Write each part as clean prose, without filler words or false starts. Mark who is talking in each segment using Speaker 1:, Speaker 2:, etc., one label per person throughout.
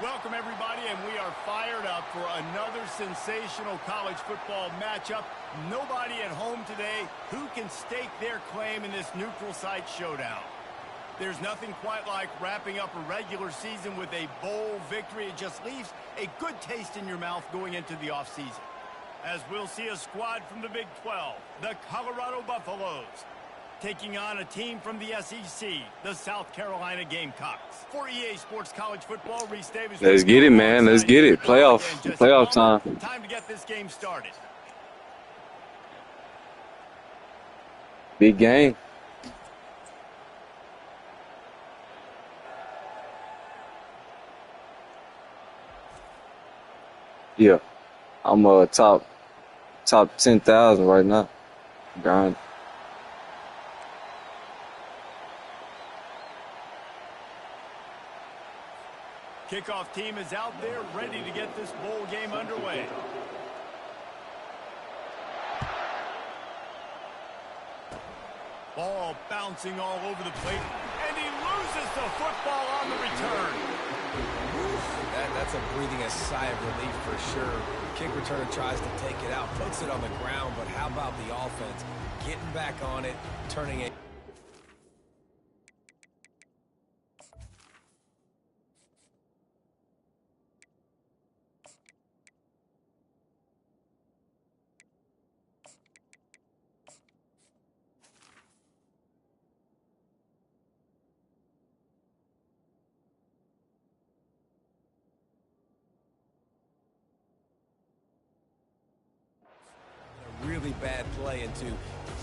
Speaker 1: Welcome, everybody, and we are fired up for another sensational college football matchup. Nobody at home today who can stake their claim in this neutral site showdown. There's nothing quite like wrapping up a regular season with a bowl victory. It just leaves a good taste in your mouth going into the offseason. As we'll see a squad from the Big 12, the Colorado Buffaloes, taking on a team from the SEC, the South Carolina Gamecocks. For EA Sports College Football, Reese Davis.
Speaker 2: Let's get it, man. Let's get it. Playoff time.
Speaker 1: Time to get this game started.
Speaker 2: Big game. Yeah, I'm top 10,000 right now. Grind.
Speaker 1: Kickoff team is out there ready to get this bowl game underway. Ball bouncing all over the plate, and he loses the football on the return.
Speaker 3: That's a breathing a sigh of relief for sure. The kick returner tries to take it out, puts it on the ground, but how about the offense? Getting back on it, turning it. Really bad play into,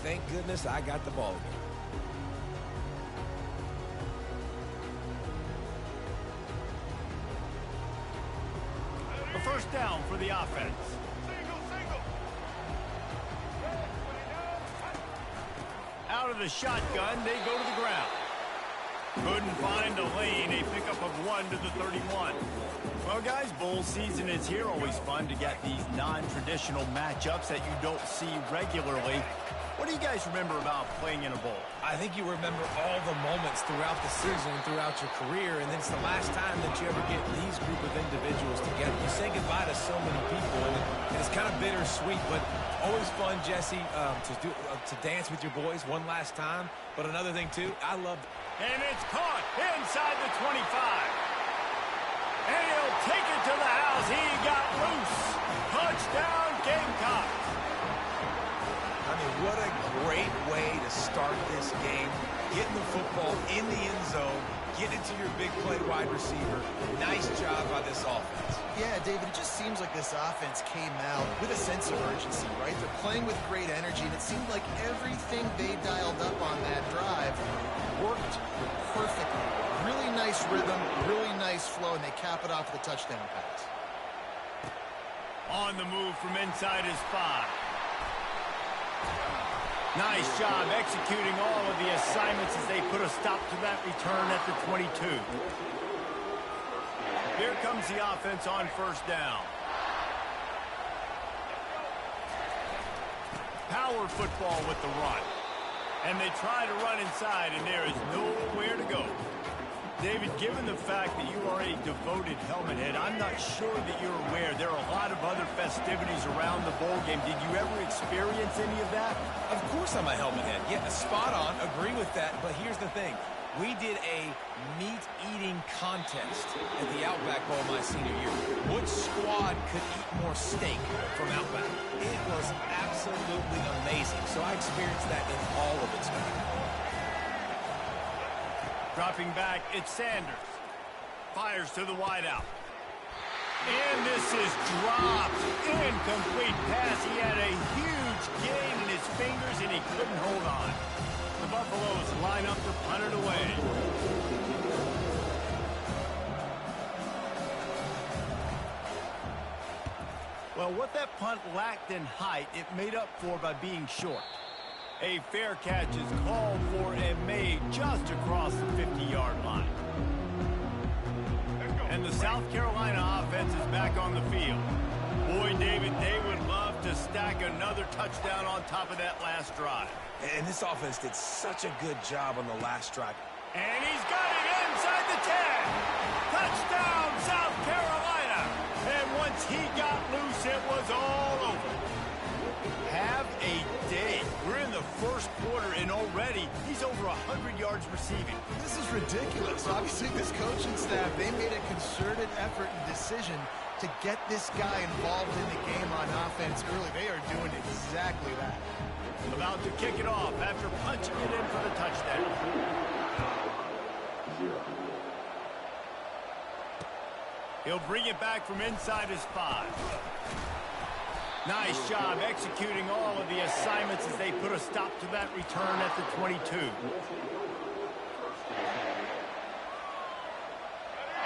Speaker 3: thank goodness I got the ball again.
Speaker 1: A first down for the offense. Out of the shotgun, they go to the ground. Couldn't find a lane, a pickup of 1 to the 31. Well, guys, bowl season is here. Always fun to get these non-traditional matchups that you don't see regularly. What do you guys remember about playing in a bowl?
Speaker 3: I think you remember all the moments throughout the season, throughout your career, and it's the last time that you ever get these group of individuals together. You say goodbye to so many people, and it's kind of bittersweet, but always fun, Jesse, to dance with your boys one last time. But another thing, too, I love...
Speaker 1: And it's caught inside the 25. And he'll take it to the house. He got loose. Touchdown, Gamecocks.
Speaker 3: I mean, what a great way to start this game. Getting the football in the end zone, getting it to your big play wide receiver. Nice job by this offense.
Speaker 4: Yeah, David, it just seems like this offense came out with a sense of urgency, right? They're playing with great energy, and it seemed like everything they dialed up on that drive worked perfectly. Really nice rhythm, really nice flow, and they cap it off with a touchdown pass.
Speaker 1: On the move from inside his 5. Nice job executing all of the assignments as they put a stop to that return at the 22. Here comes the offense on first down. Power football with the run. And they try to run inside, and there is nowhere to go. David, given the fact that you are a devoted helmet head, I'm not sure that you're aware there are a lot of other festivities around the bowl game. Did you ever experience any of that?
Speaker 3: Of course I'm a helmet head. Yeah, spot on. Agree with that. But here's the thing. We did a meat-eating contest at the Outback Bowl my senior year. Which squad could eat more steak from Outback? It was absolutely amazing. So I experienced that in all of its glory.
Speaker 1: Dropping back, it's Sanders. Fires to the wideout. And this is dropped. Incomplete pass. He had a huge gain in his fingers, and he couldn't hold on. The Buffaloes line up to punt it away. Well, what that punt lacked in height, it made up for by being short. A fair catch is called for and made just across the 50-yard line. And the South Carolina offense is back on the field. Boy, David, they would love to stack another touchdown on top of that last drive.
Speaker 3: And this offense did such a good job on the last drive.
Speaker 1: And he's got it inside the 10. Touchdown, South Carolina! And once he got loose, it was all over. Have a day. We're in the first quarter, and already he's over 100 yards receiving.
Speaker 4: This is ridiculous. Obviously, this coaching staff, they made a concerted effort and decision to get this guy involved in the game on offense early. They are doing exactly that.
Speaker 1: About to kick it off after punching it in for the touchdown. He'll bring it back from inside his 5. Nice job executing all of the assignments as they put a stop to that return at the 22.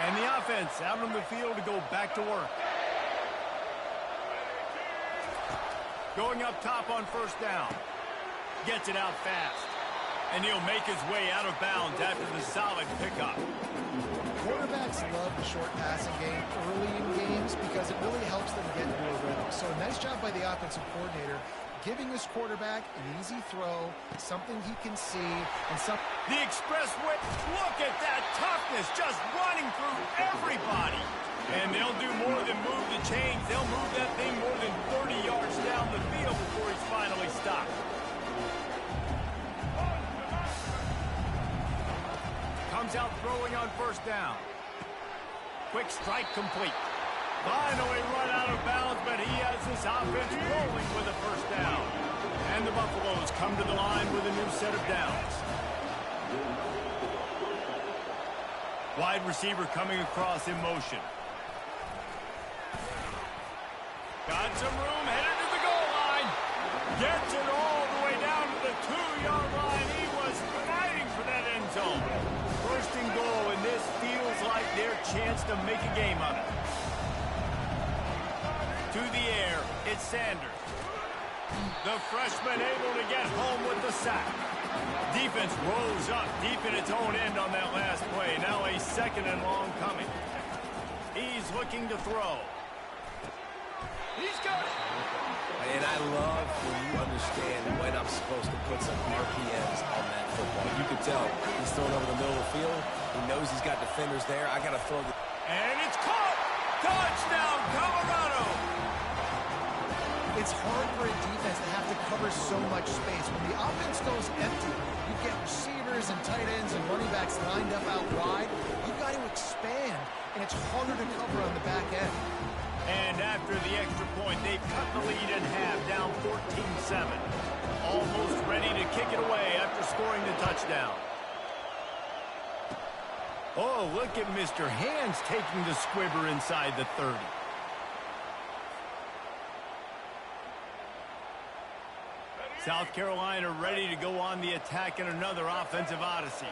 Speaker 1: And the offense out on the field to go back to work. Going up top on first down. Gets it out fast. And he'll make his way out of bounds after the solid pickup.
Speaker 4: Quarterbacks love the short passing game early in games because it really helps them get into a rhythm. So a nice job by the offensive coordinator giving his quarterback an easy throw, something he can see, and
Speaker 1: the expressway. Look at that toughness, just running through everybody. And they'll do more than move the chains. They'll move that thing more than 30 yards down the field before he's finally stopped. Comes out throwing on first down. Quick strike complete. Finally run out of bounds, but he has this offense rolling with a first down. And the Buffaloes come to the line with a new set of downs. Wide receiver coming across in motion. Got some room, headed to the goal line. Gets it all the way down to the 2-yard line. He was fighting for that end zone. First and goal, and this feels like their chance to make a game of it. To the air, it's Sanders. The freshman able to get home with the sack. Defense rose up deep in its own end on that last play. Now a second and long coming. He's looking to throw. He's got it.
Speaker 3: And I love when you understand when I'm supposed to put some RPMs on that football. You can tell he's throwing over the middle of the field. He knows he's got defenders there. I got to throw the...
Speaker 1: And it's caught! Touchdown, Colorado!
Speaker 4: It's hard for a defense to have to cover so much space. When the offense goes empty, you get receivers and tight ends and running backs lined up out wide. You've got to expand, and it's harder to cover on the back end.
Speaker 1: And after the extra point, they've cut the lead in half, down 14-7. Almost ready to kick it away after scoring the touchdown. Oh, look at Mr. Hands taking the squibber inside the 30. South Carolina ready to go on the attack in another offensive odyssey.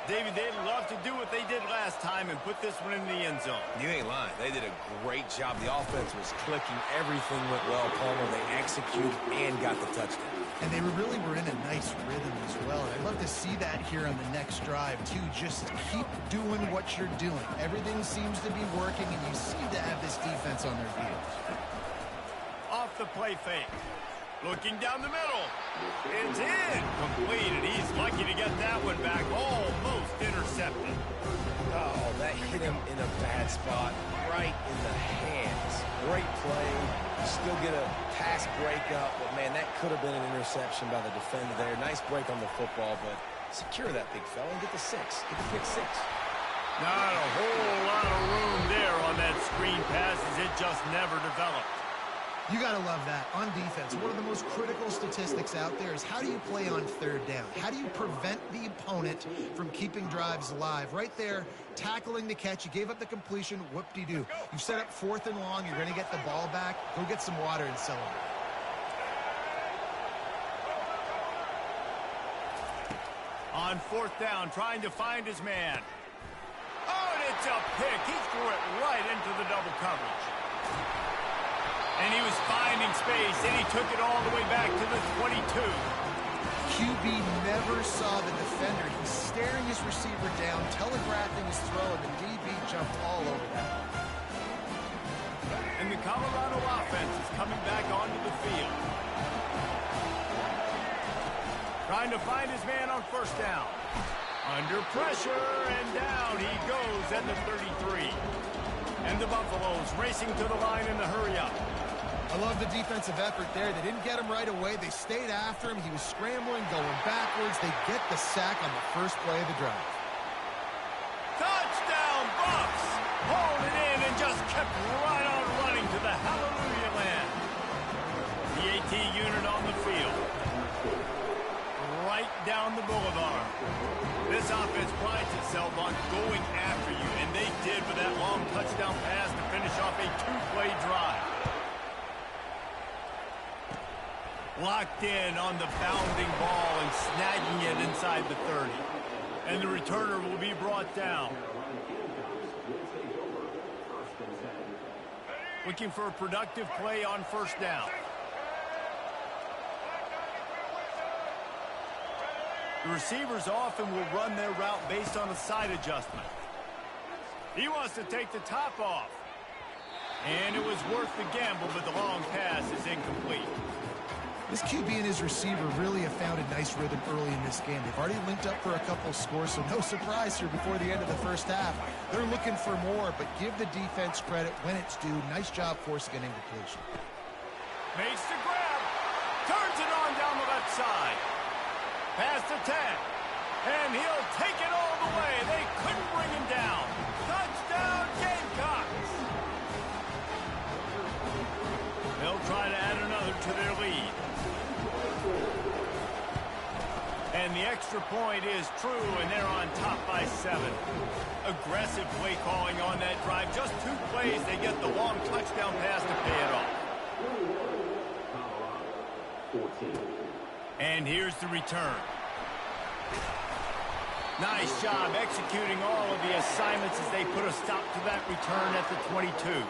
Speaker 1: David, they'd love to do what they did last time and put this one in the end zone.
Speaker 3: You ain't lying. They did a great job. The offense was clicking. Everything went well, Palmer. They executed and got the touchdown.
Speaker 4: And they really were in a nice rhythm as well. And I'd love to see that here on the next drive, too. Just keep doing what you're doing. Everything seems to be working, and you seem to have this defense on their heels.
Speaker 1: Off the play fake. Looking down the middle. It's in. Completed. He's lucky to get that one back. Almost intercepted.
Speaker 3: Oh, that hit him in a bad spot. Right in the hands. Great play. Still get a pass breakup. But, man, that could have been an interception by the defender there. Nice break on the football, but secure that big fella and get the 6. Get the pick 6.
Speaker 1: Not a whole lot of room there on that screen pass as it just never developed.
Speaker 4: You got to love that. On defense, one of the most critical statistics out there is how do you play on third down? How do you prevent the opponent from keeping drives alive? Right there, tackling the catch. You gave up the completion. Whoop-de-doo. You set up 4th and long. You're going to get the ball back. Go get some water and celebrate.
Speaker 1: On 4th down, trying to find his man. Oh, and it's a pick. He threw it right into the double coverage. And he was finding space, and he took it all the way back to the 22.
Speaker 4: QB never saw the defender. He's staring his receiver down, telegraphing his throw, and the DB jumped all over that.
Speaker 1: And the Colorado offense is coming back onto the field. Trying to find his man on 1st down. Under Under pressure, and down he goes at the 33. And the Buffaloes racing to the line in the hurry-up.
Speaker 4: I love the defensive effort there. They didn't get him right away. They stayed after him. He was scrambling, going backwards. They get the sack on the first play of the drive.
Speaker 1: Touchdown, Buffs! Hauled it in and just kept right on running to the hallelujah land. The AT unit on the field. Right down the boulevard. This offense prides itself on going after you, and they did with that long touchdown pass to finish off a two-play drive. Locked in on the bounding ball and snagging it inside the 30. And the returner will be brought down. Looking for a productive play on first down. The receivers often will run their route based on a side adjustment. He wants to take the top off. And it was worth the gamble, but the long pass is incomplete.
Speaker 4: This QB and his receiver really have found a nice rhythm early in this game. They've already linked up for a couple of scores, so no surprise here before the end of the first half. They're looking for more, but give the defense credit when it's due. Nice job forcing an incompletion.
Speaker 1: Makes the grab. Turns it on down the left side. Past the 10. And he'll take it all the way. They couldn't bring him down. Touchdown, Gamecocks. They'll try to add another to their lead. And the extra point is true, and they're on top by 7. Aggressive play calling on that drive. Just 2 plays, they get the long touchdown pass to pay it off. And here's the return. Nice job executing all of the assignments as they put a stop to that return at the 22.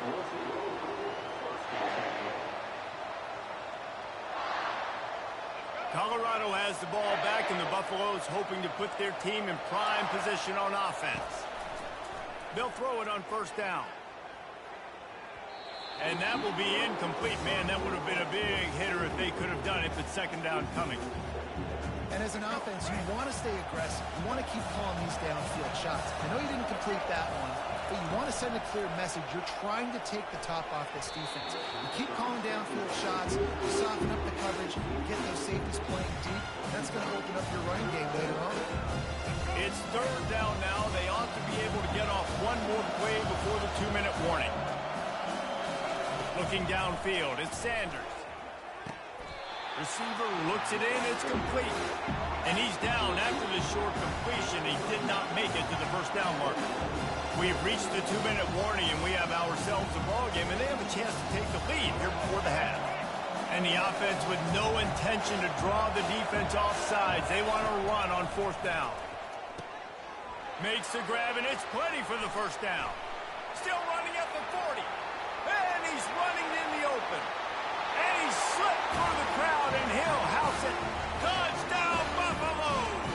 Speaker 1: Colorado has the ball back, and the Buffaloes hoping to put their team in prime position on offense. They'll throw it on first down. And that will be incomplete. Man, that would have been a big hitter if they could have done it, but second down coming.
Speaker 4: And as an offense, you want to stay aggressive. You want to keep calling these downfield shots. I know you didn't complete that one, but you want to send a clear message. You're trying to take the top off this defense. You keep calling downfield shots, you soften up the coverage, you get those safeties playing deep. That's going to open up your running game later on.
Speaker 1: It's third down now. They ought to be able to get off one more play before the 2-minute warning. Looking downfield, it's Sanders. Receiver looks it in, it's complete. And he's down after the short completion. He did not make it to the first down marker. We've reached the 2-minute warning, and we have ourselves a ball game, and they have a chance to take the lead here before the half. And the offense with no intention to draw the defense off sides. They want to run on fourth down. Makes the grab, and it's plenty for the first down. Still running at the 40. And he's running in the open. And he slipped through the crowd, and he'll house it. Touchdown, Buffaloes!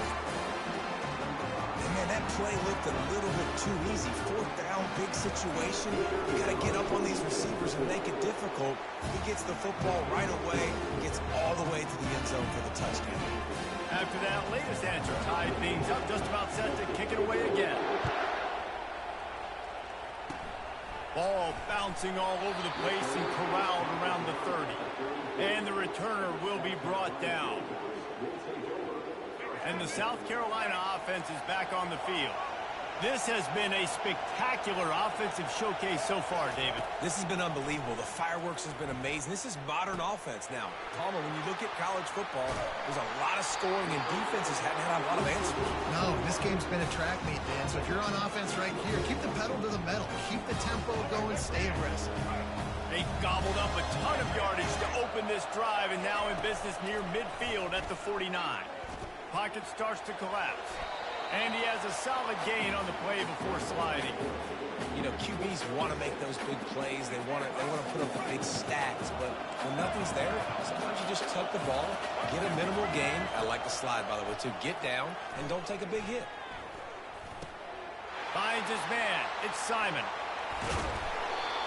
Speaker 3: And man, that play looked a little bit too easy. Fourth down, big situation. You got to get up on these receivers and make it difficult. He gets the football right away, gets all the way to the end zone for the touchdown.
Speaker 1: After that latest answer tied things up, just about set to kick it away again. Ball bouncing all over the place and corralled around the 30. And the returner will be brought down. And the South Carolina offense is back on the field. This has been a spectacular offensive showcase so far, David.
Speaker 3: This has been unbelievable. The fireworks has been amazing. This is modern offense now. Palmer, when you look at college football, there's a lot of scoring, and defenses haven't had a lot of answers.
Speaker 4: No, this game's been a track meet, man. So if you're on offense right here, keep the pedal to the metal. Keep the tempo going. Stay aggressive.
Speaker 1: They gobbled up a ton of yardage to open this drive, and now in business near midfield at the 49. Pocket starts to collapse. And he has a solid gain on the play before sliding.
Speaker 3: You know, QBs want to make those big plays. They want to put up the big stats. But when nothing's there, sometimes you just tuck the ball, get a minimal gain. I like the slide, by the way, too. Get down and don't take a big hit.
Speaker 1: Finds his man. It's Simon.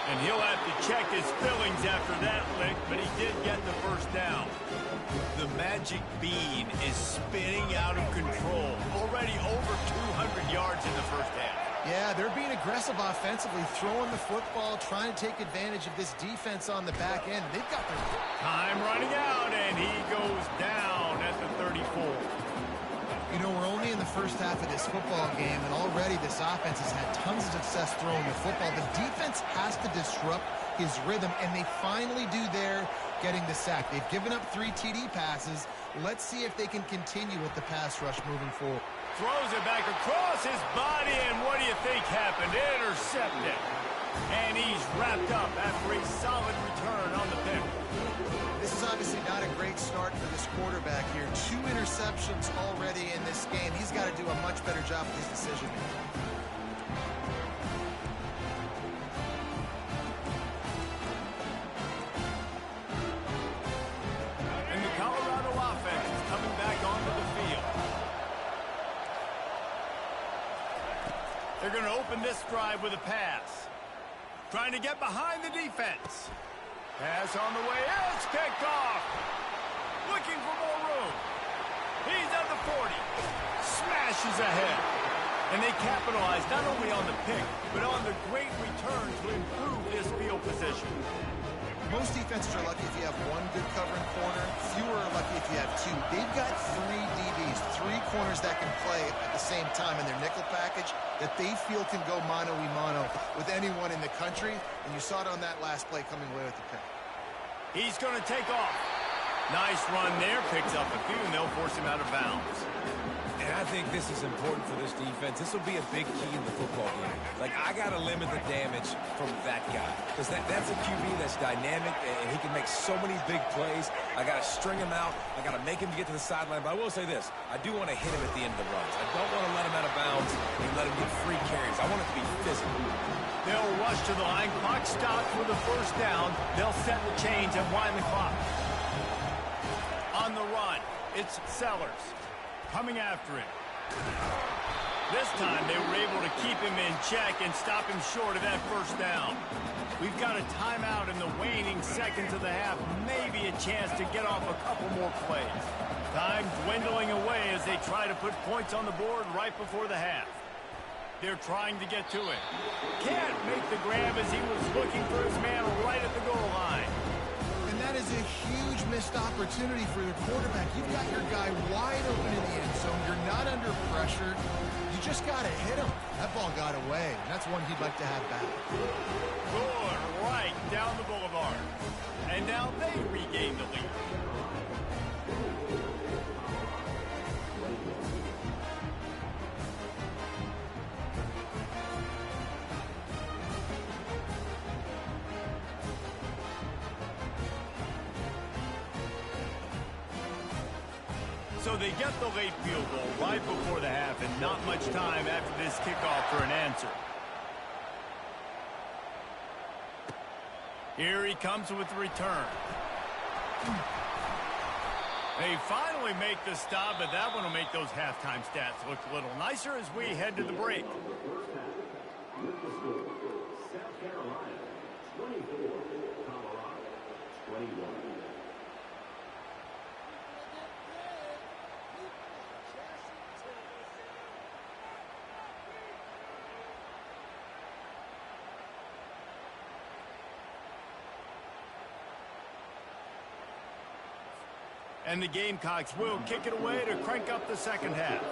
Speaker 1: And he'll have to check his fillings after that lick, but he did get the first down. The magic bean is spinning out of control. Already over 200
Speaker 4: Yeah, they're being aggressive offensively, throwing the football, trying to take advantage of this defense on the back end. They've got their
Speaker 1: time running out, and he goes down at the 34.
Speaker 4: You know, we're only in the first half of this football game, and already this offense has had tons of success throwing the football. The defense has to disrupt his rhythm, and they finally do there, getting the sack. They've given up 3 TD passes. Let's see if they can continue with the pass rush moving forward.
Speaker 1: Throws it back across his body, and what do you think happened? Intercepted. And he's wrapped up after a solid return on the pick.
Speaker 4: This is obviously not a great start for this quarterback here. 2 interceptions already in this game. He's got to do a much better job with his decision-making.
Speaker 1: And the Colorado offense is coming back onto the field. They're going to open this drive with a pass. Trying to get behind the defense. Pass on the way. It's picked off. Looking for more room. He's at the 40. Smashes ahead. And they capitalize not only on the pick, but on the great return to improve this field position.
Speaker 4: Most defenses are lucky if you have 1 good covering corner. Fewer are lucky if you have 2. They've got 3 DBs, 3 corners that can play at the same time in their nickel package that they feel can go mano-a-mano with anyone in the country. And you saw it on that last play coming away with the pick.
Speaker 1: He's going to take off. Nice run there. Picks up a few, and they'll force him out of bounds.
Speaker 3: And I think this is important for this defense. This will be a big key in the football game. Like, I got to limit the damage from that guy. Because that's a QB that's dynamic, and he can make so many big plays. I got to string him out. I got to make him get to the sideline. But I will say this. I do want to hit him at the end of the runs. I don't want to let him out of bounds and let him get free carries. I want it to be physical.
Speaker 1: They'll rush to the line. Clock stopped with a first down. They'll set the chains and wind the clock. On the run, it's Sellers. Coming after him. This time they were able to keep him in check and stop him short of that first down. We've got a timeout in the waning seconds of the half. Maybe a chance to get off a couple more plays. Time dwindling away as they try to put points on the board right before the half. They're trying to get to it. Can't make the grab as he was looking for his man right at the goal line.
Speaker 4: And that is a huge missed opportunity for your quarterback. You've got your guy wide open in the end zone. You're not under pressure. You just got to hit him. That ball got away. That's one he'd like to have back.
Speaker 1: Good right down the boulevard. And now they regain the lead. So they get the late field goal right before the half, and not much time after this kickoff for an answer. Here he comes with the return. They finally make the stop, but that one will make those halftime stats look a little nicer as we head to the break.
Speaker 5: South Carolina, 24, Colorado, 21.
Speaker 1: And the Gamecocks will kick it away to crank up the second half.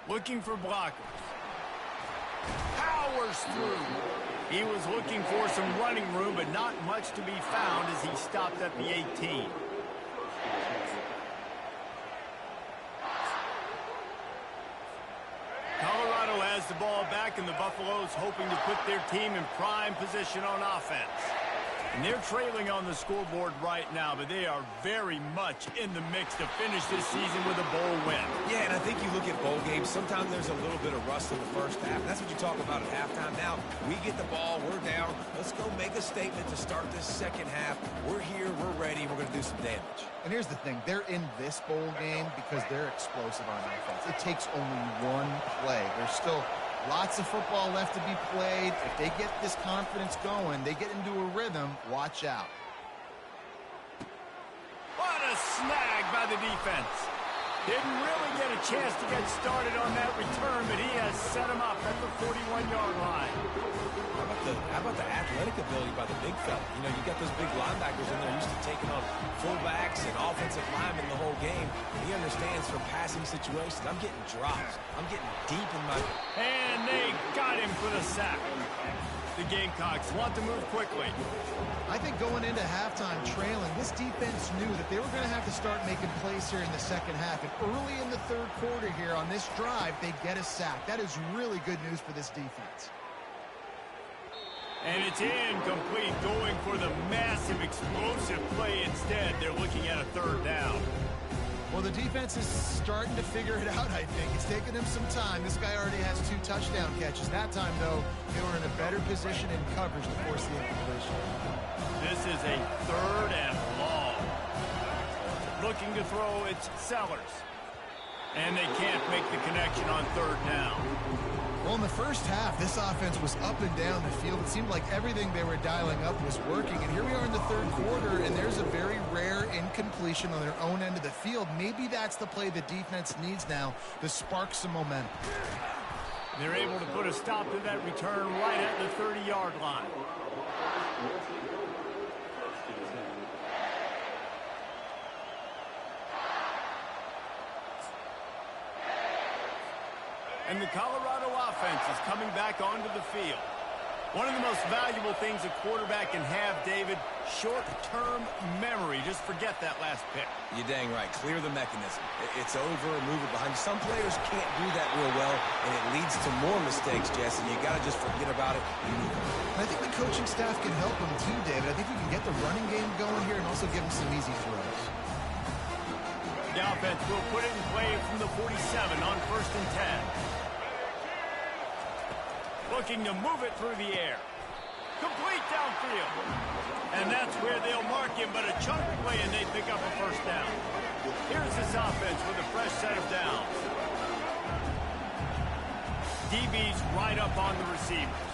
Speaker 1: Looking for blockers. Powers through. He was looking for some running room, but not much to be found as he stopped at the 18. Colorado has the ball back, and the Buffaloes hoping to put their team in prime position on offense. And they're trailing on the scoreboard right now, but they are very much in the mix to finish this season with a bowl win.
Speaker 3: Yeah, and I think you look at bowl games, sometimes there's a little bit of rust in the first half. That's what you talk about at halftime. Now, we get the ball, we're down. Let's go make a statement to start this second half. We're here, we're ready, we're going to do some damage.
Speaker 4: And here's the thing. They're in this bowl game because they're explosive on offense. It takes only one play. There's still lots of football left to be played. If they get this confidence going, they get into a rhythm, watch out.
Speaker 1: What a snagged by the defense. Didn't really get a chance to get started on that return, but he has set him up at the 41-yard line.
Speaker 3: How about the athletic ability by the big fella? You know, you got those big linebackers in there used to taking on fullbacks and offensive linemen the whole game. He understands from passing situations. I'm getting drops. I'm getting deep in my...
Speaker 1: And they got him for the sack. The Gamecocks want to move quickly.
Speaker 4: I think going into halftime trailing, this defense knew that they were going to have to start making plays here in the second half. And early in the third quarter here on this drive, they get a sack. That is really good news for this defense.
Speaker 1: And it's incomplete, going for the massive explosive play instead. They're looking at a third down.
Speaker 4: Well, the defense is starting to figure it out, I think. It's taken him some time. This guy already has 2 touchdown catches. That time, though, they were in a better position in coverage to force the incompletion.
Speaker 1: This is a third and long. Looking to throw, it's Sellers. And they can't make the connection on third down.
Speaker 4: Well, in the first half, this offense was up and down the field. It seemed like everything they were dialing up was working. And here we are in the third quarter, and there's a very rare incompletion on their own end of the field. Maybe that's the play the defense needs now to spark some momentum.
Speaker 1: They're able to put a stop to that return right at the 30-yard line. And the Colorado offense is coming back onto the field. One of the most valuable things a quarterback can have, David, short-term memory. Just forget that last pick.
Speaker 3: You're dang right. Clear the mechanism. It's over, move it behind you. Some players can't do that real well, and it leads to more mistakes, Jess, and you got to just forget about it and move on.
Speaker 4: And I think the coaching staff can help them too, David. I think we can get the running game going here and also give them some easy throws.
Speaker 1: The offense will put it in play from the 47 on 1st and 10. Looking to move it through the air. Complete downfield. And that's where they'll mark him, but a chunk play and they pick up a first down. Here's this offense with a fresh set of downs. DB's right up on the receivers.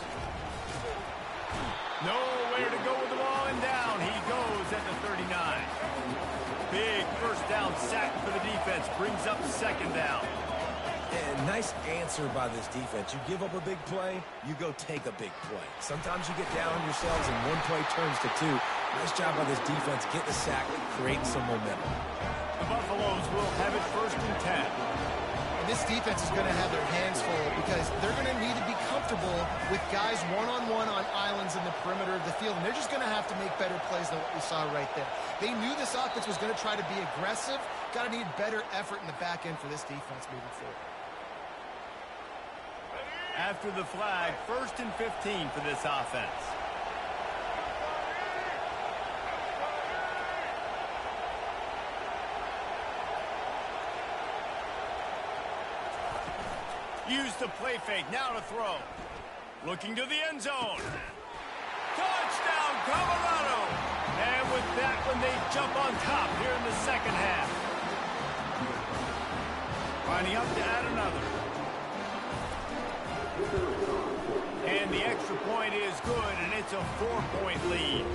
Speaker 1: Nowhere to go with the ball, and down he goes at the 39. Big first down sack for the defense. Brings up second down.
Speaker 3: And nice answer by this defense. You give up a big play, you go take a big play. Sometimes you get down on yourselves and one play turns to 2. Nice job by this defense. Get the sack, creating some momentum.
Speaker 1: The Buffaloes will have it 1st and 10.
Speaker 4: And this defense is going to have their hands full because they're going to need to be comfortable with guys one-on-one on islands in the perimeter of the field. And they're just going to have to make better plays than what we saw right there. They knew this offense was going to try to be aggressive. Got to need better effort in the back end for this defense moving forward.
Speaker 1: After the flag, 1st and 15 for this offense. Use the play fake, now to throw. Looking to the end zone. Touchdown, Colorado! And with that one, they jump on top here in the second half. Lining up to add another. And the extra point is good, and it's a 4-point lead.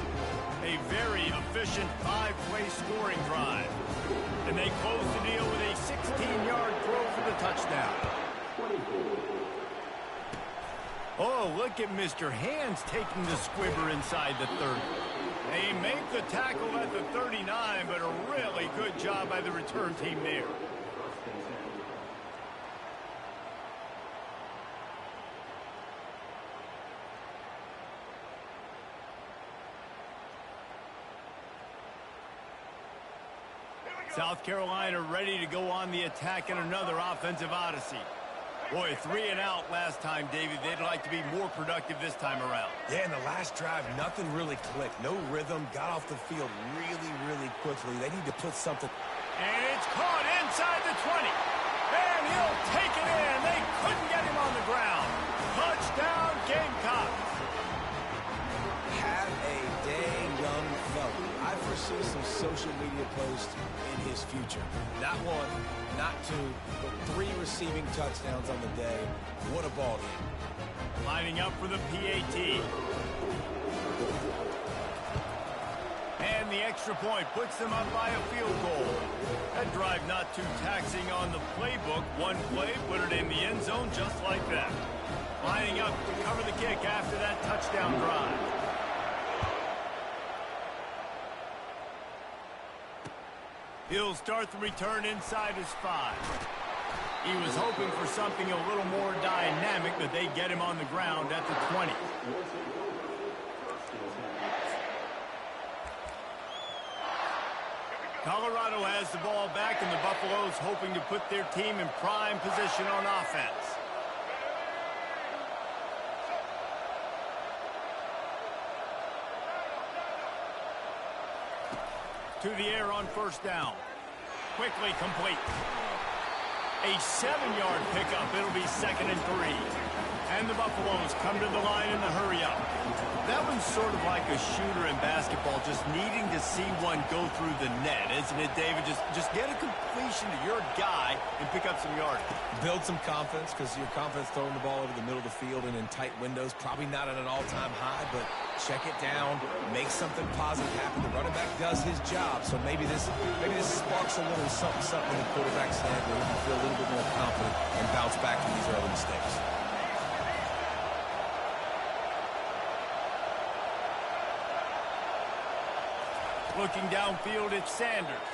Speaker 1: A very efficient 5-play scoring drive. And they close the deal with a 16-yard throw for the touchdown. Oh, look at Mr. Hands taking the squibber inside the 30. They make the tackle at the 39, but a really good job by the return team there. South Carolina ready to go on the attack in another offensive odyssey. Boy, 3 and out last time, David. They'd like to be more productive this time around.
Speaker 3: Yeah, in the last drive, nothing really clicked. No rhythm, got off the field really, really quickly. They need to put something...
Speaker 1: And it's caught inside the 20. And he'll take it in. They couldn't get him on the ground. Touchdown, Gamecocks.
Speaker 3: Have a dang young fella. I foresee some social media posts in his future. Not 1, not 2, but 3 receiving touchdowns on the day. What a ball game.
Speaker 1: Lining up for the PAT. And the extra extra point puts them up by a field goal. That drive not too taxing on the playbook. One play, put it in the end zone just like that. Lining up to cover the kick after that touchdown drive. He'll start the return inside his 5. He was hoping for something a little more dynamic, but they get him on the ground at the 20. Colorado has the ball back, and the Buffaloes hoping to put their team in prime position on offense. To the air on first down. Quickly complete. A 7-yard pickup. It'll be 2nd and 3. And the Buffaloes come to the line in the hurry up. That one's sort of like a shooter in basketball, just needing to see one go through the net, isn't it, David? Just get a completion to your guy and pick up some yardage.
Speaker 3: Build some confidence, because your confidence throwing the ball over the middle of the field and in tight windows, probably not at an all-time high, but check it down, make something positive happen. The running back does his job, so maybe this sparks a little something in the quarterback's head where he can feel a little bit more confident and bounce back from these early mistakes.
Speaker 1: Looking downfield, it's Sanders.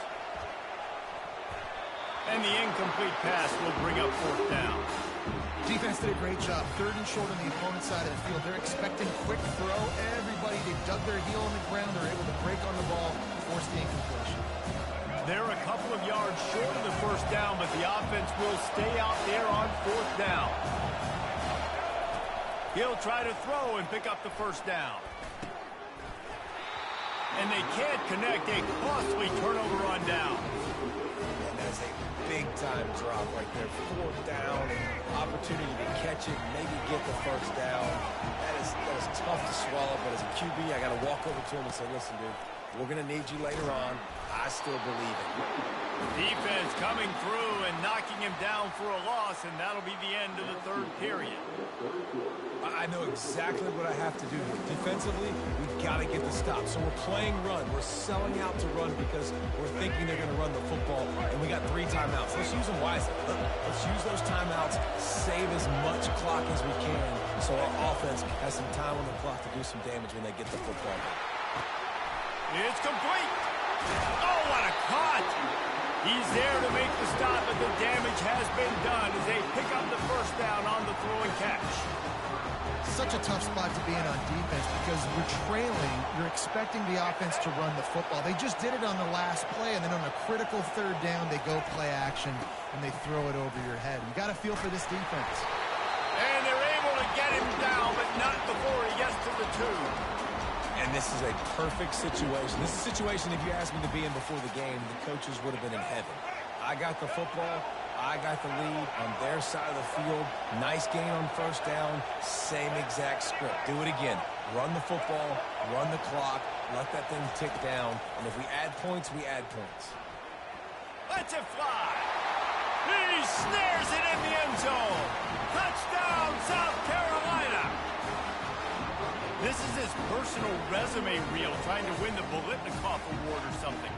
Speaker 1: And the incomplete pass will bring up 4th down.
Speaker 4: Defense did a great job. 3rd and short on the opponent's side of the field. They're expecting quick throw. Everybody, they dug their heel on the ground. They're able to break on the ball, force the incompletion.
Speaker 1: They're a couple of yards short of the 1st down, but the offense will stay out there on 4th down. He'll try to throw and pick up the 1st down. And they can't connect. A costly turnover on down.
Speaker 3: And that's a big-time drop right there. 4th down, opportunity to catch it, maybe get the 1st down. That is tough to swallow, but as a QB, I got to walk over to him and say, listen, dude, we're going to need you later on. I still believe it.
Speaker 1: Defense coming through and knocking him down for a loss, and that'll be the end of the 3rd period.
Speaker 3: I know exactly what I have to do here. Defensively, we've got to get the stop. So we're playing run. We're selling out to run because we're thinking they're going to run the football, and we got 3 timeouts. Let's use them wisely. Let's use those timeouts, save as much clock as we can so our offense has some time on the clock to do some damage when they get the football back.
Speaker 1: It's complete. Oh, what a cut. He's there to make the stop, but the damage has been done as they pick up the 1st down on the throw and catch.
Speaker 4: Such a tough spot to be in on defense because we're trailing. You're expecting the offense to run the football. They just did it on the last play, and then on a critical 3rd down, they go play action, and they throw it over your head. You got to feel for this defense.
Speaker 1: And they're able to get him down, but not before he gets to the 2.
Speaker 3: And this is a perfect situation. This is a situation, if you asked me to be in before the game, the coaches would have been in heaven. I got the football. I got the lead on their side of the field. Nice gain on 1st down. Same exact script. Do it again. Run the football. Run the clock. Let that thing tick down. And if we add points, we add points.
Speaker 1: Let's it fly. He snares it in the end zone. Touchdown, South Carolina. This is his personal resume reel, trying to win the Bolitnikoff Award or something.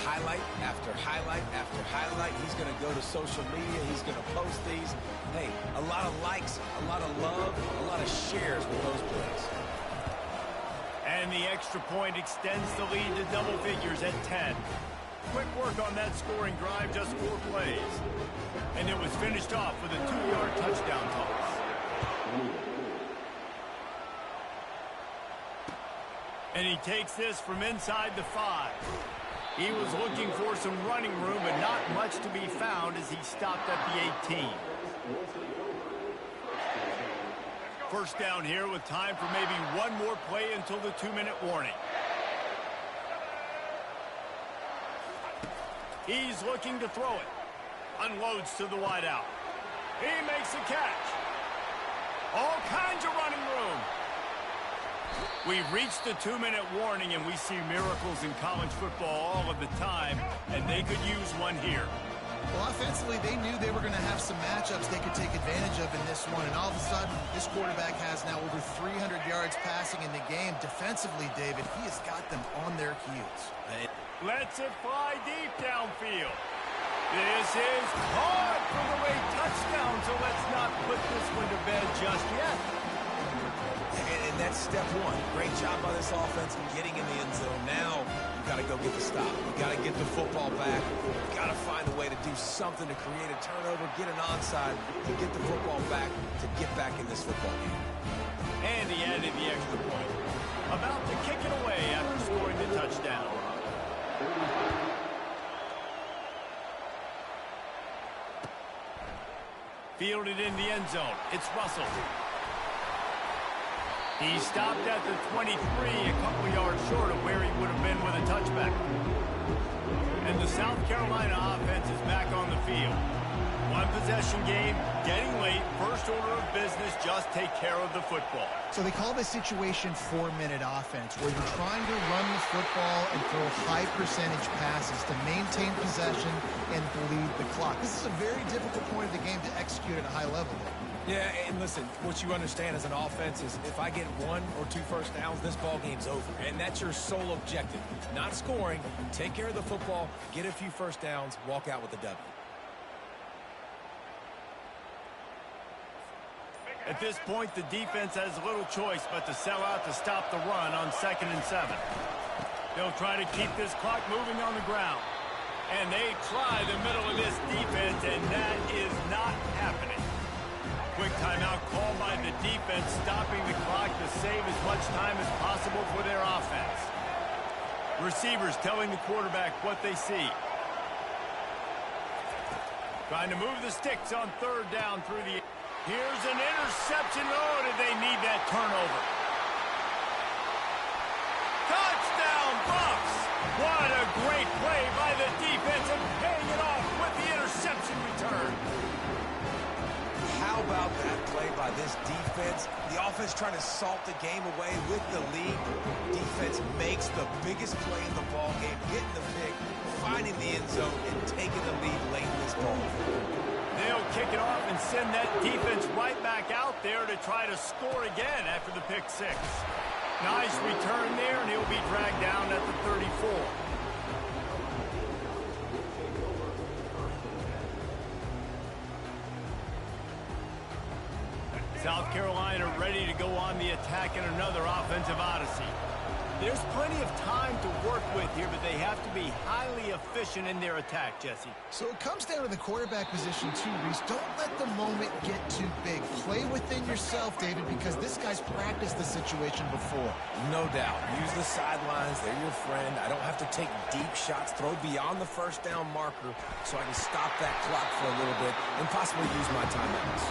Speaker 3: Highlight after highlight after highlight. He's going to go to social media. He's going to post these. Hey, a lot of likes, a lot of love, a lot of shares with those plays.
Speaker 1: And the extra point extends the lead to double figures at 10. Quick work on that scoring drive, just 4 plays. And it was finished off with a 2-yard touchdown toss. And he takes this from inside the 5. He was looking for some running room, but not much to be found as he stopped at the 18. 1st down here with time for maybe one more play until the 2-minute warning. He's looking to throw it. Unloads to the wideout. He makes a catch. All kinds of running room. We've reached the 2-minute warning, and we see miracles in college football all of the time, and they could use one here.
Speaker 4: Well, offensively, they knew they were going to have some matchups they could take advantage of in this one, and all of a sudden, this quarterback has now over 300 yards passing in the game. Defensively, David, he has got them on their heels.
Speaker 1: Lets it fly deep downfield. This is caught for the late touchdown, so let's not put this one to bed just yet.
Speaker 3: And that's step one. Great job by this offense getting in the end zone. Now you got to go get the stop. You got to get the football back. You got to find a way to do something to create a turnover, get an onside, to get the football back, to get back in this football game.
Speaker 1: And he added the extra point. About to kick it away after scoring the touchdown. Fielded in the end zone. It's Russell. He stopped at the 23, a couple yards short of where he would have been with a touchback. And the South Carolina offense is back on the field. One possession game, getting late, first order of business, just take care of the football.
Speaker 4: So they call this situation 4-minute offense, where you're trying to run the football and throw high percentage passes to maintain possession and bleed the clock. This is a very difficult point of the game to execute at a high level.
Speaker 3: Yeah, and listen, what you understand as an offense is if I get 1 or 2 first downs, this ball game's over. And that's your sole objective. Not scoring, take care of the football, get a few first downs, walk out with a W.
Speaker 1: At this point, the defense has little choice but to sell out to stop the run on 2nd and 7. They'll try to keep this clock moving on the ground. And they try the middle of this defense, and that is not happening. Quick timeout called by the defense, stopping the clock to save as much time as possible for their offense. Receivers telling the quarterback what they see. Trying to move the sticks on 3rd down through the... Here's an interception. Oh, did they need that turnover? Touchdown, Bucks! What a great play by the defense and paying it off with the interception return.
Speaker 3: How about that play by this defense? The offense trying to salt the game away with the lead. Defense makes the biggest play in the ball game, getting the pick, finding the end zone, and taking the lead late in this ball.
Speaker 1: They'll kick it off and send that defense right back out there to try to score again after the pick 6. Nice return there, and he'll be dragged down at the 34. South Carolina ready to go on the attack in another offensive odyssey. There's plenty of time to work with here, but they have to be highly efficient in their attack, Jesse.
Speaker 4: So it comes down to the quarterback position too, Reese. Don't let the moment get too big. Play within yourself, David, because this guy's practiced the situation before.
Speaker 3: No doubt. Use the sidelines. They're your friend. I don't have to take deep shots, throw beyond the first down marker so I can stop that clock for a little bit and possibly use my timeouts.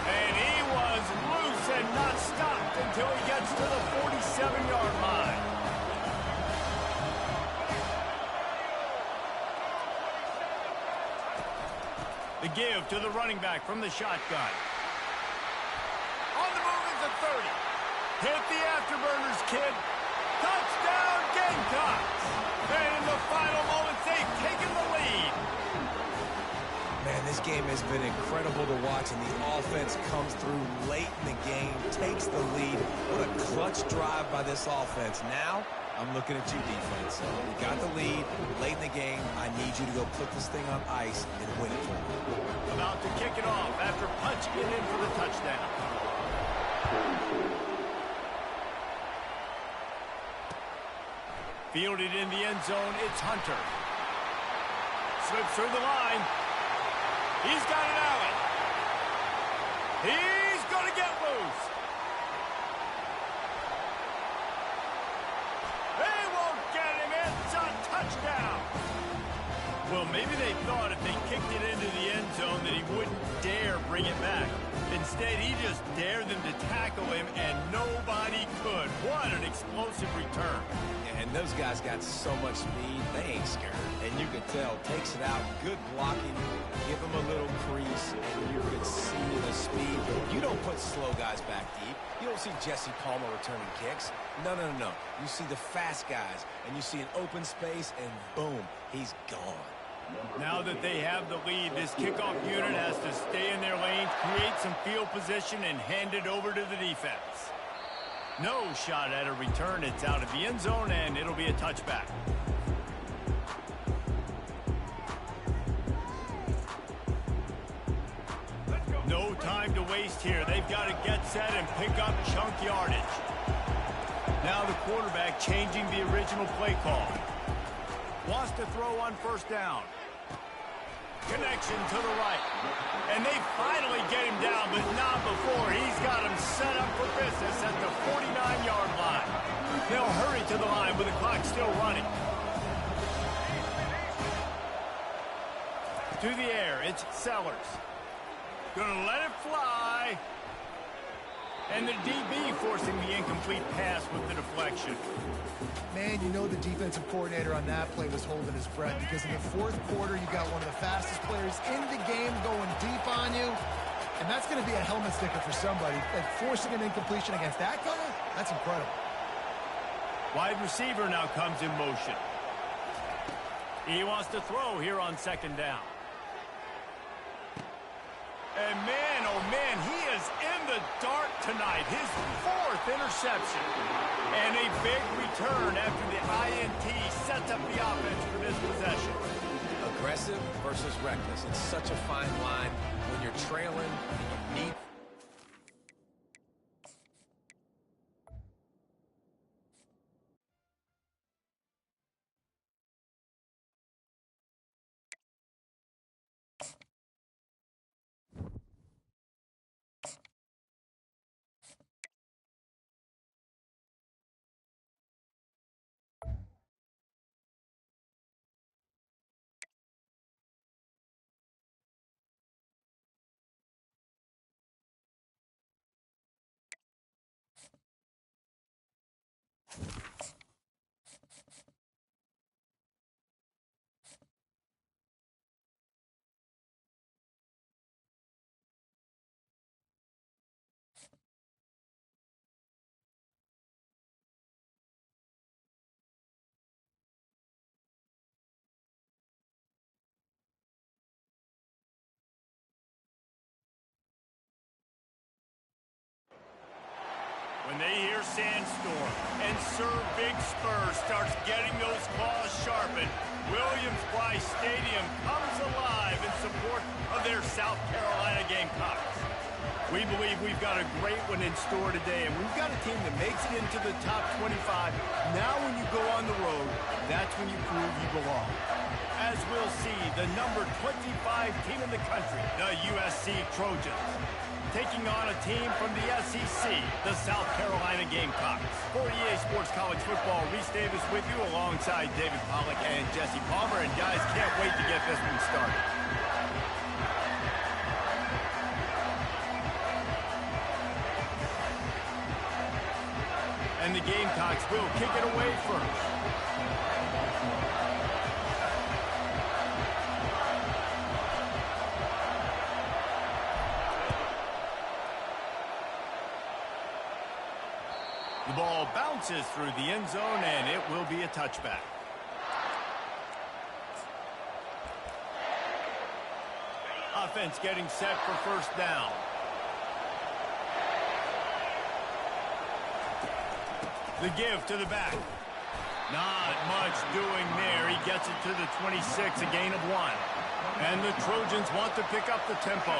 Speaker 1: And he was loose and not stopped until he gets to the 47-yard line. The give to the running back from the shotgun. On the move is the 30. Hit the afterburners, kid. Touchdown, Gamecocks. And in the final moments, they've taken the lead.
Speaker 3: Man, this game has been incredible to watch, and the offense comes through late in the game, takes the lead. What a clutch drive by this offense. Now, I'm looking at you, defense. We got the lead late in the game. I need you to go put this thing on ice and win it for me.
Speaker 1: About to kick it off after punching it in for the touchdown. Fielded in the end zone, it's Hunter. Slips through the line. He's got it, Allen. He's going to get loose. They won't get him. It's a touchdown. Well, maybe they thought if they kicked it into the end zone that he wouldn't dare bring it back. Instead, he just dared them to tackle him, and nobody could. What an explosive return.
Speaker 3: And those guys got so much speed, they ain't scared. And you can tell, takes it out, good blocking, give him a little crease, and you could see the speed. You don't put slow guys back deep. You don't see Jesse Palmer returning kicks. No. You see the fast guys, and you see an open space, and boom, he's gone.
Speaker 1: Now that they have the lead, this kickoff unit has to stay in their lanes, create some field position, and hand it over to the defense. No shot at a return. It's out of the end zone, and it'll be a touchback. time to waste here. They've got to get set and pick up chunk yardage. Now the quarterback changing the original play call. Wants to throw on first down. Connection to the right. And they finally get him down, but not before. He's got him set up for business at the 49-yard line. They'll hurry to the line with the clock still running. To the air, it's Sellers. Gonna let it fly. And the DB forcing the incomplete pass with the deflection.
Speaker 4: Man, you know the defensive coordinator on that play was holding his breath, because in the fourth quarter, you got one of the fastest players in the game going deep on you. And that's going to be a helmet sticker for somebody. Like, forcing an incompletion against that guy, that's incredible.
Speaker 1: Wide receiver now comes in motion. He wants to throw here on second down. And man, oh man, he is in the dark tonight. His fourth interception. And a big return after the INT sets up the offense for this possession.
Speaker 3: Aggressive versus reckless. It's such a fine line when you're trailing and you need...
Speaker 1: When they hear Sandstorm and Sir Big Spur starts getting those claws sharpened, Williams-Brice Stadium comes alive in support of their South Carolina Gamecocks. We believe we've got a great one in store today, and we've got a team that makes it into the top 25. Now when you go on the road, that's when you prove you belong. As we'll see, the number 25 team in the country, the USC Trojans, taking on a team from the SEC, the South Carolina Gamecocks. For EA Sports College Football, Reese Davis with you alongside David Pollack and Jesse Palmer. And guys, can't wait to get this one started. And the Gamecocks will kick it away first. The ball bounces through the end zone, and it will be a touchback. Offense getting set for first down. The give to the back. Not much doing there. He gets it to the 26, a gain of 1. And the Trojans want to pick up the tempo.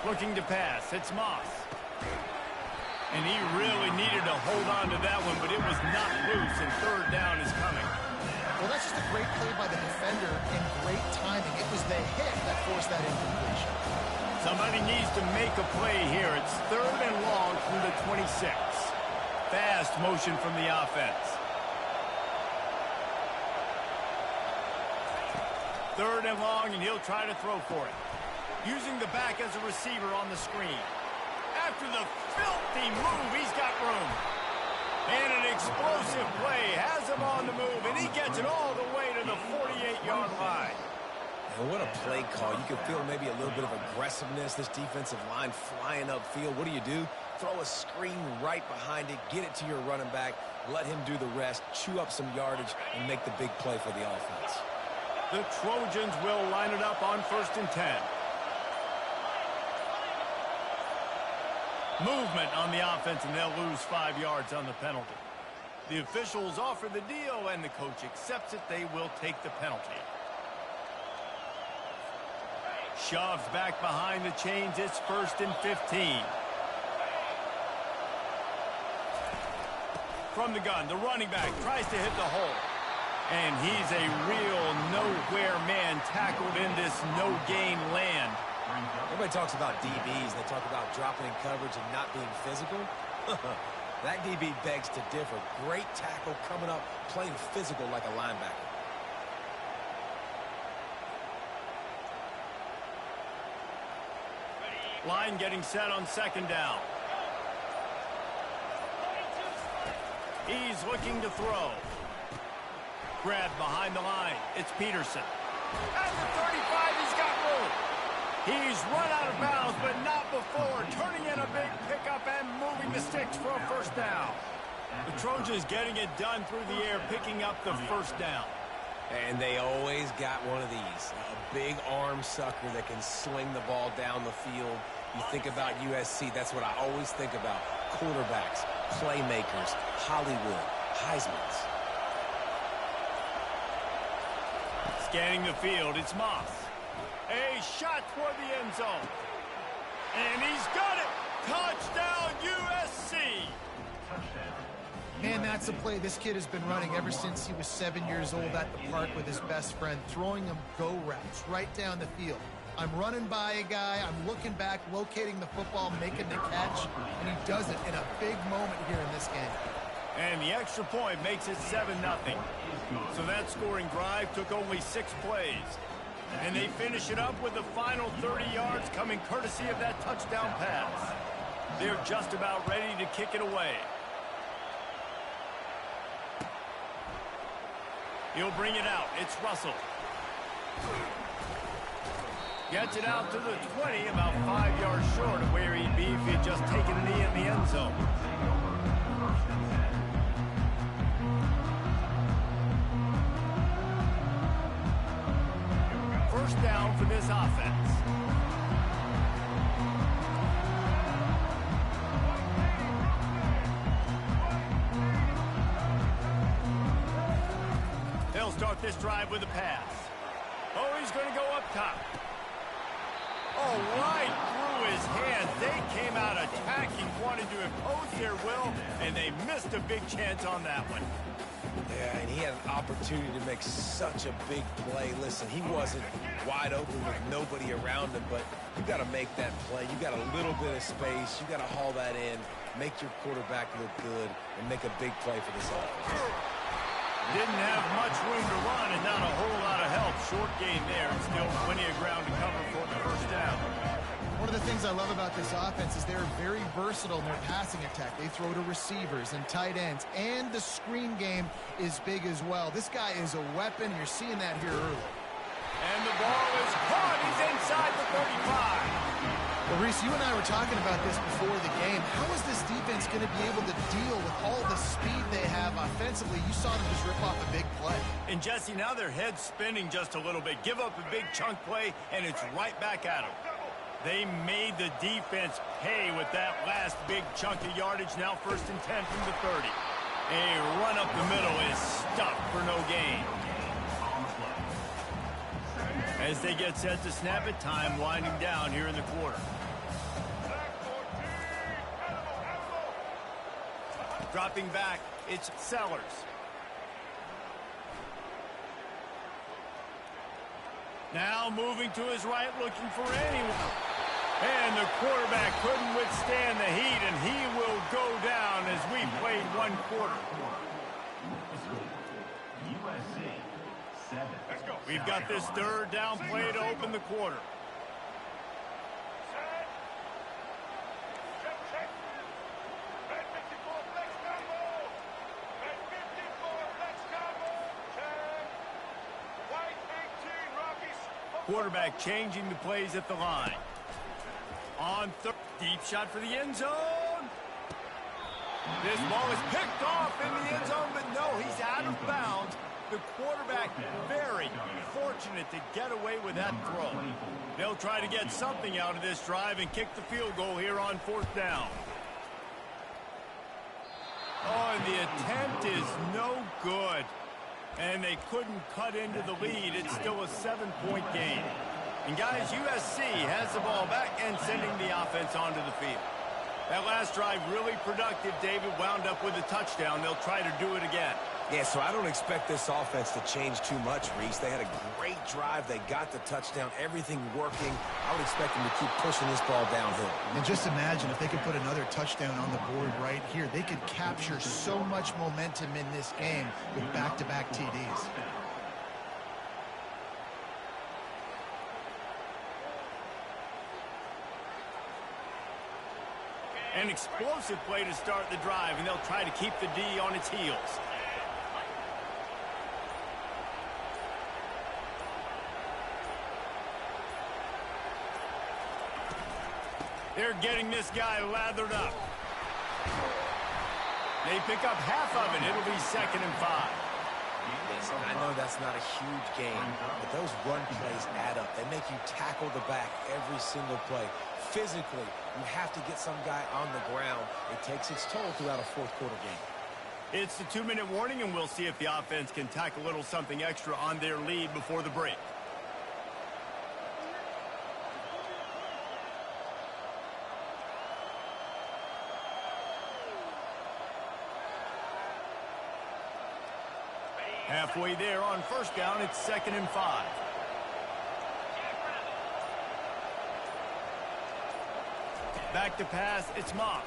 Speaker 1: Looking to pass. It's Moss. And he really needed to hold on to that one, but it was not loose, and third down is coming.
Speaker 4: Well, that's just a great play by the defender and great timing. It was the hit that forced that incompletion.
Speaker 1: Somebody needs to make a play here. It's third and long from the 26. Fast motion from the offense. Third and long, and he'll try to throw for it. Using the back as a receiver on the screen. After the filthy move, he's got room. And an explosive play has him on the move, and he gets it all the way to the 48-yard line.
Speaker 3: And what a play call. You can feel maybe a little bit of aggressiveness, this defensive line flying upfield. What do? Throw a screen right behind it, get it to your running back, let him do the rest, chew up some yardage, and make the big play for the offense.
Speaker 1: The Trojans will line it up on 1st and 10. Movement on the offense, and they'll lose 5 yards on the penalty. The officials offer the deal, and the coach accepts it. They will take the penalty. Shoves back behind the chains. It's 1st and 15. From the gun, the running back tries to hit the hole. And he's a real nowhere man tackled in this no-gain land.
Speaker 3: Everybody talks about DBs. They talk about dropping in coverage and not being physical. That DB begs to differ. Great tackle coming up, playing physical like a linebacker.
Speaker 1: Line getting set on 2nd down. He's looking to throw. Grabbed behind the line. It's Peterson. At the 35, he's got room. He's run out of bounds, but not before. Turning in a big pickup and moving the sticks for a 1st down. The Trojans getting it done through the air, picking up the 1st down.
Speaker 3: And they always got one of these. A big arm sucker that can sling the ball down the field. You think about USC, that's what I always think about. Quarterbacks, playmakers, Hollywood, Heismans.
Speaker 1: Scanning the field, it's Moss. A shot toward the end zone. And he's got it! Touchdown, USC!
Speaker 4: Man, that's a play this kid has been running ever since he was 7 years old at the park with his best friend, throwing him go routes right down the field. I'm running by a guy, I'm looking back, locating the football, making the catch, and he does it in a big moment here in this game.
Speaker 1: And the extra point makes it 7-0. So that scoring drive took only 6 plays. And they finish it up with the final 30 yards coming courtesy of that touchdown pass. They're just about ready to kick it away. He'll bring it out. It's Russell. Gets it out to the 20, about 5 yards short of where he'd be if he had just taken a knee in the end zone. First down for this offense. They'll start this drive with a pass. Oh, he's going to go up top. Oh, right through his hands. They came out attacking, wanted to impose their will, and they missed a big chance on that one.
Speaker 3: Yeah, and he had an opportunity to make such a big play. Listen, he wasn't wide open with nobody around him, but you got to make that play. You got a little bit of space. You got to haul that in, make your quarterback look good, and make a big play for this offense.
Speaker 1: Didn't have much room to run and not a whole lot of help. Short game there and still plenty of ground to cover for the first down.
Speaker 4: One of the things I love about this offense is they're very versatile in their passing attack. They throw to receivers and tight ends, and the screen game is big as well. This guy is a weapon. You're seeing that here early.
Speaker 1: And the ball is caught. He's inside the 35.
Speaker 4: Well, Reese, you and I were talking about this before the game. How is this defense going to be able to deal with all the speed they have offensively? You saw them just rip off a big play.
Speaker 1: And, Jesse, now their head's spinning just a little bit. Give up a big chunk play, and it's right back at them. They made the defense pay with that last big chunk of yardage. Now 1st and 10 from the 30. A run up the middle is stuffed for no gain. As they get set to snap it, time winding down here in the quarter. Dropping back, it's Sellers. Now moving to his right, looking for anyone. And the quarterback couldn't withstand the heat, and he will go down as we played one quarter. We've got this 3rd down play to open the quarter. Quarterback changing the plays at the line. On 3rd, deep shot for the end zone. This ball is picked off in the end zone, but no, he's out of bounds. The quarterback very fortunate to get away with that throw. They'll try to get something out of this drive and kick the field goal here on 4th down. Oh, and the attempt is no good. And they couldn't cut into the lead. It's still a 7-point game. And guys, USC has the ball back and sending the offense onto the field. That last drive really productive. David wound up with a touchdown. They'll try to do it again.
Speaker 3: Yeah, so I don't expect this offense to change too much, Reese. They had a great drive. They got the touchdown. Everything working. I would expect them to keep pushing this ball downhill.
Speaker 4: And just imagine if they could put another touchdown on the board right here. They could capture so much momentum in this game with back-to-back TDs.
Speaker 1: An explosive play to start the drive, and they'll try to keep the D on its heels. They're getting this guy lathered up. They pick up half of it. It'll be 2nd and 5.
Speaker 3: Listen, I know that's not a huge game, but those run plays add up. They make you tackle the back every single play. Physically, you have to get some guy on the ground. It takes its toll throughout a fourth-quarter game.
Speaker 1: It's the 2-minute warning, and we'll see if the offense can tack a little something extra on their lead before the break. Halfway there on 1st down, it's 2nd and 5. Back to pass, it's Moss.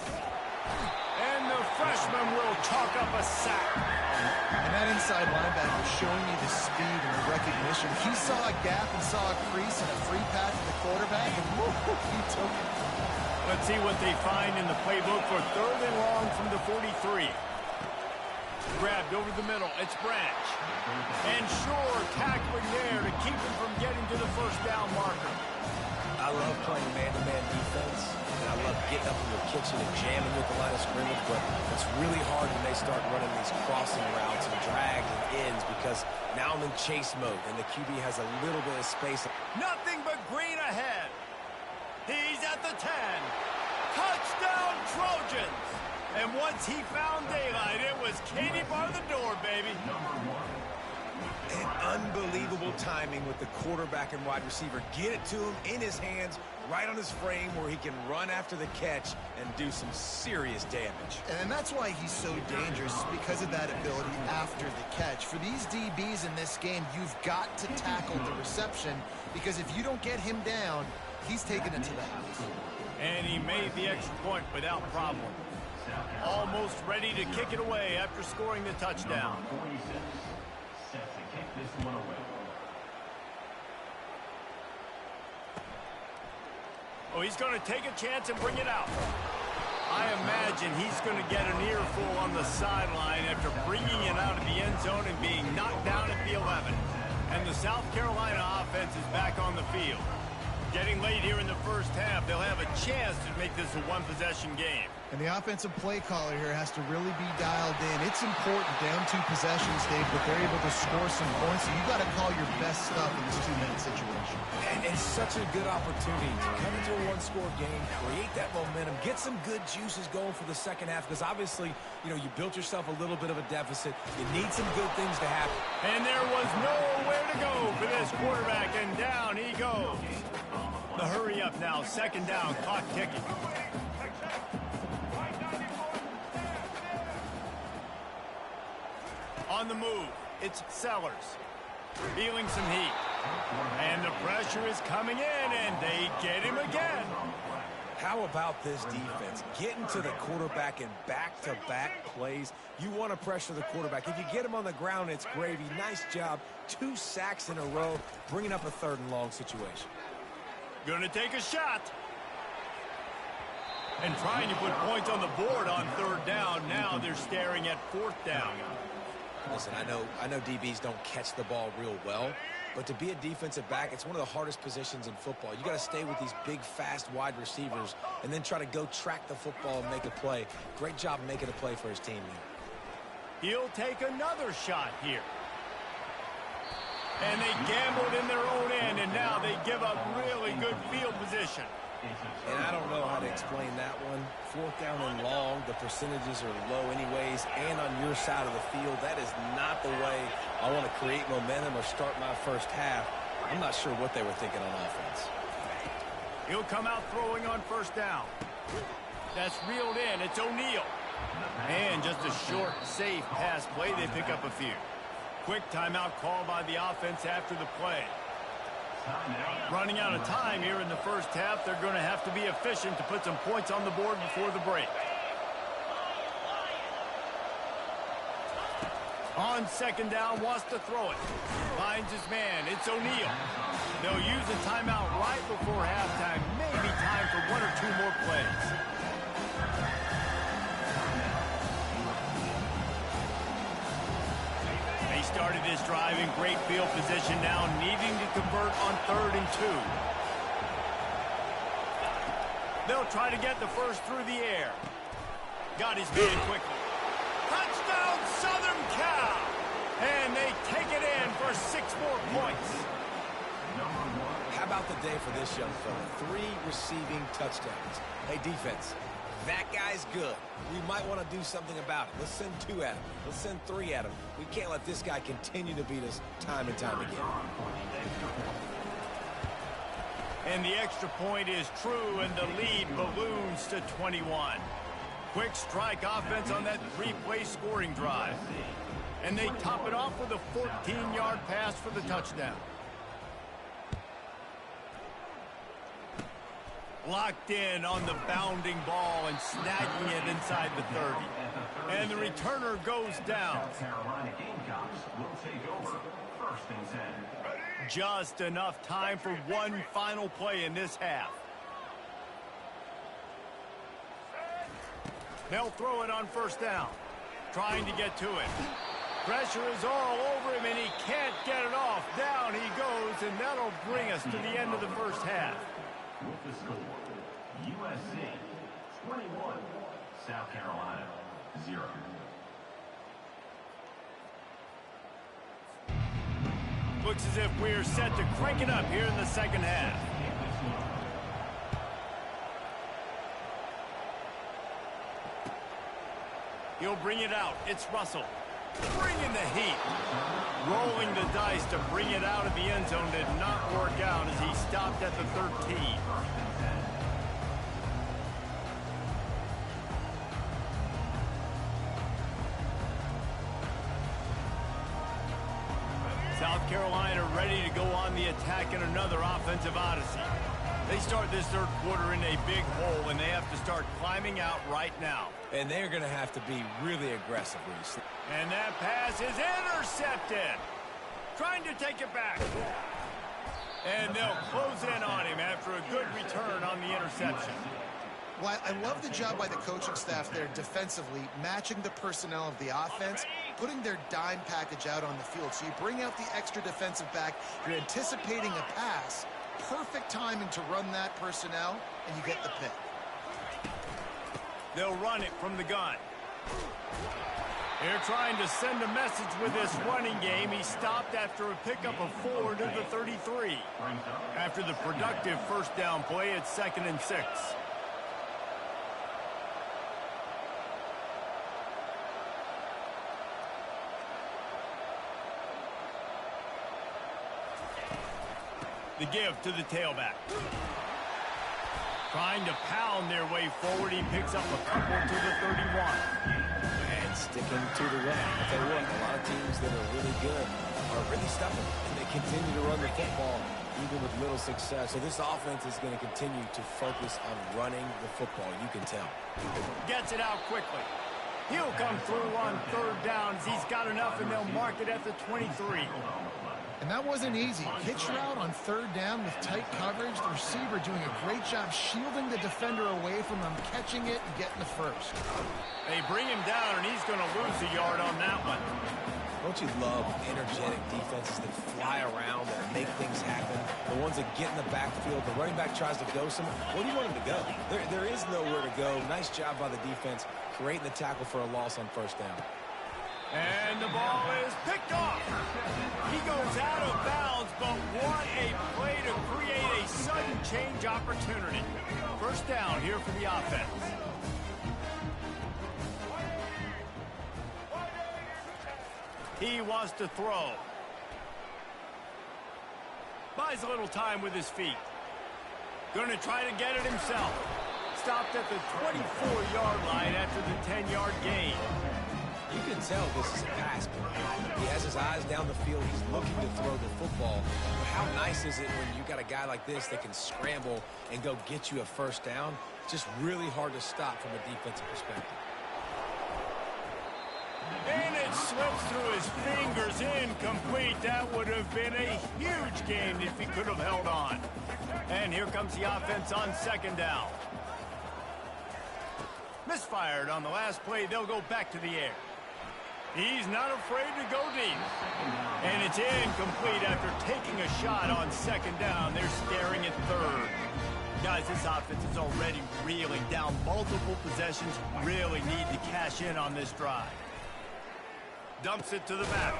Speaker 1: And the freshman will chalk up a sack.
Speaker 4: And that inside linebacker showing you the speed and the recognition. He saw a gap and saw a crease and a free pass to the quarterback, and woo, he took it.
Speaker 1: Let's see what they find in the playbook for 3rd and long from the 43. Grabbed over the middle. It's Branch. And Shore tackling there to keep him from getting to the 1st down marker.
Speaker 3: I love playing man-to-man defense, and I love getting up in your kitchen and jamming with the line of scrimmage, but it's really hard when they start running these crossing routes and drags and ends because now I'm in chase mode, and the QB has a little bit of space.
Speaker 1: Nothing but green ahead. He's at the 10. Touchdown, Trojans. And once he found daylight, it was Katie bar the door, baby.
Speaker 3: And unbelievable timing with the quarterback and wide receiver. Get it to him in his hands, right on his frame where he can run after the catch and do some serious damage.
Speaker 4: And that's why he's so dangerous, because of that ability after the catch. For these DBs in this game, you've got to tackle the reception, because if you don't get him down, he's taking it to the house.
Speaker 1: And he made the extra point without problem. Almost ready to kick it away after scoring the touchdown.
Speaker 5: Set to kick this one away.
Speaker 1: Oh, he's going to take a chance and bring it out. I imagine he's going to get an earful on the sideline after bringing it out of the end zone and being knocked down at the 11. And the South Carolina offense is back on the field. Getting late here in the 1st half, they'll have a chance to make this a one-possession game.
Speaker 4: And the offensive play caller here has to really be dialed in. It's important down 2 possessions, Dave, but they're able to score some points. So you've got to call your best stuff in this 2-minute situation.
Speaker 3: And it's such a good opportunity to come into a one-score game, create that momentum, get some good juices going for the 2nd half, because obviously, you know, you built yourself a little bit of a deficit. You need some good things to happen.
Speaker 1: And there was nowhere to go for this quarterback, and down he goes. The hurry up now, 2nd down, clock ticking. On the move, it's Sellers. Feeling some heat. And the pressure is coming in, and they get him again.
Speaker 3: How about this defense? Getting to the quarterback in back-to-back plays. You want to pressure the quarterback. If you get him on the ground, it's gravy. Nice job. 2 sacks in a row, bringing up a 3rd and long situation.
Speaker 1: Gonna take a shot. And trying to put points on the board on 3rd down. Now they're staring at 4th down.
Speaker 3: Listen, I know DBs don't catch the ball real well, but to be a defensive back, it's one of the hardest positions in football. You got to stay with these big, fast wide receivers and then try to go track the football and make a play. Great job making a play for his team there.
Speaker 1: He'll take another shot here. And they gambled in their own end, and now they give up really good field position.
Speaker 3: And I don't know how to explain that one. 4th down and long, the percentages are low anyways, and on your side of the field, that is not the way I want to create momentum or start my first half. I'm not sure what they were thinking on offense.
Speaker 1: He'll come out throwing on 1st down. That's reeled in. It's O'Neal. And just a short, safe pass play. They pick up a few. Quick timeout call by the offense after the play. Running out of time here in the first half. They're going to have to be efficient to put some points on the board before the break. On 2nd down, wants to throw it. Finds his man. It's O'Neal. They'll use a timeout right before halftime. Maybe time for 1 or 2 more plays. They started this drive in great field position now, needing to convert on 3rd and 2. They'll try to get the first through the air. Got his man quickly. Touchdown, Southern Cal! And they take it in for 6 more points.
Speaker 3: How about the day for this young fella? 3 receiving touchdowns. Hey, defense, that guy's good. We might want to do something about it. Let's send 2 at him. Let's send 3 at him. We can't let this guy continue to beat us time and time again.
Speaker 1: And the extra point is true, and the lead balloons to 21. Quick strike offense on that 3-play scoring drive. And they top it off with a 14-yard pass for the touchdown. Locked in on the bounding ball and snagging it inside the 30. And the returner goes down.
Speaker 5: Carolina Gamecocks will take over 1st and 10.
Speaker 1: Just enough time for 1 final play in this half. They'll throw it on 1st down. Trying to get to it. Pressure is all over him, and he can't get it off. Down he goes, and that'll bring us to the end of the first half.
Speaker 5: With the score, USC 21, South Carolina 0.
Speaker 1: Looks as if we're set to crank it up here in the second half. He'll bring it out. It's Russell. Bringing the heat. Rolling the dice to bring it out of the end zone did not work out as he stopped at the 13. South Carolina ready to go on the attack in another offensive odyssey. They start this 3rd quarter in a big hole, and they have to start climbing out right now.
Speaker 3: And they're going to have to be really aggressive, Reese.
Speaker 1: And that pass is intercepted. Trying to take it back. And they'll close in on him after a good return on the interception.
Speaker 4: Well, I love the job by the coaching staff there defensively, matching the personnel of the offense, putting their dime package out on the field. So you bring out the extra defensive back, you're anticipating a pass, perfect timing to run that personnel, and you get the pick.
Speaker 1: They'll run it from the gun. They're trying to send a message with this running game. He stopped after a pickup of 4 to the 33. After the productive 1st down play, it's 2nd and 6. The give to the tailback. Trying to pound their way forward. He picks up a couple to the 31.
Speaker 3: And sticking to the run. I'll tell you what, a lot of teams that are really good are really stubborn. And they continue to run the football even with little success. So this offense is going to continue to focus on running the football. You can tell.
Speaker 1: Gets it out quickly. He'll come through on 3rd down as he's got enough, and they'll mark it at the 23.
Speaker 4: And that wasn't easy. Hitch route on 3rd down with tight coverage. The receiver doing a great job shielding the defender away from him, catching it and getting the first.
Speaker 1: They bring him down, and he's going to lose a yard on that one.
Speaker 3: Don't you love energetic defenses that fly around and make things happen? The ones that get in the backfield, the running back tries to go somewhere. Where do you want him to go? There is nowhere to go. Nice job by the defense creating the tackle for a loss on 1st down.
Speaker 1: And the ball is picked off. He goes out of bounds, but what a play to create a sudden change opportunity. First down here for the offense. He wants to throw. Buys a little time with his feet. Going to try to get it himself. Stopped at the 24-yard line after the 10-yard gain.
Speaker 3: You can tell this is a pass play. He has his eyes down the field. He's looking to throw the football. But how nice is it when you got a guy like this that can scramble and go get you a first down? Just really hard to stop from a defensive perspective.
Speaker 1: And it slips through his fingers, incomplete. That would have been a huge gain if he could have held on. And here comes the offense on second down. Misfired on the last play. They'll go back to the air. He's not afraid to go deep. And it's incomplete after taking a shot on second down. They're staring at third. Guys, this offense is already reeling down multiple possessions. Really need to cash in on this drive. Dumps it to the back.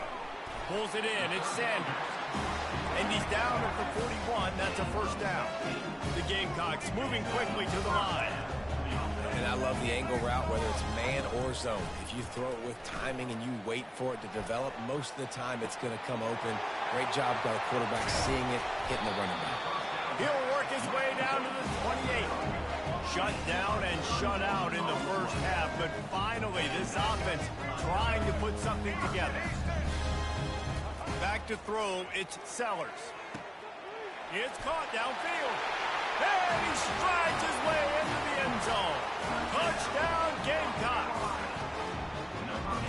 Speaker 1: Pulls it in. It's Sanders. And he's down at the 41. That's a first down. The Gamecocks moving quickly to the line.
Speaker 3: And I love the angle route, whether it's man or zone. If you throw it with timing and you wait for it to develop, most of the time it's going to come open. Great job by the quarterback seeing it, hitting the running back.
Speaker 1: He'll work his way down to the 28. Shut down and shut out in the first half, but finally this offense trying to put something together. Back to throw, it's Sellers. It's caught downfield. And he strides his way into the end zone. Touchdown, Gamecocks.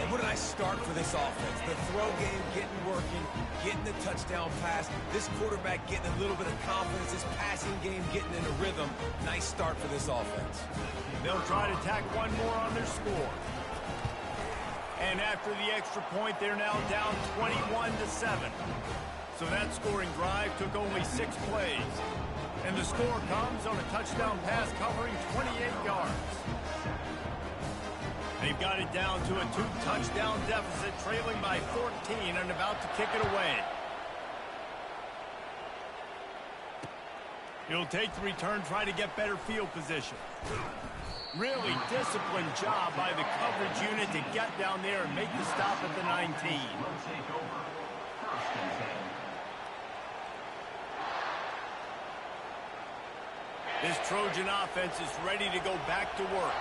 Speaker 3: And what a nice start for this offense. The throw game getting working, getting the touchdown pass. This quarterback getting a little bit of confidence. This passing game getting in a rhythm. Nice start for this offense.
Speaker 1: They'll try to tack one more on their score. And after the extra point, they're now down 21-7. So that scoring drive took only 6 plays. And the score comes on a touchdown pass covering 28 yards. They've got it down to a 2-touchdown deficit, trailing by 14 and about to kick it away. He'll take the return, try to get better field position. Really disciplined job by the coverage unit to get down there and make the stop at the 19. This Trojan offense is ready to go back to work.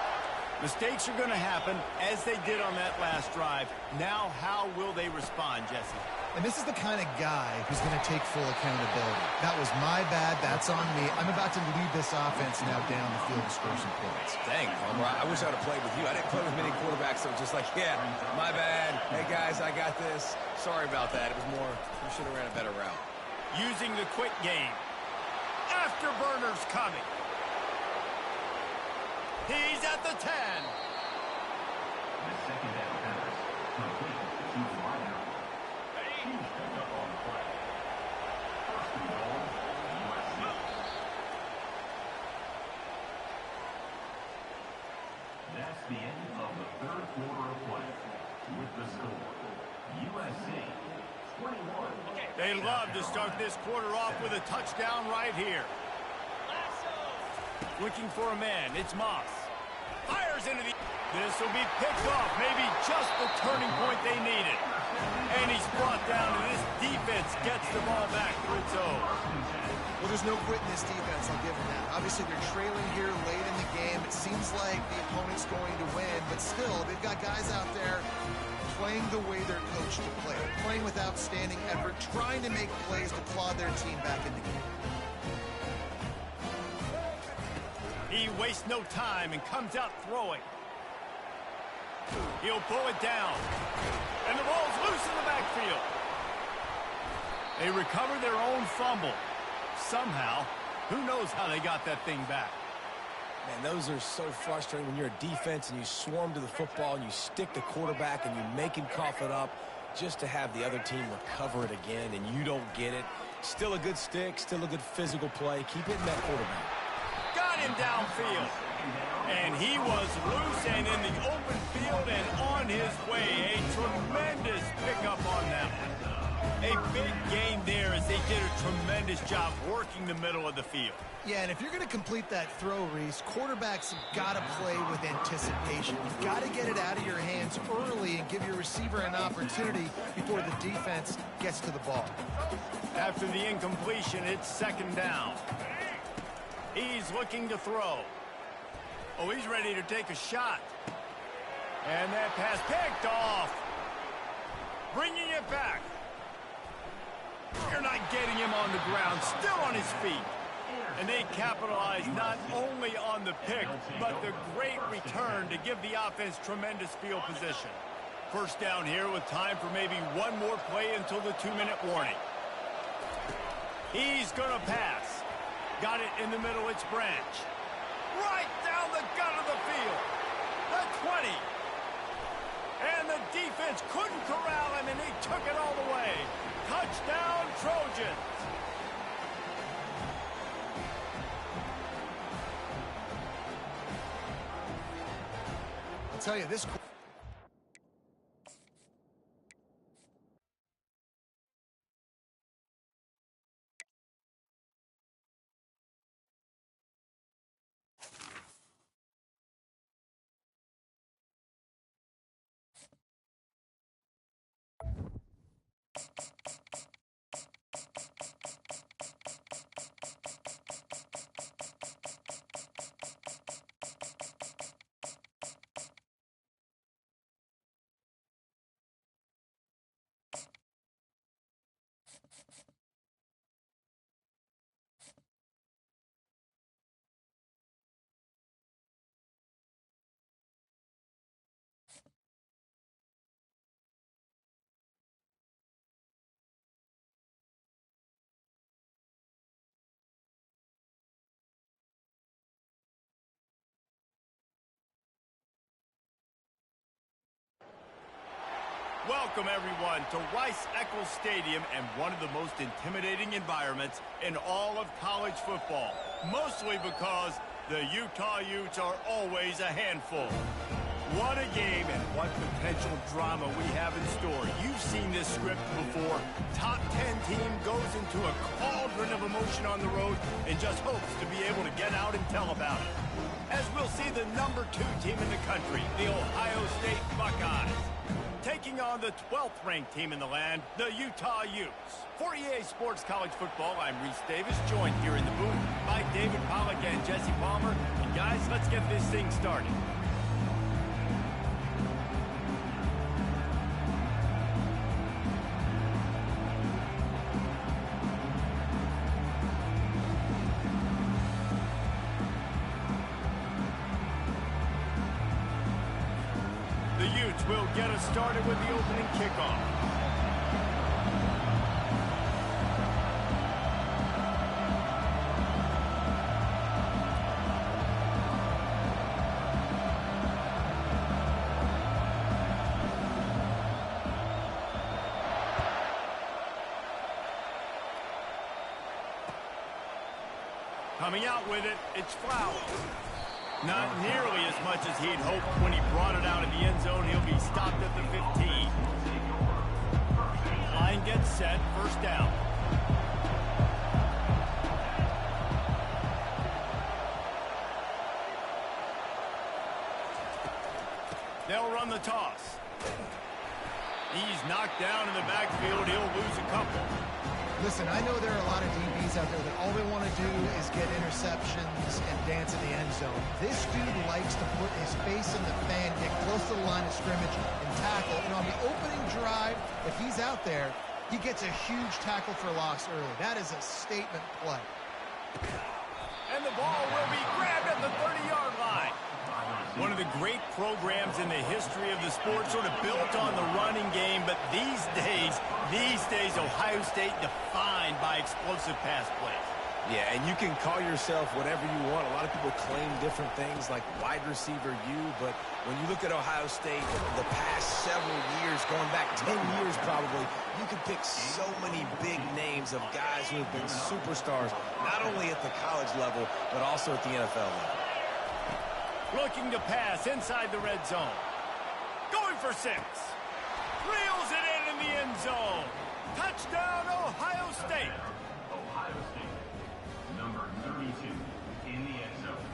Speaker 1: Mistakes are going to happen, as they did on that last drive. Now, how will they respond, Jesse?
Speaker 4: And this is the kind of guy who's going to take full accountability. That was my bad. That's on me. I'm about to lead this offense now down the field to score some points.
Speaker 3: Dang, Homer, I wish I would have played with you. I didn't play with many quarterbacks that were just like, yeah, my bad. Hey, guys, I got this. Sorry about that. It was more, we should have ran a better route.
Speaker 1: Using the quick game. Afterburners coming. He's at the 10.
Speaker 5: The second down pass, complete to wideout. Huge pickup on the play. First and goal, USC. That's the end of the third quarter of play. With the score, USC 21.
Speaker 1: They love to start this quarter off with a touchdown right here. Looking for a man. It's Moss. Fires into the... This will be picked off. Maybe just the turning point they needed. And he's brought down, and this defense gets the ball back for its own.
Speaker 4: Well, there's no quit in this defense, I'll give them that. Obviously, they're trailing here late in the game. It seems like the opponent's going to win, but still, they've got guys out there playing the way they're coached to play, playing with outstanding effort, trying to make plays to claw their team back in the game.
Speaker 1: He wastes no time and comes out throwing. He'll pull it down. And the ball's loose in the backfield. They recover their own fumble. Somehow, who knows how they got that thing back.
Speaker 3: Man, those are so frustrating when you're a defense and you swarm to the football and you stick the quarterback and you make him cough it up just to have the other team recover it again and you don't get it. Still a good stick, still a good physical play. Keep hitting that quarterback.
Speaker 1: Got him downfield. And he was loose and in the open field and on his way. A tremendous A big gain there as they did a tremendous job working the middle of the field.
Speaker 4: Yeah, and if you're going to complete that throw, Reese, quarterbacks have got to play with anticipation. You've got to get it out of your hands early and give your receiver an opportunity before the defense gets to the ball.
Speaker 1: After the incompletion, it's second down. He's looking to throw. Oh, he's ready to take a shot. And that pass picked off. Bringing it back. You're not getting him on the ground, still on his feet. And they capitalize not only on the pick, but the great return to give the offense tremendous field position. First down here with time for maybe one more play until the 2-minute warning. He's going to pass. Got it in the middle, it's Branch. Right down the gut of the field. The 20. And the defense couldn't corral him, and he took it all the way. Touchdown, Trojans.
Speaker 4: I'll tell you, this...
Speaker 1: Welcome, everyone, to Rice-Eccles Stadium and one of the most intimidating environments in all of college football, mostly because the Utah Utes are always a handful. What a game and what potential drama we have in store. You've seen this script before. Top 10 team goes into a cauldron of emotion on the road and just hopes to be able to get out and tell about it. As we'll see the number 2 team in the country, the Ohio State Buckeyes, taking on the 12th ranked team in the land, the Utah Utes. For EA Sports College Football, I'm Reese Davis, joined here in the booth by David Pollack and Jesse Palmer. And guys, let's get this thing started. Will get us started with the opening kickoff. Coming out with it, it's Flowers. Not nearly as much as he'd hoped when he brought it out of the end zone. He'll be stopped at the 15. Line gets set, first down. They'll run the toss. He's knocked down in the backfield. He'll lose a couple.
Speaker 4: Listen, I know there are a lot of DBs out there that all they want to do is get interceptions and dance in the end zone. This dude likes to put his face in the fan, get close to the line of scrimmage, and tackle. And on the opening drive, if he's out there, he gets a huge tackle for loss early. That is a statement play.
Speaker 1: And the ball will be grabbed at the 30-yard line. One of the great programs in the history of the sport, sort of built on the running game, but these days, Ohio State defined by explosive pass plays.
Speaker 3: Yeah, and you can call yourself whatever you want. A lot of people claim different things like wide receiver U, but when you look at Ohio State, the past several years, going back 10 years probably, you can pick so many big names of guys who have been superstars, not only at the college level, but also at the NFL level.
Speaker 1: Looking to pass inside the red zone. Going for 6. Reels it in the end zone. Touchdown, Ohio State.
Speaker 5: Ohio State. Number 32 in the end zone.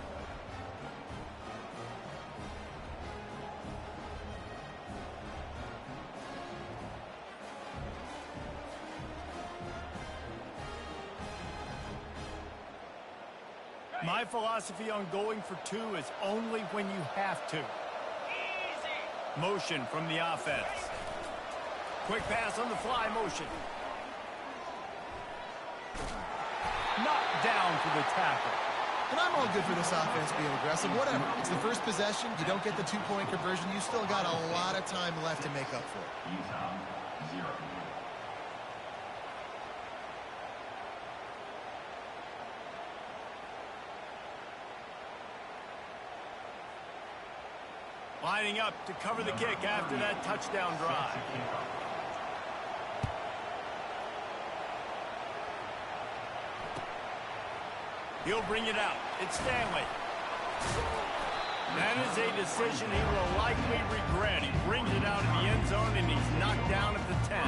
Speaker 1: My philosophy on going for two is only when you have to. Motion from the offense. Quick pass on the fly motion. Knocked down for the tackle.
Speaker 4: And I'm all good for this offense being aggressive. Whatever. It's the first possession. You don't get the two-point conversion. You still got a lot of time left to make up for it.
Speaker 5: Utah, 0.
Speaker 1: Lining up to cover the kick after that touchdown drive. He'll bring it out. It's Stanley. That is a decision he will likely regret. He brings it out of the end zone, and he's knocked down at the 10.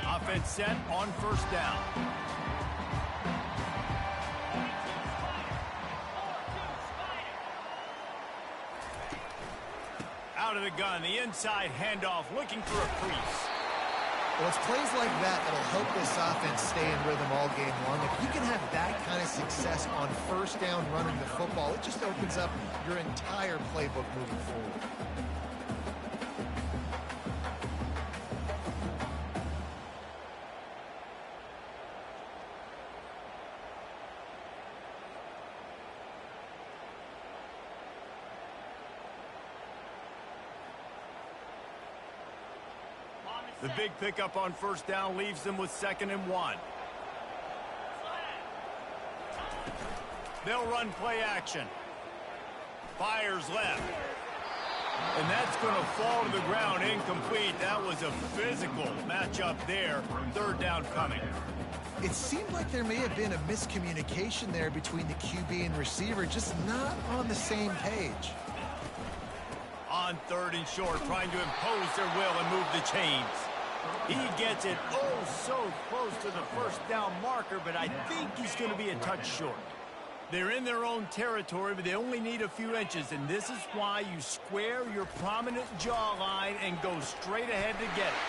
Speaker 1: Offense set on first down. Out of the gun, the inside handoff, looking for a crease.
Speaker 4: Well, it's plays like that that'll help this offense stay in rhythm all game long. If you can have that kind of success on first down running the football, it just opens up your entire playbook moving forward.
Speaker 1: The big pickup on first down leaves them with 2nd and 1. They'll run play action. Fires left. And that's going to fall to the ground incomplete. That was a physical matchup there. 3rd down coming.
Speaker 4: It seemed like there may have been a miscommunication there between the QB and receiver, just not on the same page.
Speaker 1: On 3rd and short, trying to impose their will and move the chains. He gets it so close to the first down marker, but I think he's going to be a touch short. They're in their own territory, but they only need a few inches, and this is why you square your prominent jawline and go straight ahead to get it.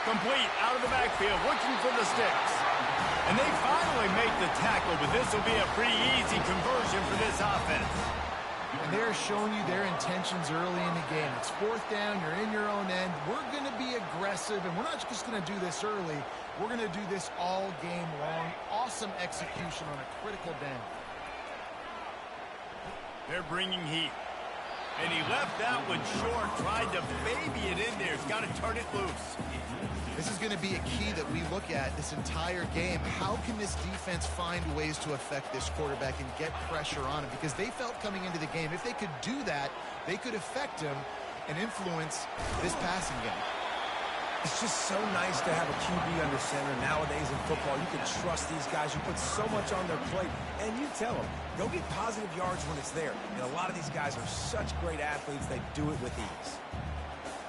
Speaker 1: Complete out of the backfield, looking for the sticks. And they finally make the tackle, but this will be a pretty easy conversion for this offense.
Speaker 4: And they're showing you their intentions early in the game. It's 4th down, you're in your own end. We're going to be aggressive, and we're not just going to do this early. We're going to do this all game long. Awesome execution on a critical down.
Speaker 1: They're bringing heat. And he left that one short, tried to baby it in there. He's got to turn it loose.
Speaker 4: This is going to be a key that we look at this entire game. How can this defense find ways to affect this quarterback and get pressure on him? Because they felt coming into the game, if they could do that, they could affect him and influence this passing game.
Speaker 3: It's just so nice to have a QB under center. Nowadays in football, you can trust these guys. You put so much on their plate, and you tell them, go get positive yards when it's there. And a lot of these guys are such great athletes, they do it with ease.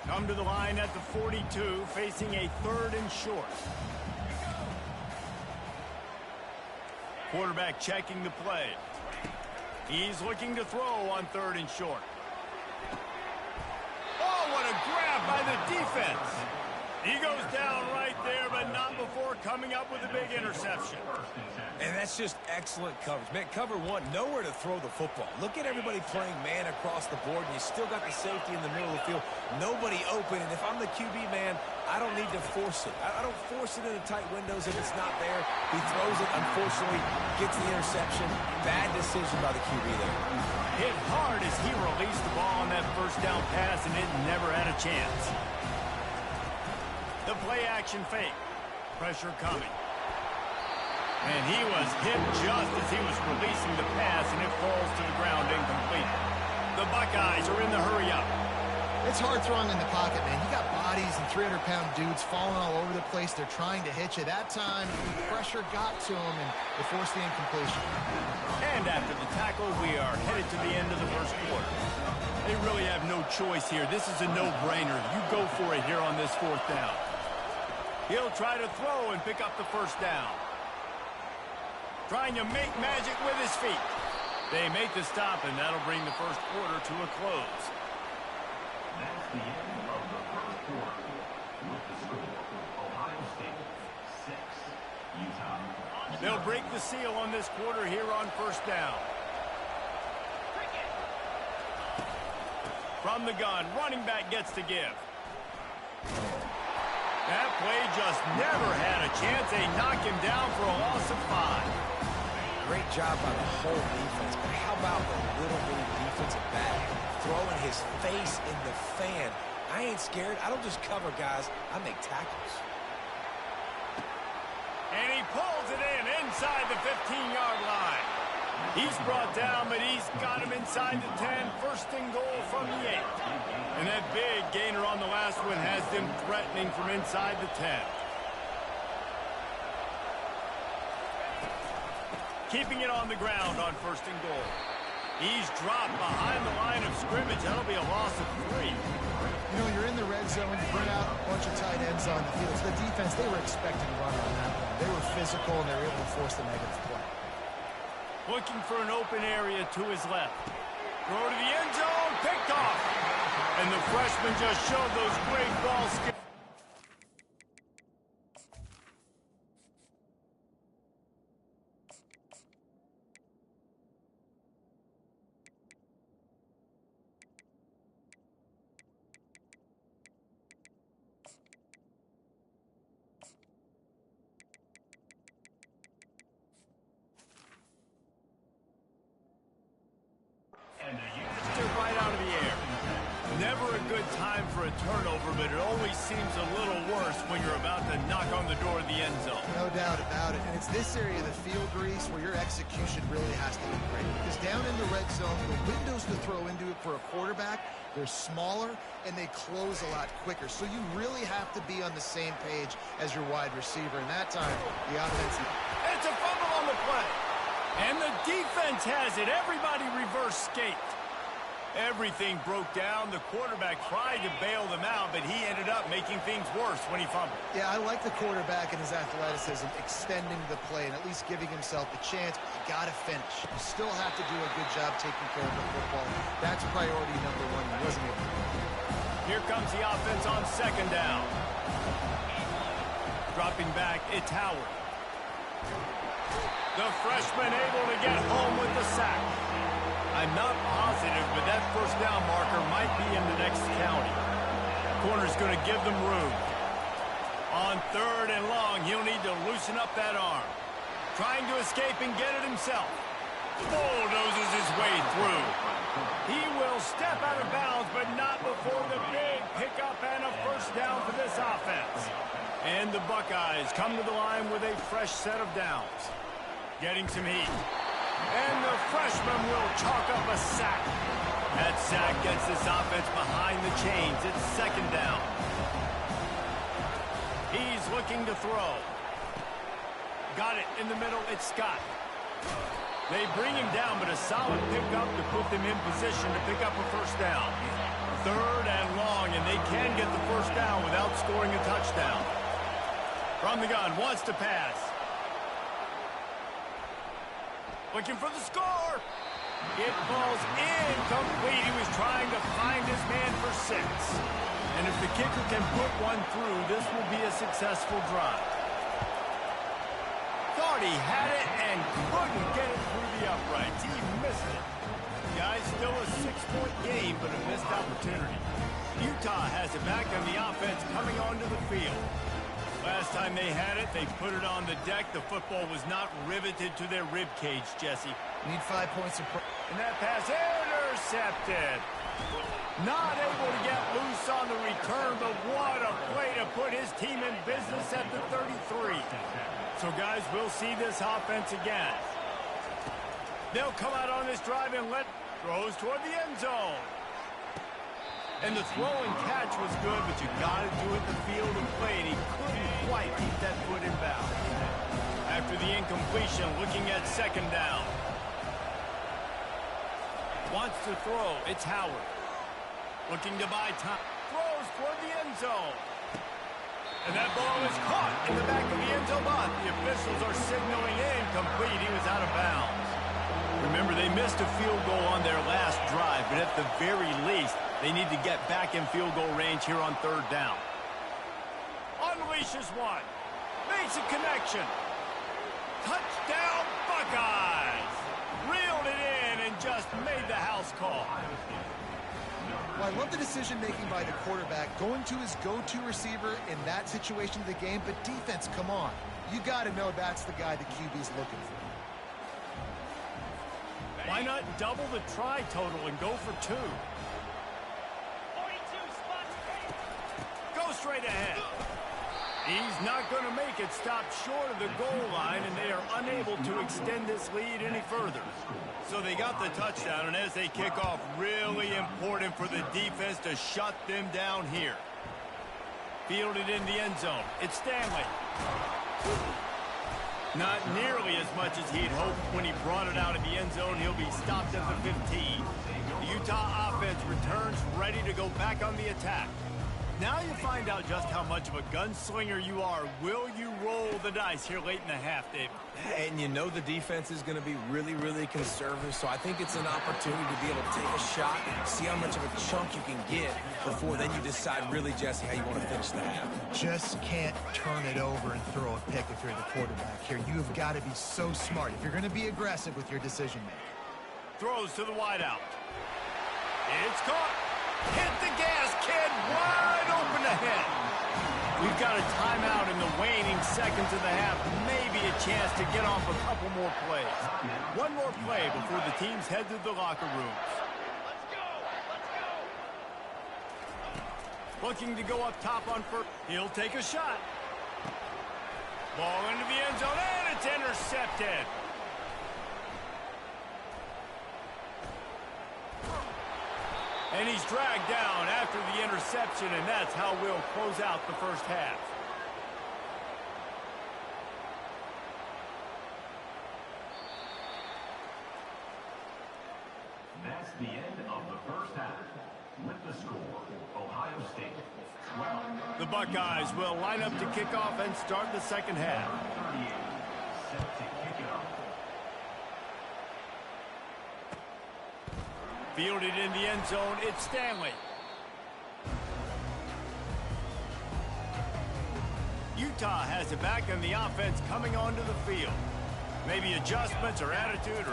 Speaker 1: Come to the line at the 42, facing a 3rd and short. Quarterback checking the play. He's looking to throw on 3rd and short. Oh, what a grab by the defense. He goes down right there, but not before coming up with a big interception.
Speaker 3: And that's just excellent coverage. Man, cover one, nowhere to throw the football. Look at everybody playing man across the board, and you still got the safety in the middle of the field. Nobody open, and if I'm the QB, man, I don't need to force it. I don't force it into tight windows if it's not there. He throws it, unfortunately, gets the interception. Bad decision by the QB there.
Speaker 1: Hit hard as he released the ball on that first down pass, and it never had a chance. The play-action fake. Pressure coming. And he was hit just as he was releasing the pass, and it falls to the ground incomplete. The Buckeyes are in the hurry-up.
Speaker 4: It's hard throwing in the pocket, man. You got bodies and 300-pound dudes falling all over the place. They're trying to hit you. That time, pressure got to them, and they forced the incompletion.
Speaker 1: And after the tackle, we are headed to the end of the first quarter. They really have no choice here. This is a no-brainer. You go for it here on this fourth down. He'll try to throw and pick up the first down. Trying to make magic with his feet. They make the stop, and that'll bring the first quarter to a close.
Speaker 5: That's the end of the first quarter. With the score, Ohio State 6, Utah.
Speaker 1: They'll break the seal on this quarter here on first down. From the gun, running back gets to give. That play just never had a chance. They knock him down for a loss of 5.
Speaker 3: Great job by the whole defense, but how about the little bitty defensive back throwing his face in the fan? I ain't scared. I don't just cover guys. I make tackles.
Speaker 1: And he pulls it in inside the 15-yard line. He's brought down, but he's got him inside the 10. First and goal from the 8. And that big gainer on the last one has them threatening from inside the 10. Keeping it on the ground on first and goal. He's dropped behind the line of scrimmage. That'll be a loss of 3.
Speaker 4: You know, you're in the red zone. You bring out a bunch of tight ends on the field. So the defense, they were expecting to run on that one. They were physical, and they were able to force the negative play.
Speaker 1: Looking for an open area to his left. Throw to the end zone. Picked off. And the freshman just showed those great ball skills. Right out of the air. Never a good time for a turnover, but it always seems a little worse when you're about to knock on the door of the end zone.
Speaker 4: No doubt about it. And it's this area of the field, Reese, where your execution really has to be great. Because down in the red zone, the windows to throw into it for a quarterback, they're smaller, and they close a lot quicker. So you really have to be on the same page as your wide receiver. And that time, the offense...
Speaker 1: It's a fumble on the play. And the defense has it. Everybody reverse skate. Everything broke down. The quarterback tried to bail them out, but he ended up making things worse when he fumbled.
Speaker 4: Yeah, I like the quarterback and his athleticism, extending the play and at least giving himself a chance, but you got to finish. You still have to do a good job taking care of the football. That's priority number 1. He wasn't able to do it.
Speaker 1: Here comes the offense on second down. Dropping back, it's Howard. The freshman able to get home with the sack. I'm not positive, but that first down marker might be in the next county. Corner's going to give them room. On third and long, he'll need to loosen up that arm. Trying to escape and get it himself. Bulldozes his way through. He will step out of bounds, but not before the big pickup and a first down for this offense. And the Buckeyes come to the line with a fresh set of downs. Getting some heat. And the freshman will chalk up a sack. That sack gets this offense behind the chains. It's second down. He's looking to throw. Got it in the middle. It's Scott. They bring him down, but a solid pickup to put them in position to pick up a first down. Third and long, and they can get the first down without scoring a touchdown. From the gun, wants to pass. Looking for the score. It falls incomplete. He was trying to find his man for 6. And if the kicker can put one through, this will be a successful drive. Thought he had it and couldn't get it through the uprights. He missed it. Guys, still a 6-point game, but a missed opportunity. Utah has it back on the offense coming onto the field. Last time they had it, they put it on the deck. The football was not riveted to their rib cage, Jesse.
Speaker 4: Need 5 points of...
Speaker 1: And that pass intercepted. Not able to get loose on the return, but what a play to put his team in business at the 33. So, guys, we'll see this offense again. They'll come out on this drive and let throws toward the end zone. And the throw and catch was good, but you got to do it the field of play, and he couldn't quite keep that foot in bounds. After the incompletion, looking at second down. Wants to throw. It's Howard. Looking to buy time. Throws toward the end zone. And that ball is caught in the back of the end zone box. The officials are signaling incomplete. He was out of bounds. Remember, they missed a field goal on their last drive, but at the very least, they need to get back in field goal range here on third down. Unleashes one. Makes a connection. Touchdown, Buckeyes! Reeled it in and just made the house call.
Speaker 4: Well, I love the decision-making by the quarterback, going to his go-to receiver in that situation of the game, but defense, come on. You got to know that's the guy the QB's looking for.
Speaker 1: Why not double the try total and go for 2? Go straight ahead. He's not going to make it. Stop short of the goal line, and they are unable to extend this lead any further. So they got the touchdown, and as they kick off, really important for the defense to shut them down here. Fielded in the end zone. It's Stanley. Not nearly as much as he'd hoped when he brought it out of the end zone. He'll be stopped at the 15. The Utah offense returns ready to go back on the attack. Now you find out just how much of a gunslinger you are. Will you roll the dice here late in the half, David?
Speaker 3: And you know the defense is going to be really, really conservative, so I think it's an opportunity to be able to take a shot, see how much of a chunk you can get before then you decide really, Jesse, how you want to finish the half.
Speaker 4: Just can't turn it over and throw a pick if you're the quarterback here. You have got to be so smart if you're going to be aggressive with your decision-making.
Speaker 1: Throws to the wideout. It's caught. Hit the gas, kid. Wide open ahead. We've got a timeout in the waning seconds of the half. Maybe a chance to get off a couple more plays. One more play before the teams head to the locker rooms. Looking to go up top on first. He'll take a shot. Ball into the end zone, and it's intercepted. And he's dragged down after the interception, and that's how we'll close out the first half.
Speaker 5: That's the end of the first half. With the score, Ohio State 12.
Speaker 1: The Buckeyes will line up to kick off and start the second half.
Speaker 5: 38 set to kick it off.
Speaker 1: Fielded in the end zone, it's Stanley. Utah has it back, and the offense coming onto the field. Maybe adjustments or attitude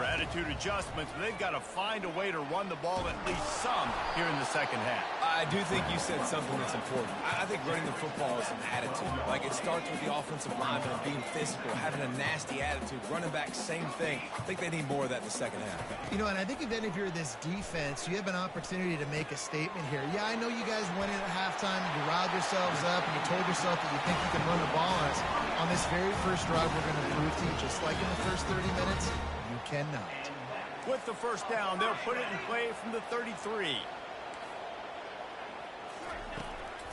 Speaker 1: adjustments, but they've got to find a way to run the ball at least some here in the second half.
Speaker 3: I do think you said something that's important. I think running the football is an attitude. Like, it starts with the offensive lineman being physical, having a nasty attitude. Running back, same thing. I think they need more of that in the second half.
Speaker 4: You know, and I think then if you're this defense, you have an opportunity to make a statement here. Yeah, I know you guys went in at halftime, you riled yourselves up, and you told yourself that you think you can run the ball on us. On this very first drive, we're going to prove to you, just like in the first 30 minutes, you cannot.
Speaker 1: With the first down, they'll put it in play from the 33.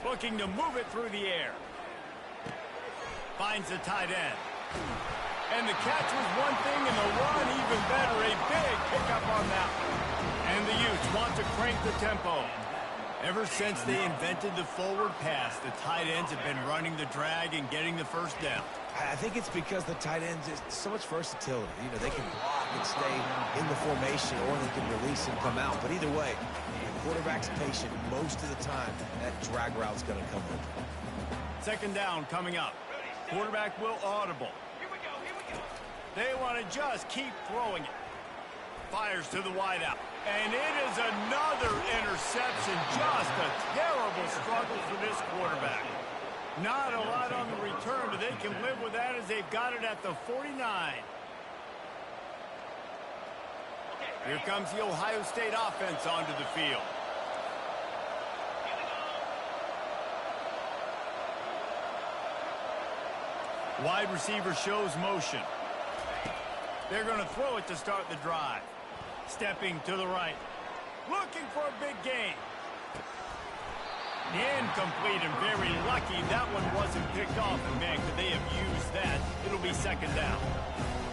Speaker 1: Looking to move it through the air. Finds the tight end. And the catch was one thing, and the run even better. A big pickup on that one. And the Utes want to crank the tempo. Ever since they invented the forward pass, the tight ends have been running the drag and getting the first down.
Speaker 3: I think it's because the tight ends is so much versatility. You know, they can block and stay in the formation, or they can release and come out. But either way, the quarterback's patient most of the time. That drag route's going to come open.
Speaker 1: Second down coming up. Quarterback will audible. They want to just keep throwing it. Fires to the wideout. And it is another interception. Just a terrible struggle for this quarterback. Not a lot on the return, but they can live with that as they've got it at the 49. Here comes the Ohio State offense onto the field. Wide receiver shows motion. They're going to throw it to start the drive. Stepping to the right. Looking for a big gain. Incomplete and very lucky that one wasn't picked off. And, man, could they have used that? It'll be second down.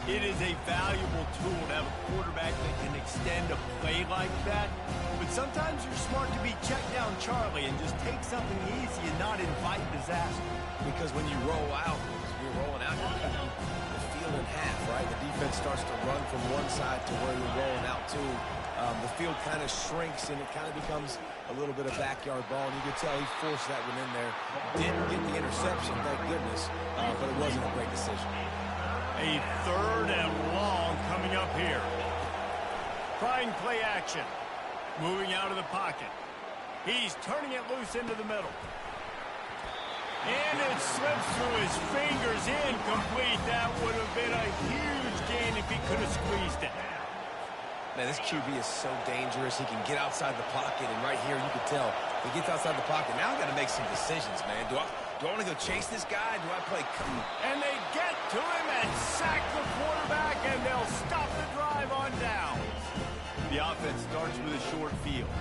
Speaker 1: It is a valuable tool to have a quarterback that can extend a play like that. But sometimes you're smart to be check down Charlie and just take something easy and not invite disaster.
Speaker 3: Because when you roll out, you're rolling out, you're cutting the field in half, right? The defense starts to run from one side to where you're rolling out to. The field kind of shrinks, and it kind of becomes a little bit of backyard ball. And you could tell he forced that one in there. Didn't get the interception, thank goodness, but it wasn't a great decision.
Speaker 1: A third and long coming up here. Trying play action. Moving out of the pocket. He's turning it loose into the middle. And it slips through his fingers. Incomplete. That would have been a huge gain if he could have squeezed it.
Speaker 3: Man, this QB is so dangerous. He can get outside the pocket, and right here you can tell he gets outside the pocket. Now I got to make some decisions, man. Do I want to go chase this guy? Do I play?
Speaker 1: And they get to him and sack the quarterback, and they'll stop the drive on downs. The offense starts with a short field.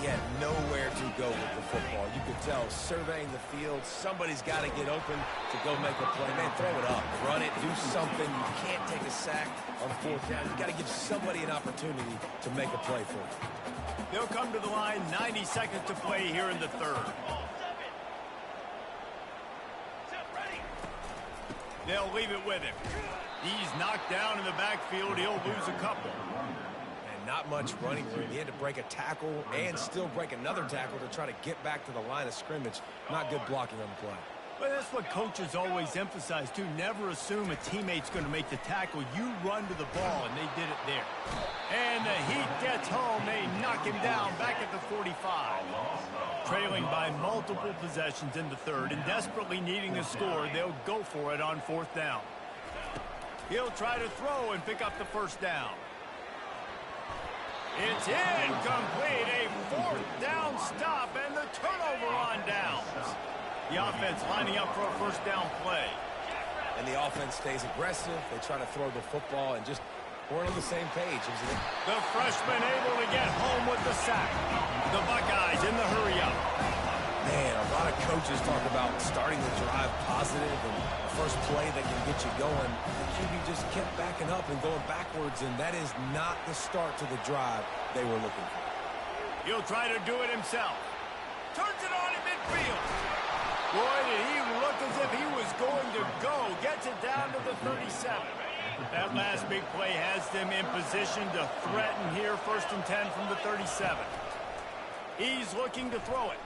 Speaker 3: He had nowhere to go with the football. You could tell, surveying the field, somebody's got to get open to go make a play. Man, throw it up, run it, do something. You can't take a sack on fourth down. You got to give somebody an opportunity to make a play for you.
Speaker 1: They'll come to the line, 90 seconds to play here in the third. They'll leave it with him. He's knocked down in the backfield. He'll lose a couple.
Speaker 3: Not much running room. He had to break a tackle and still break another tackle to try to get back to the line of scrimmage. Not good blocking on the play.
Speaker 1: But that's what coaches always emphasize, too. Never assume a teammate's going to make the tackle. You run to the ball, and they did it there. And the Heat gets home. They knock him down back at the 45. Trailing by multiple possessions in the third and desperately needing a score, they'll go for it on fourth down. He'll try to throw and pick up the first down. It's incomplete, a fourth down stop, and the turnover on downs. The offense lining up for a first down play.
Speaker 3: And the offense stays aggressive. They try to throw the football and just weren't on the same page.
Speaker 1: The freshman able to get home with the sack. The Buckeyes in the hurry-up.
Speaker 3: Man, a lot of coaches talk about starting the drive positive and the first play that can get you going. The QB just kept backing up and going backwards, and that is not the start to the drive they were looking for.
Speaker 1: He'll try to do it himself. Turns it on in midfield. Boy, did he look as if he was going to go. Gets it down to the 37. That last big play has them in position to threaten here. First and 10 from the 37. He's looking to throw it.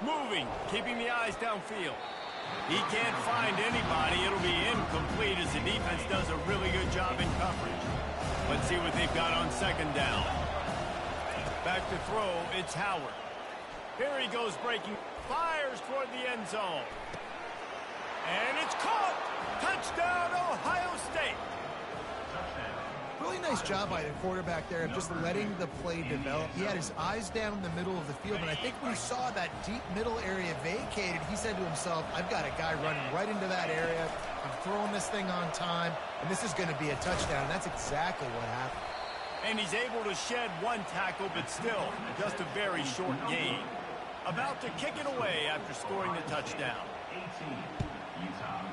Speaker 1: Moving, keeping the eyes downfield. He can't find anybody. It'll be incomplete as the defense does a really good job in coverage. Let's see what they've got on second down. Back to throw, it's Howard. Here he goes breaking. Fires toward the end zone. And it's caught. Touchdown, Ohio State.
Speaker 4: Really nice job by the quarterback there of just letting the play develop. He had his eyes down in the middle of the field, and I think when he saw that deep middle area vacated, he said to himself, I've got a guy running right into that area. I'm throwing this thing on time, and this is going to be a touchdown, and that's exactly what happened.
Speaker 1: And he's able to shed one tackle, but still just a very short gain. About to kick it away after scoring the touchdown.
Speaker 5: 18, Utah,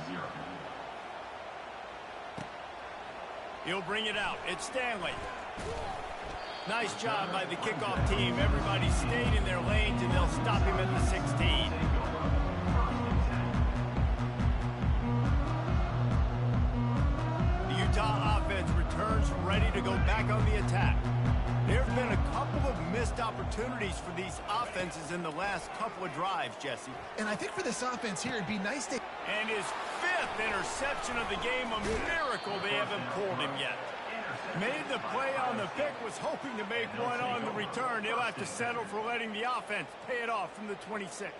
Speaker 5: 0.
Speaker 1: He'll bring it out. It's Stanley. Nice job by the kickoff team. Everybody stayed in their lanes, and they'll stop him at the 16. The Utah offense returns ready to go back on the attack. There have been a couple of missed opportunities for these offenses in the last couple of drives, Jesse.
Speaker 4: And I think for this offense here, it'd be nice to...
Speaker 1: And his fifth interception of the game, a miracle they haven't pulled him yet. Made the play on the pick, was hoping to make one on the return. He'll have to settle for letting the offense pay it off from the 26.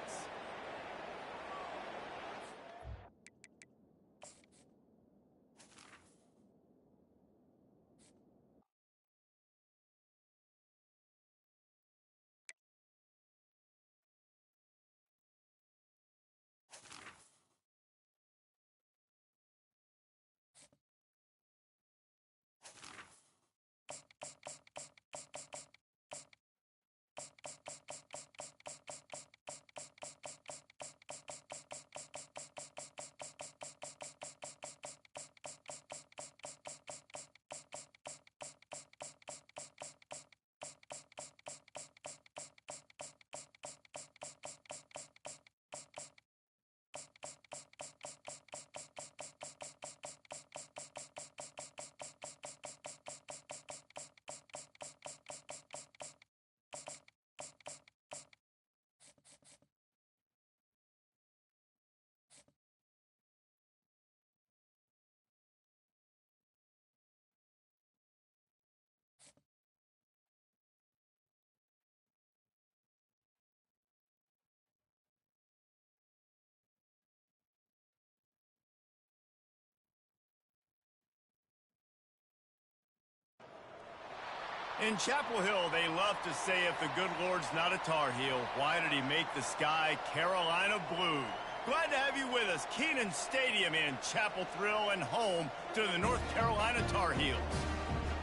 Speaker 1: In Chapel Hill, they love to say if the good Lord's not a Tar Heel, why did he make the sky Carolina blue? Glad to have you with us. Kenan Stadium in Chapel Thrill and home to the North Carolina Tar Heels.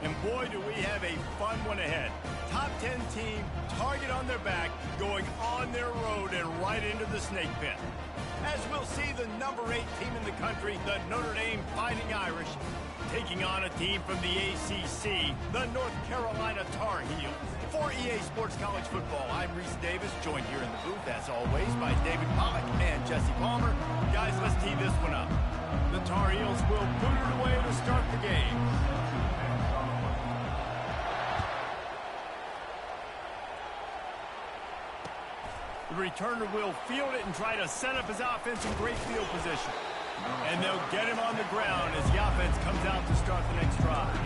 Speaker 1: And boy, do we have a fun one ahead. Top 10 team, target on their back, going on their road and right into the snake pit. As we'll see the number 8 team in the country, the Notre Dame Fighting Irish, taking on a team from the ACC, the North Carolina Tar Heels. For EA Sports College Football, I'm Reese Davis, joined here in the booth, as always, by David Pollack and Jesse Palmer. Guys, let's tee this one up. The Tar Heels will boot it away to start the game. The returner will field it and try to set up his offense in great field position. And they'll get him on the ground as the offense comes out to start the next drive.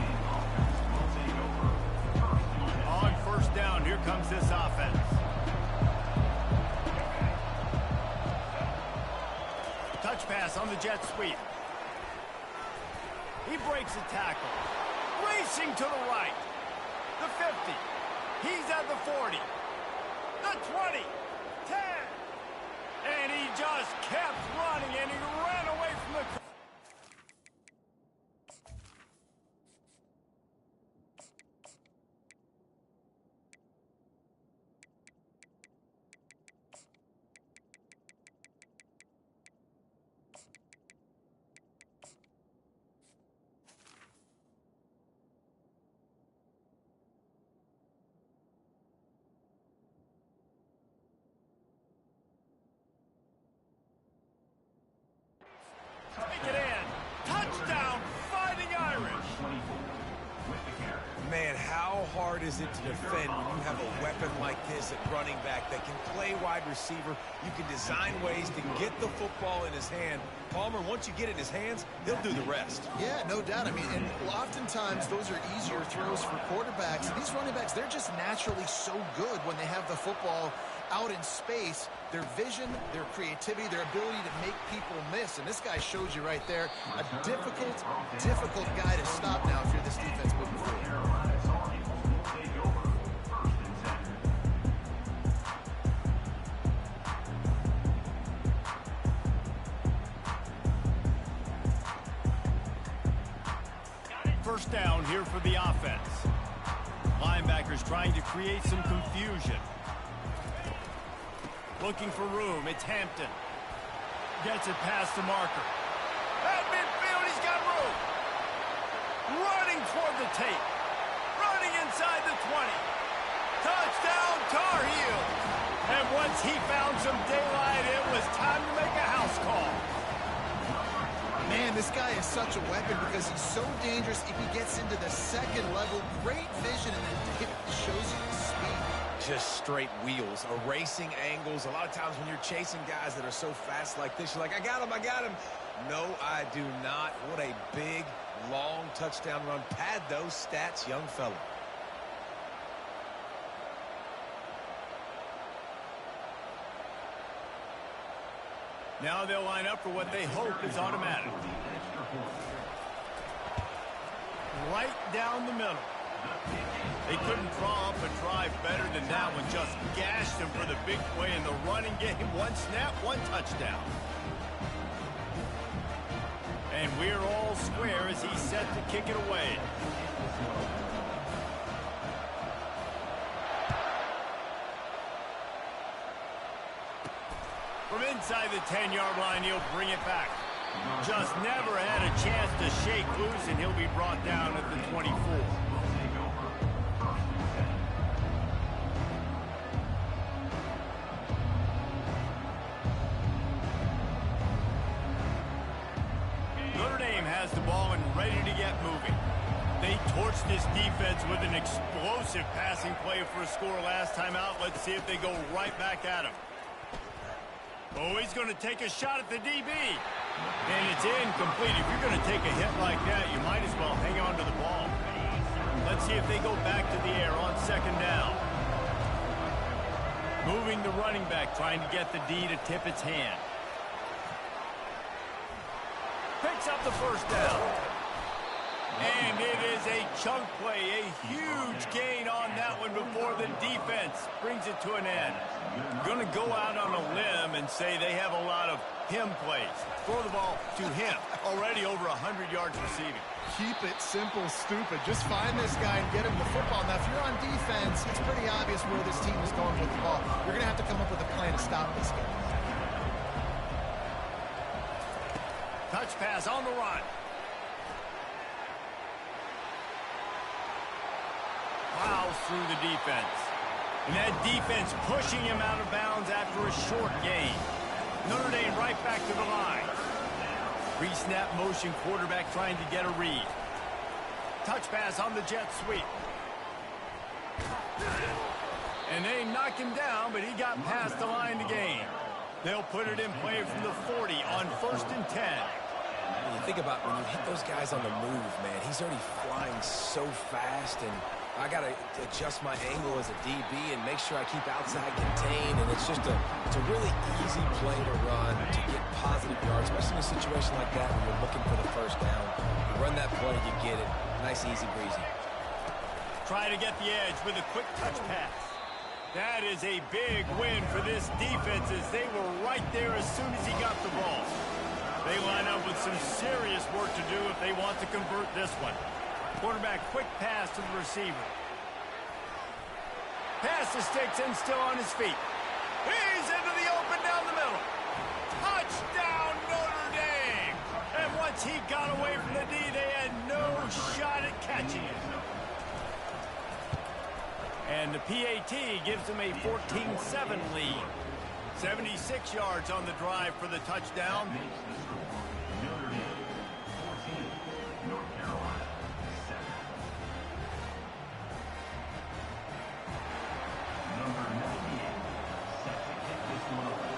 Speaker 1: On first down, here comes this offense. Touch pass on the jet sweep. He breaks a tackle. Racing to the right. The 50. He's at the 40. The 20. 10. And he just kept running, and he ran away from the... Take it in. Touchdown, Fighting Irish.
Speaker 3: Man, how hard is it to defend when you have a weapon like this at running back that can play wide receiver? You can design ways to get the football in his hand. Palmer, once you get it in his hands, he'll do the rest.
Speaker 4: Yeah, no doubt. I mean, and oftentimes those are easier throws for quarterbacks. These running backs, they're just naturally so good when they have the football out in space. Their vision, their creativity, their ability to make people miss. And this guy shows you right there, a difficult guy to stop now if you're this defense moving forward.
Speaker 1: First down here for the offense. Linebackers trying to create some confusion. Looking for room. It's Hampton. Gets it past the marker. At midfield, he's got room. Running toward the tape. Running inside the 20. Touchdown, Tar Heels. And once he found some daylight, it was time to make a house call.
Speaker 4: Man, this guy is such a weapon because he's so dangerous if he gets into the second level. Great vision, and then it shows you the speed.
Speaker 3: Just straight wheels, erasing angles. A lot of times when you're chasing guys that are so fast like this, you're like, I got him, I got him. No, I do not. What a big, long touchdown run. Pad those stats, young fella.
Speaker 1: Now they'll line up for what they hope is automatic. Right down the middle. They couldn't draw up a drive better than that one. Just gashed him for the big play in the running game. One snap, one touchdown. And we're all square as he's set to kick it away. From inside the 10-yard line, he'll bring it back. Just never had a chance to shake loose, and he'll be brought down at the 24. Notre Dame has the ball and ready to get moving. They torched this defense with an explosive passing play for a score last time out. Let's see if they go right back at him. Oh, he's going to take a shot at the DB. And it's incomplete. If you're going to take a hit like that, you might as well hang on to the ball. Let's see if they go back to the air on second down. Moving the running back, trying to get the D to tip its hand. Picks up the first down. And it is a chunk play, a huge gain on that one before the defense brings it to an end. Going to go out on a limb and say they have a lot of him plays. Throw the ball to him, already over 100 yards receiving.
Speaker 4: Keep it simple, stupid. Just find this guy and get him the football. Now, if you're on defense, it's pretty obvious where this team is going with the ball. You're going to have to come up with a plan to stop this guy.
Speaker 1: Touch pass on the run. Plows through the defense. And that defense pushing him out of bounds after a short gain. Notre Dame right back to the line. Pre-snap motion, quarterback trying to get a read. Touch pass on the jet sweep. And they knock him down, but he got past the line to gain. They'll put it in play from the 40 on 1st and 10.
Speaker 3: When you think about when you hit those guys on the move, man, he's already flying so fast, and I got to adjust my angle as a DB and make sure I keep outside contained, and it's a really easy play to run to get positive yards, especially in a situation like that when you're looking for the first down. You run that play, you get it. Nice, easy breezy.
Speaker 1: Try to get the edge with a quick touch pass. That is a big win for this defense as they were right there as soon as he got the ball. They line up with some serious work to do if they want to convert this one. Quarterback, quick pass to the receiver. Pass to sticks and still on his feet. He's into the open down the middle. Touchdown, Notre Dame! And once he got away from the D, they had no shot at catching it. And the PAT gives them a 14-7 lead. 76 yards on the drive for the touchdown.
Speaker 5: Notre Dame 14, North Carolina 7. Number 98, set to kick this one away.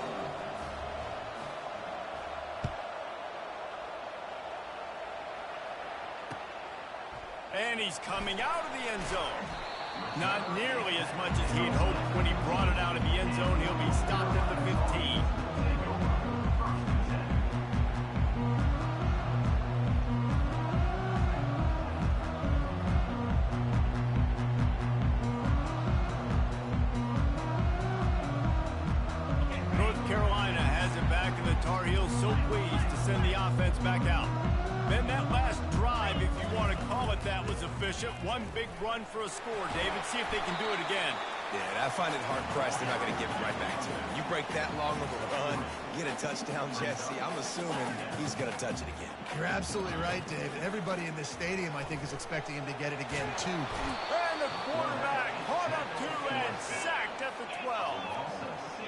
Speaker 1: And he's coming out of the end zone. Not nearly as much as he'd hoped when he brought it out of the end zone. He'll be stopped at the 15. North Carolina has it back, and the Tar Heels so pleased to send the offense back out. Then that last drive, if you want to call it that, was efficient. One big run for a score, David. See if they can do it again.
Speaker 3: Yeah, I find it hard-pressed they're not going to give it right back to him. You break that long of a run, get a touchdown, Jesse, I'm assuming he's going to touch it again.
Speaker 4: You're absolutely right, David. Everybody in this stadium, I think, is expecting him to get it again, too.
Speaker 1: And the quarterback caught up to and sacked at the 12.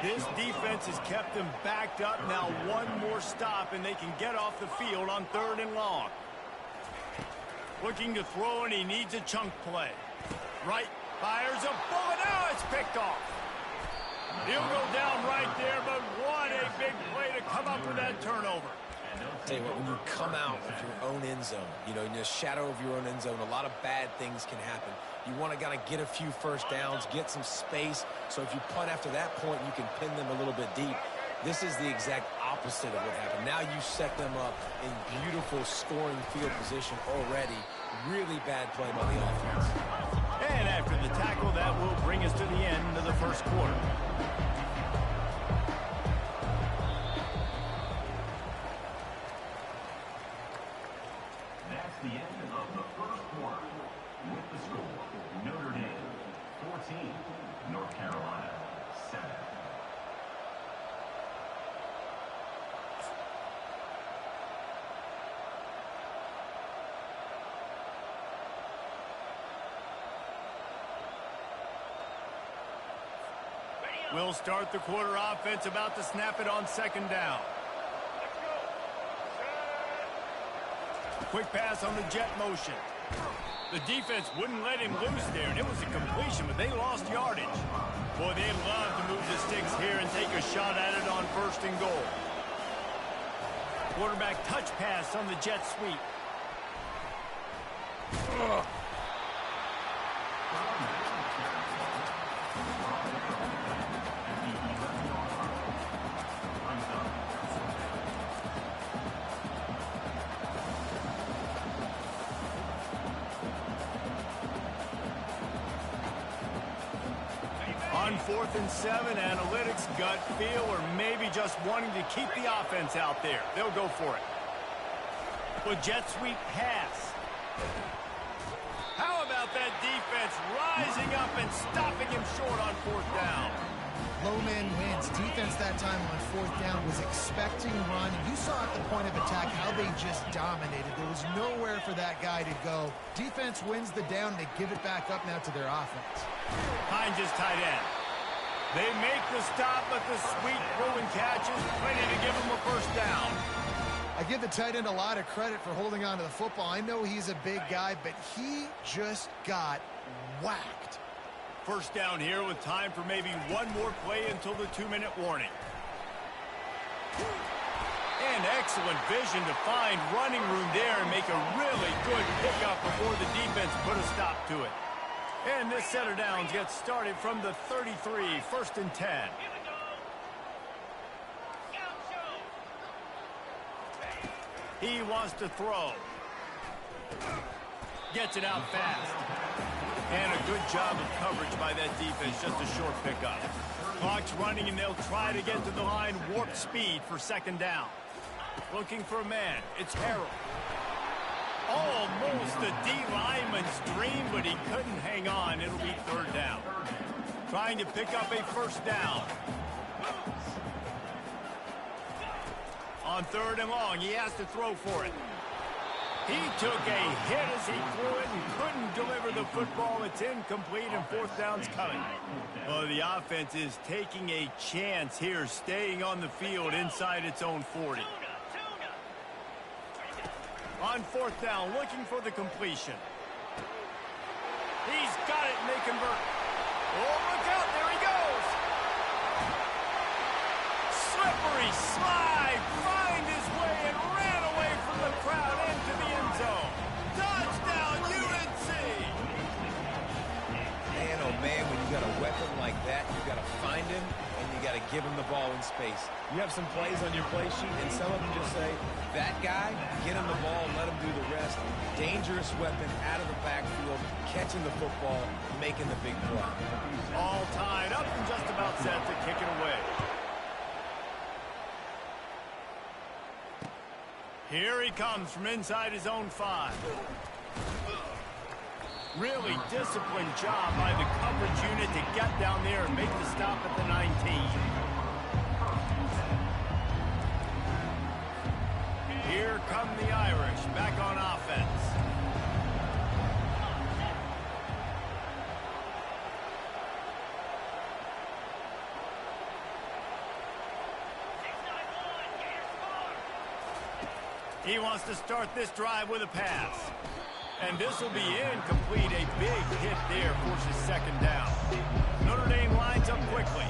Speaker 1: This defense has kept them backed up. Now one more stop, and they can get off the field on 3rd and long. Looking to throw, and he needs a chunk play. Right, fires a bullet. Now it's picked off. He'll go down right there, but what a big play to come up with that turnover.
Speaker 3: Tell you what, when you come out of your own end zone, you know, in the shadow of your own end zone, a lot of bad things can happen. You want to kind of get a few first downs, get some space, so if you punt after that point, you can pin them a little bit deep. This is the exact opposite of what happened. Now you set them up in beautiful scoring field position already. Really bad play by the offense.
Speaker 1: And after the tackle, that will bring us to the end of the first quarter.
Speaker 5: That's the end of the first quarter. With the score, Notre Dame 14, North Carolina 7.
Speaker 1: We'll start the quarter offense, about to snap it on 2nd down. Quick pass on the jet motion. The defense wouldn't let him loose there, and it was a completion, but they lost yardage. Boy, they'd love to move the sticks here and take a shot at it on 1st and goal. Quarterback touch pass on the jet sweep. On 4th and 7, analytics, gut feel, or maybe just wanting to keep the offense out there. They'll go for it. With jet sweep pass. How about that defense rising up and stopping him short on 4th down?
Speaker 4: Low man wins. Defense that time on 4th down was expecting run. You saw at the point of attack how they just dominated. There was nowhere for that guy to go. Defense wins the down. They give it back up now to their offense.
Speaker 1: Hines is tight end. They make the stop, but the sweet throwing catch is plenty to give them a first down.
Speaker 4: I give the tight end a lot of credit for holding on to the football. I know he's a big guy, but he just got whacked.
Speaker 1: First down here with time for maybe one more play until the 2-minute warning. And excellent vision to find running room there and make a really good pickup before the defense put a stop to it. And this set of downs gets started from the 33, 1st and 10. He wants to throw. Gets it out fast. And a good job of coverage by that defense, just a short pickup. Clock's running, and they'll try to get to the line, warp speed for 2nd down. Looking for a man. It's Harrell. Almost a D-lineman's dream, but he couldn't hang on. It'll be 3rd down. Trying to pick up a 1st down. On 3rd and long, he has to throw for it. He took a hit as he threw it and couldn't deliver the football. It's incomplete, and 4th down's coming. Well, the offense is taking a chance here, staying on the field inside its own 40. On 4th down, looking for the completion. He's got it, and they convert. Oh, look out, there he goes. Slippery slide, find his way, and ran away from the crowd into the end zone. Touchdown, UNC!
Speaker 3: Man, oh man, when you got a weapon like that, you got to find him, and you got to give him the ball in space. You have some plays on your play sheet, and some of them just say, that guy, get him the ball, let him do the rest. Dangerous weapon out of the backfield, catching the football, making the big play.
Speaker 1: All tied up and just about set to kick it away. Here he comes from inside his own 5. Really disciplined job by the coverage unit to get down there and make the stop at the 19. Here come the Irish back on offense. He wants to start this drive with a pass. And this will be incomplete. A big hit there forces 2nd down. Notre Dame lines up quickly.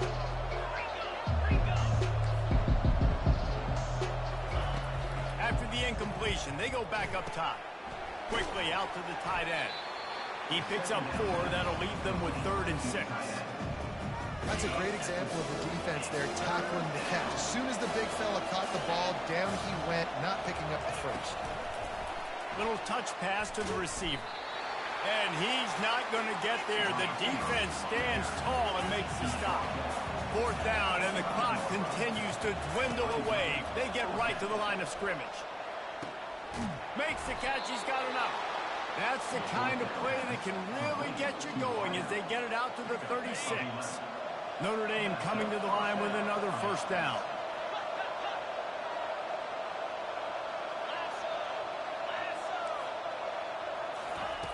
Speaker 1: After the incompletion, they go back up top. Quickly out to the tight end. He picks up 4. That'll leave them with 3rd and 6.
Speaker 4: That's a great example of the defense there tackling the catch. As soon as the big fella caught the ball, down he went, not picking up the first.
Speaker 1: Little touch pass to the receiver. And he's not going to get there. The defense stands tall and makes the stop. 4th down, and the clock continues to dwindle away. They get right to the line of scrimmage. Makes the catch. He's got enough. That's the kind of play that can really get you going as they get it out to the 36. Notre Dame coming to the line with another 1st down.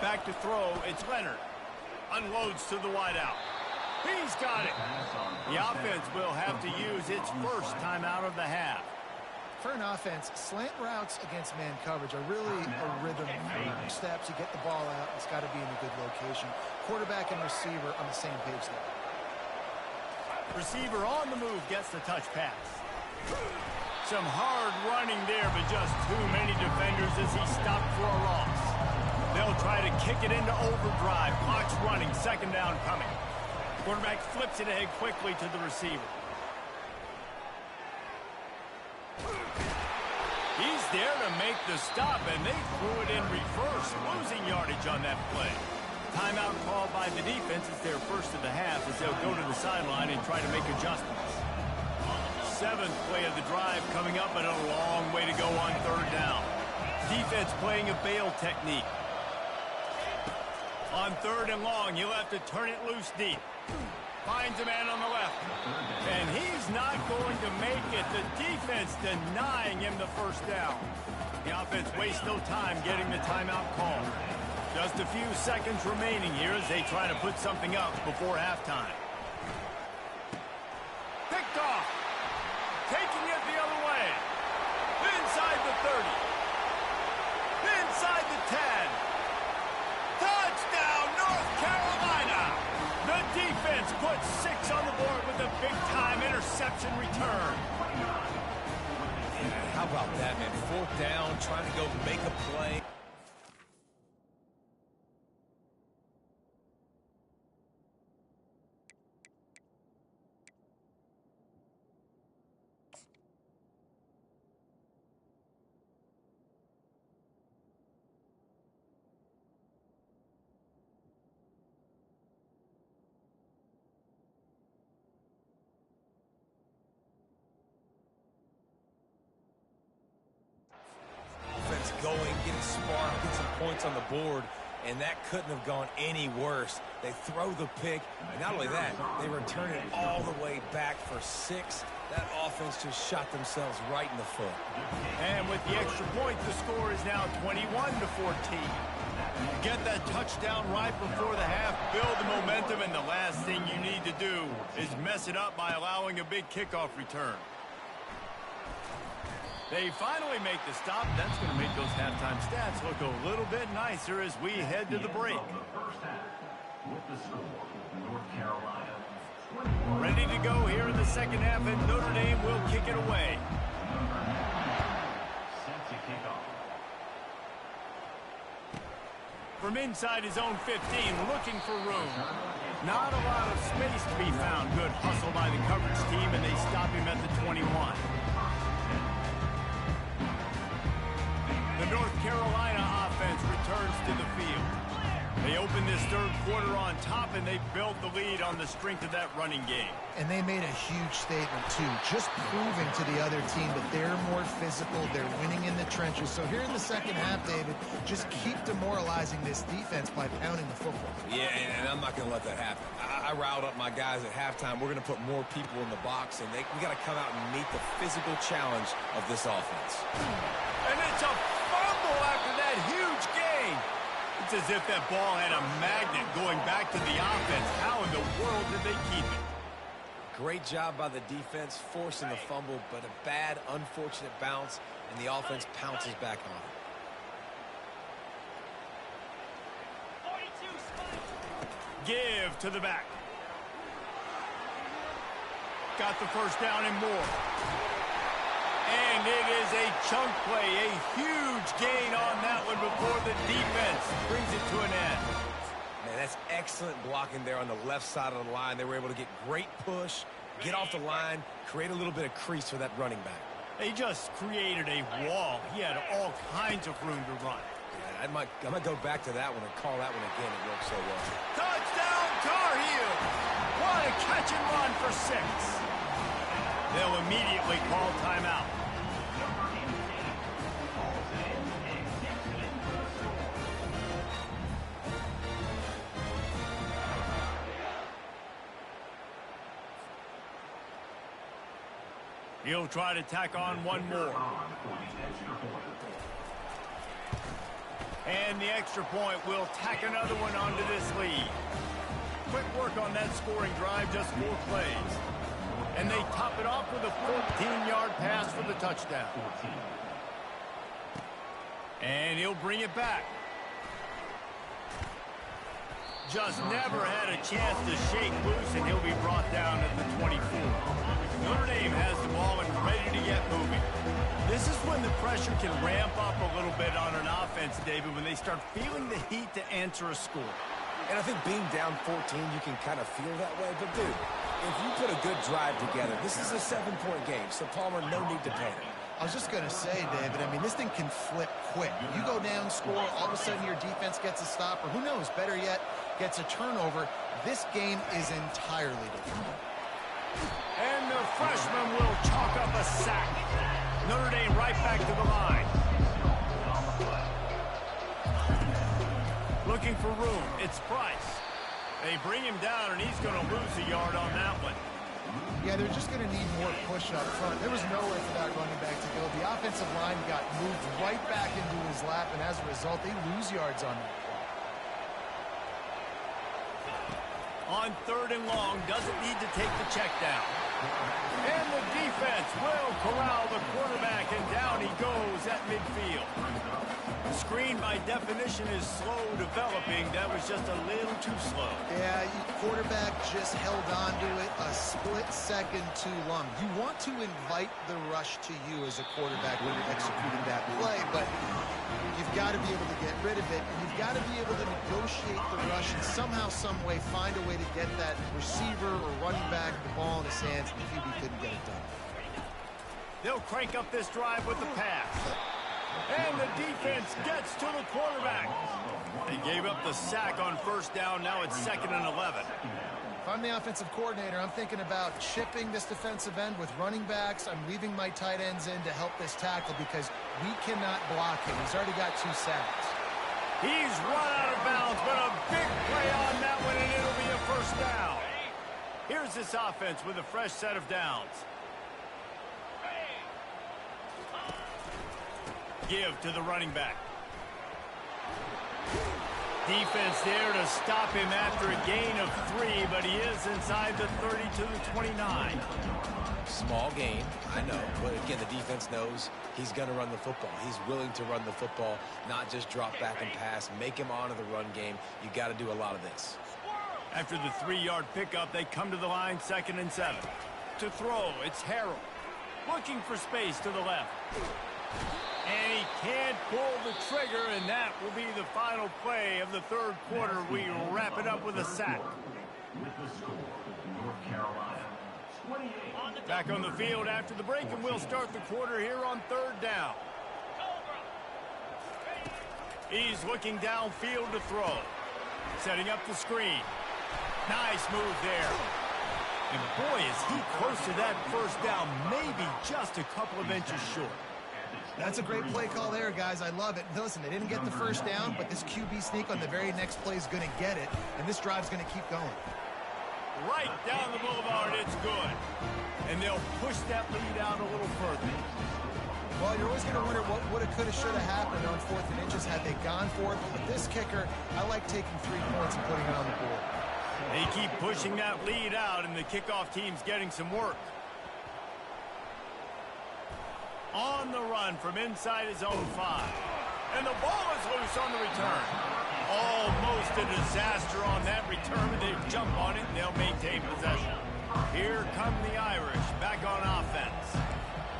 Speaker 1: Back to throw, it's Leonard. Unloads to the wideout. He's got it. The offense will have to use its first timeout of the half.
Speaker 4: For an offense, slant routes against man coverage are really a rhythm. Steps, you get the ball out, it's got to be in a good location. Quarterback and receiver on the same page there.
Speaker 1: Receiver on the move gets the touch pass. Some hard running there, but just too many defenders as he stopped for a loss. They'll try to kick it into overdrive. Clock's running, 2nd down coming. Quarterback flips it ahead quickly to the receiver. He's there to make the stop, and they threw it in reverse, losing yardage on that play. Timeout called by the defense. It's their first of the half as they'll go to the sideline and try to make adjustments. 7th play of the drive coming up, and a long way to go on 3rd down. Defense playing a bail technique. On 3rd and long, he'll have to turn it loose deep. Finds a man on the left. And he's not going to make it. The defense denying him the 1st down. The offense wastes no time getting the timeout call. Just a few seconds remaining here as they try to put something up before halftime. Picked off. Taking it the other way. Inside the 30. Inside the 10. Touchdown, North Carolina! The defense puts 6 on the board with a big-time interception return.
Speaker 3: Yeah, how about that, man? 4th down, trying to go make a play. Going, getting sparked, get some points on the board, and that couldn't have gone any worse. They throw the pick, and not only that, they return it all the way back for 6. That offense just shot themselves right in the foot.
Speaker 1: And with the extra point, the score is now 21-14. Get that touchdown right before the half, build the momentum, and the last thing you need to do is mess it up by allowing a big kickoff return. They finally make the stop. That's going to make those halftime stats look a little bit nicer as we head to the break.
Speaker 5: With the score, North Carolina.
Speaker 1: Ready to go here in the 2nd half, and Notre Dame will kick it away.
Speaker 5: Set to kick off.
Speaker 1: From inside his own 15, looking for room. Not a lot of space to be found. Good hustle by the coverage team, and they stop him at the 21. The North Carolina offense returns to the field. They open this 3rd quarter on top, and they built the lead on the strength of that running game.
Speaker 4: And they made a huge statement, too, just proving to the other team that they're more physical, they're winning in the trenches. So here in the 2nd half, David, just keep demoralizing this defense by pounding the football.
Speaker 3: Yeah, and I'm not going to let that happen. I riled up my guys at halftime. We're going to put more people in the box, and we got to come out and meet the physical challenge of this offense.
Speaker 1: And it's a fumble after that huge gain. It's as if that ball had a magnet going back to the offense. How in the world did they keep it?
Speaker 3: Great job by the defense forcing the fumble, but a bad, unfortunate bounce, and the offense pounces back on it.
Speaker 1: Give to the back. Got the 1st down and more. And it is a chunk play, a huge gain on that one before the defense brings it to an end.
Speaker 3: Man, that's excellent blocking there on the left side of the line. They were able to get great push, get off the line, create a little bit of crease for that running back.
Speaker 1: They just created a wall. He had all kinds of room to run.
Speaker 3: Yeah, I might go back to that one and call that one again. It worked so well.
Speaker 1: Touchdown, Tar Heels! What a catch and run for 6. They'll immediately call timeout. He'll try to tack on one more. And the extra point will tack another one onto this lead. Quick work on that scoring drive, just 4 plays. And they top it off with a 14-yard pass for the touchdown. And he'll bring it back. Just never had a chance to shake loose, and he'll be brought down at the 24. Notre Dame has the ball and ready to get moving. This is when the pressure can ramp up a little bit on an offense, David, when they start feeling the heat to answer a score.
Speaker 3: And I think being down 14, you can kind of feel that way. But, dude, if you put a good drive together, this is a 7-point game, so Palmer, no need to panic.
Speaker 4: I was just going to say, David, I mean, this thing can flip quick. You go down, score, all of a sudden your defense gets a stop, or who knows, better yet, gets a turnover, this game is entirely different.
Speaker 1: And the freshman will chalk up a sack. Notre Dame right back to the line. Looking for room. It's Price. They bring him down, and he's going to lose a yard on that one.
Speaker 4: Yeah, they're just going to need more push up front. There was nowhere for that running back to go. The offensive line got moved right back into his lap, and as a result, they lose yards on that play.
Speaker 1: On 3rd and long, doesn't need to take the check down. And the defense will corral the quarterback, and down he goes at midfield. The screen, by definition, is slow developing. That was just a little too slow.
Speaker 4: Yeah, quarterback just held on to it a split second too long. You want to invite the rush to you as a quarterback when you're executing that play, but you've got to be able to get rid of it, and you've got to be able to negotiate the rush and somehow, some way, find a way to get that receiver or running back the ball in his hands, and the QB couldn't get it done.
Speaker 1: They'll crank up this drive with the pass. And the defense gets to the quarterback. They gave up the sack on 1st down. Now it's 2nd and 11.
Speaker 4: If I'm the offensive coordinator, I'm thinking about chipping this defensive end with running backs. I'm leaving my tight ends in to help this tackle because we cannot block him. He's already got 2 sacks.
Speaker 1: He's run out of bounds, but a big play on that one, and it'll be a 1st down. Here's this offense with a fresh set of downs. Give to the running back. Defense there to stop him after a gain of 3, but he is inside the 30 to the 29.
Speaker 3: Small gain, I know, but again, the defense knows he's going to run the football. He's willing to run the football, not just drop back and pass, make him honor the run game. You got to do a lot of this.
Speaker 1: After the 3-yard pickup, they come to the line, 2nd and 7. To throw, it's Harrell. Looking for space to the left. And he can't pull the trigger, and that will be the final play of the 3rd quarter. We wrap it up with a sack.
Speaker 5: With the score, North Carolina, 28.
Speaker 1: Back on the field after the break, and we'll start the quarter here on 3rd down. He's looking downfield to throw. Setting up the screen. Nice move there. And boy, is he close to that 1st down, maybe just a couple of inches short.
Speaker 4: That's a great play call there, guys. I love it. Listen, they didn't get the 1st down, but this QB sneak on the very next play is going to get it, and this drive's going to keep going.
Speaker 1: Right down the boulevard, it's good. And they'll push that lead out a little further.
Speaker 4: Well, you're always going to wonder what woulda, coulda, shoulda happened on 4th and inches had they gone for it. But with this kicker, I like taking 3 points and putting it on the board.
Speaker 1: They keep pushing that lead out, and the kickoff team's getting some work. On the run from inside his own 5. And the ball is loose on the return. Almost a disaster on that return, but they jump on it, and they'll maintain possession. Here come the Irish back on offense.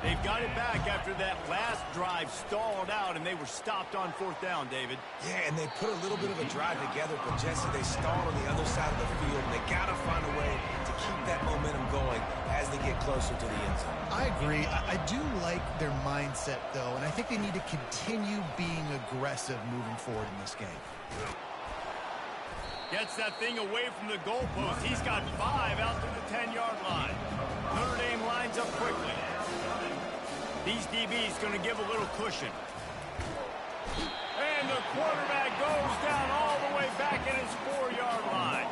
Speaker 1: They've got it back after that last drive stalled out, and they were stopped on 4th down, David.
Speaker 3: Yeah, and they put a little bit of a drive together, but Jesse, they stalled on the other side of the field, and they got to find a way to keep that momentum going as they get closer to the end zone.
Speaker 4: I agree. I do like their mindset, though, and I think they need to continue being aggressive moving forward in this game.
Speaker 1: Gets that thing away from the goalpost. He's got 5 out to the 10-yard line. Notre Dame lines up quickly. These DBs going to give a little cushion. And the quarterback goes down all the way back at his 4-yard line.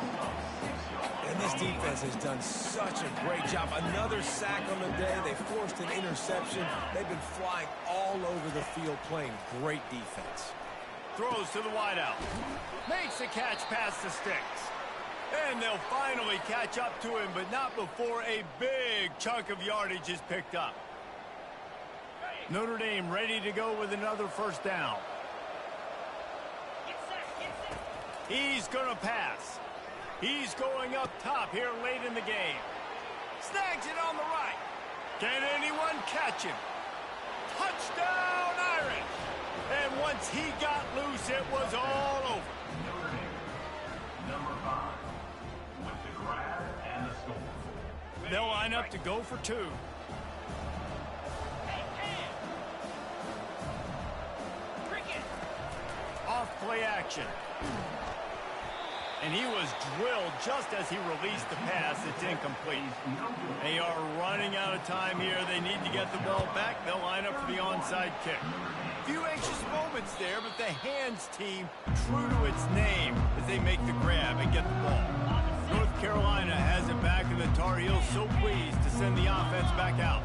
Speaker 3: And this defense has done such a great job. Another sack on the day. They forced an interception. They've been flying all over the field playing great defense.
Speaker 1: Throws to the wideout. Makes a catch past the sticks. And they'll finally catch up to him, but not before a big chunk of yardage is picked up. Notre Dame ready to go with another 1st down. He's going to pass. He's going up top here late in the game. Snags it on the right. Can anyone catch him? Touchdown, Irish! And once he got loose, it was all over.
Speaker 5: Notre Dame, number 5, with the grab and the score.
Speaker 1: They'll line up to go for 2. Off play action. And he was drilled just as he released the pass. It's incomplete. They are running out of time here. They need to get the ball back. They'll line up for the onside kick. Few anxious moments there, but the hands team true to its name as they make the grab and get the ball. North Carolina has it back, and the Tar Heels so pleased to send the offense back out.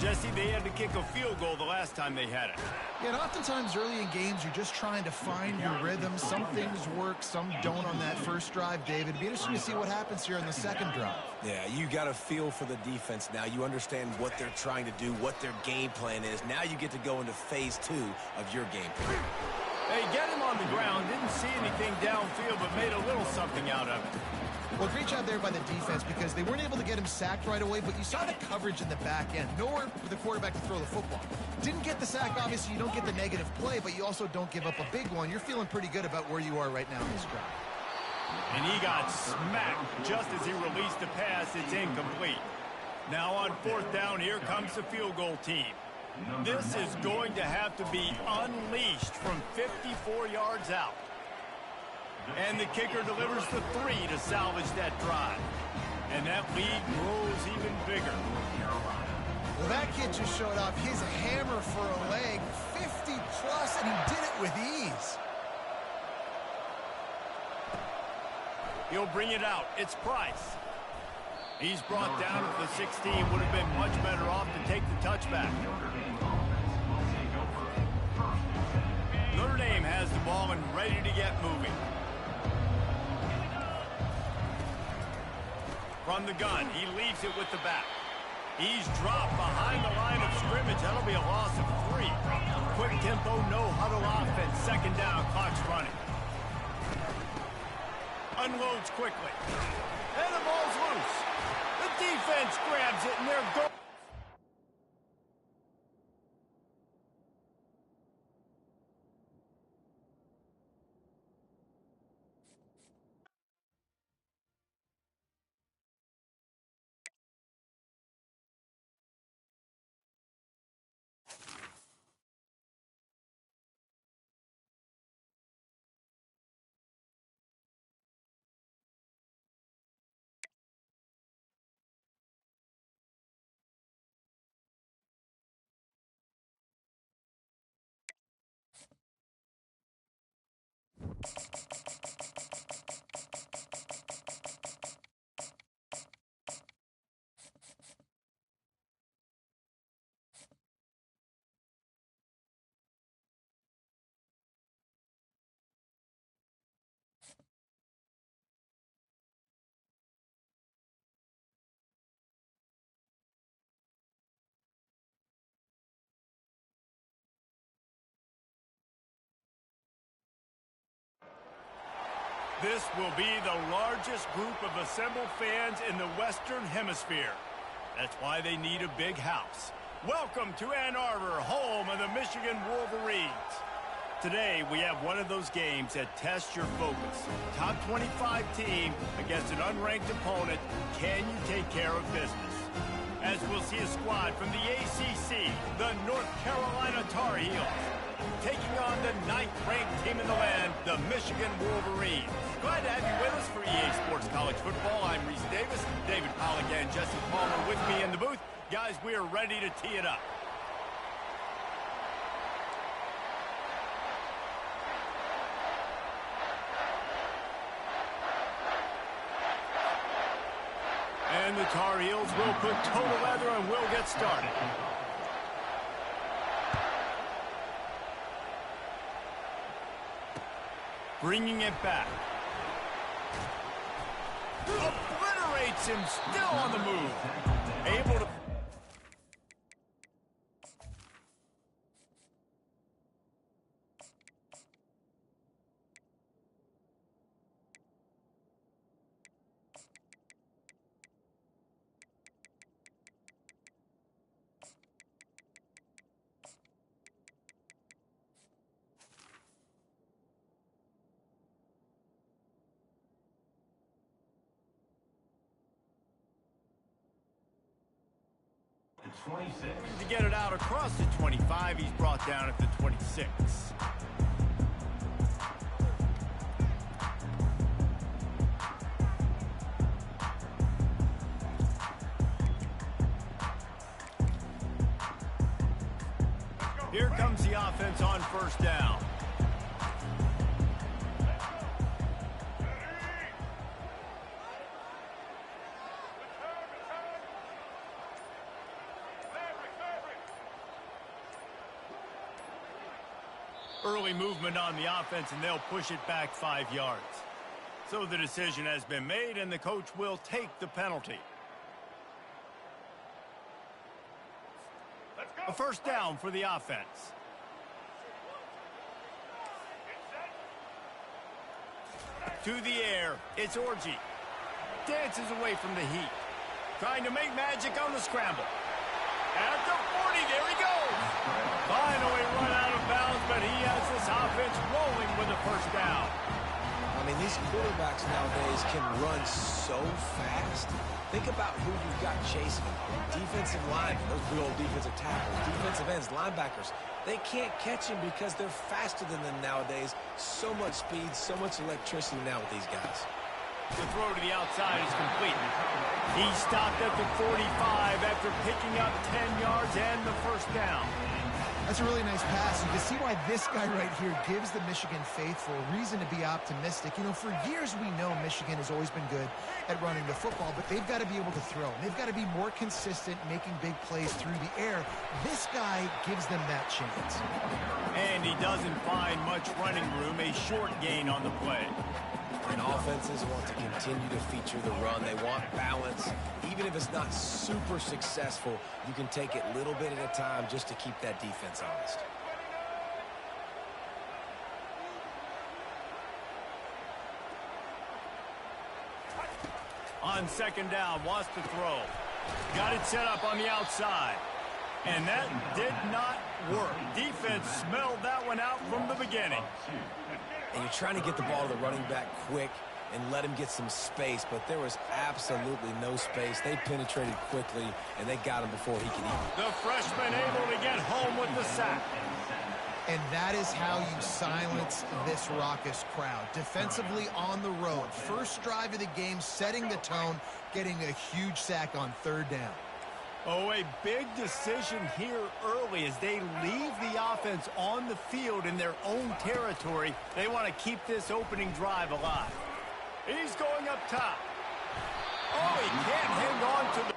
Speaker 1: Jesse, they had to kick a field goal the last time they had it.
Speaker 4: Yeah, and oftentimes early in games, you're just trying to find your rhythm. Some things work, some don't on that first drive, David. It'd be interesting to see what happens here in the second drive.
Speaker 3: Yeah, you got a feel for the defense now. You understand what they're trying to do, what their game plan is. Now you get to go into phase 2 of your game plan.
Speaker 1: They get him on the ground, didn't see anything downfield, but made a little something out of it.
Speaker 4: Well, great job there by the defense because they weren't able to get him sacked right away, but you saw the coverage in the back end. Nowhere for the quarterback to throw the football. Didn't get the sack, obviously. You don't get the negative play, but you also don't give up a big one. You're feeling pretty good about where you are right now in this drive.
Speaker 1: And he got smacked just as he released the pass. It's incomplete. Now on fourth down, here comes the field goal team. This is going to have to be unleashed from 54 yards out. And the kicker delivers the 3 to salvage that drive. And that lead grows even bigger.
Speaker 4: Well, that kid just showed off his hammer for a leg, 50-plus, and he did it with ease.
Speaker 1: He'll bring it out. It's Price. He's brought down at the 16. Would have been much better off to take the touchback. Notre Dame has the ball and ready to get moving. From the gun, he leaves it with the back. He's dropped behind the line of scrimmage. That'll be a loss of 3. Quick tempo, no huddle offense. Second down, clock's running. Unloads quickly. And the ball's loose. The defense grabs it, and they're going. This will be the largest group of assembled fans in the Western Hemisphere. That's why they need a big house. Welcome to Ann Arbor, home of the Michigan Wolverines. Today, we have one of those games that tests your focus. Top 25 team against an unranked opponent. Can you take care of business? As we'll see a squad from the ACC, the North Carolina Tar Heels, taking on the 9th-ranked team in the land, the Michigan Wolverines. Glad to have you with us for EA Sports College Football. I'm Reese Davis, David Pollack and Jesse Palmer with me in the booth. Guys, we are ready to tee it up. And the Tar Heels will put total leather and will get started. Bringing it back. Obliterates him, still on the move. Able to... To get it out across the 25, he's brought down at the 26. Here comes the offense on first down. Early movement on the offense, and they'll push it back 5 yards. So the decision has been made, and the coach will take the penalty. A first down for the offense. To the air, it's Orji. Dances away from the heat. Trying to make magic on the scramble. At the 40, there he goes. Finally run out of bounds, but he has this offense rolling with a first down.
Speaker 3: I mean, these quarterbacks nowadays can run so fast. Think about who you've got chasing them. Defensive linemen, those big old defensive tackles, defensive ends, linebackers. They can't catch him because they're faster than them nowadays. So much speed, so much electricity now with these guys.
Speaker 1: The throw to the outside is complete. He stopped at the 45 after picking up 10 yards and the first down.
Speaker 4: That's a really nice pass. You can see why this guy right here gives the Michigan faithful a reason to be optimistic. You know, for years we know Michigan has always been good at running the football, but they've got to be able to throw. They've got to be more consistent making big plays through the air. This guy gives them that chance.
Speaker 1: And he doesn't find much running room, a short gain on the play.
Speaker 3: And offenses want to continue to feature the run. They want balance. Even if it's not super successful, you can take it little bit at a time just to keep that defense honest.
Speaker 1: On second down, wants to throw. Got it set up on the outside. And that did not work. Defense smelled that one out from the beginning.
Speaker 3: And you're trying to get the ball to the running back quick and let him get some space, but there was absolutely no space. They penetrated quickly, and they got him before he could eat.
Speaker 1: The freshman able to get home with the sack.
Speaker 4: And that is how you silence this raucous crowd. Defensively on the road. First drive of the game, setting the tone, getting a huge sack on third down.
Speaker 1: Oh, a big decision here early as they leave the offense on the field in their own territory. They want to keep this opening drive alive. He's going up top. Oh, he can't hang on to the...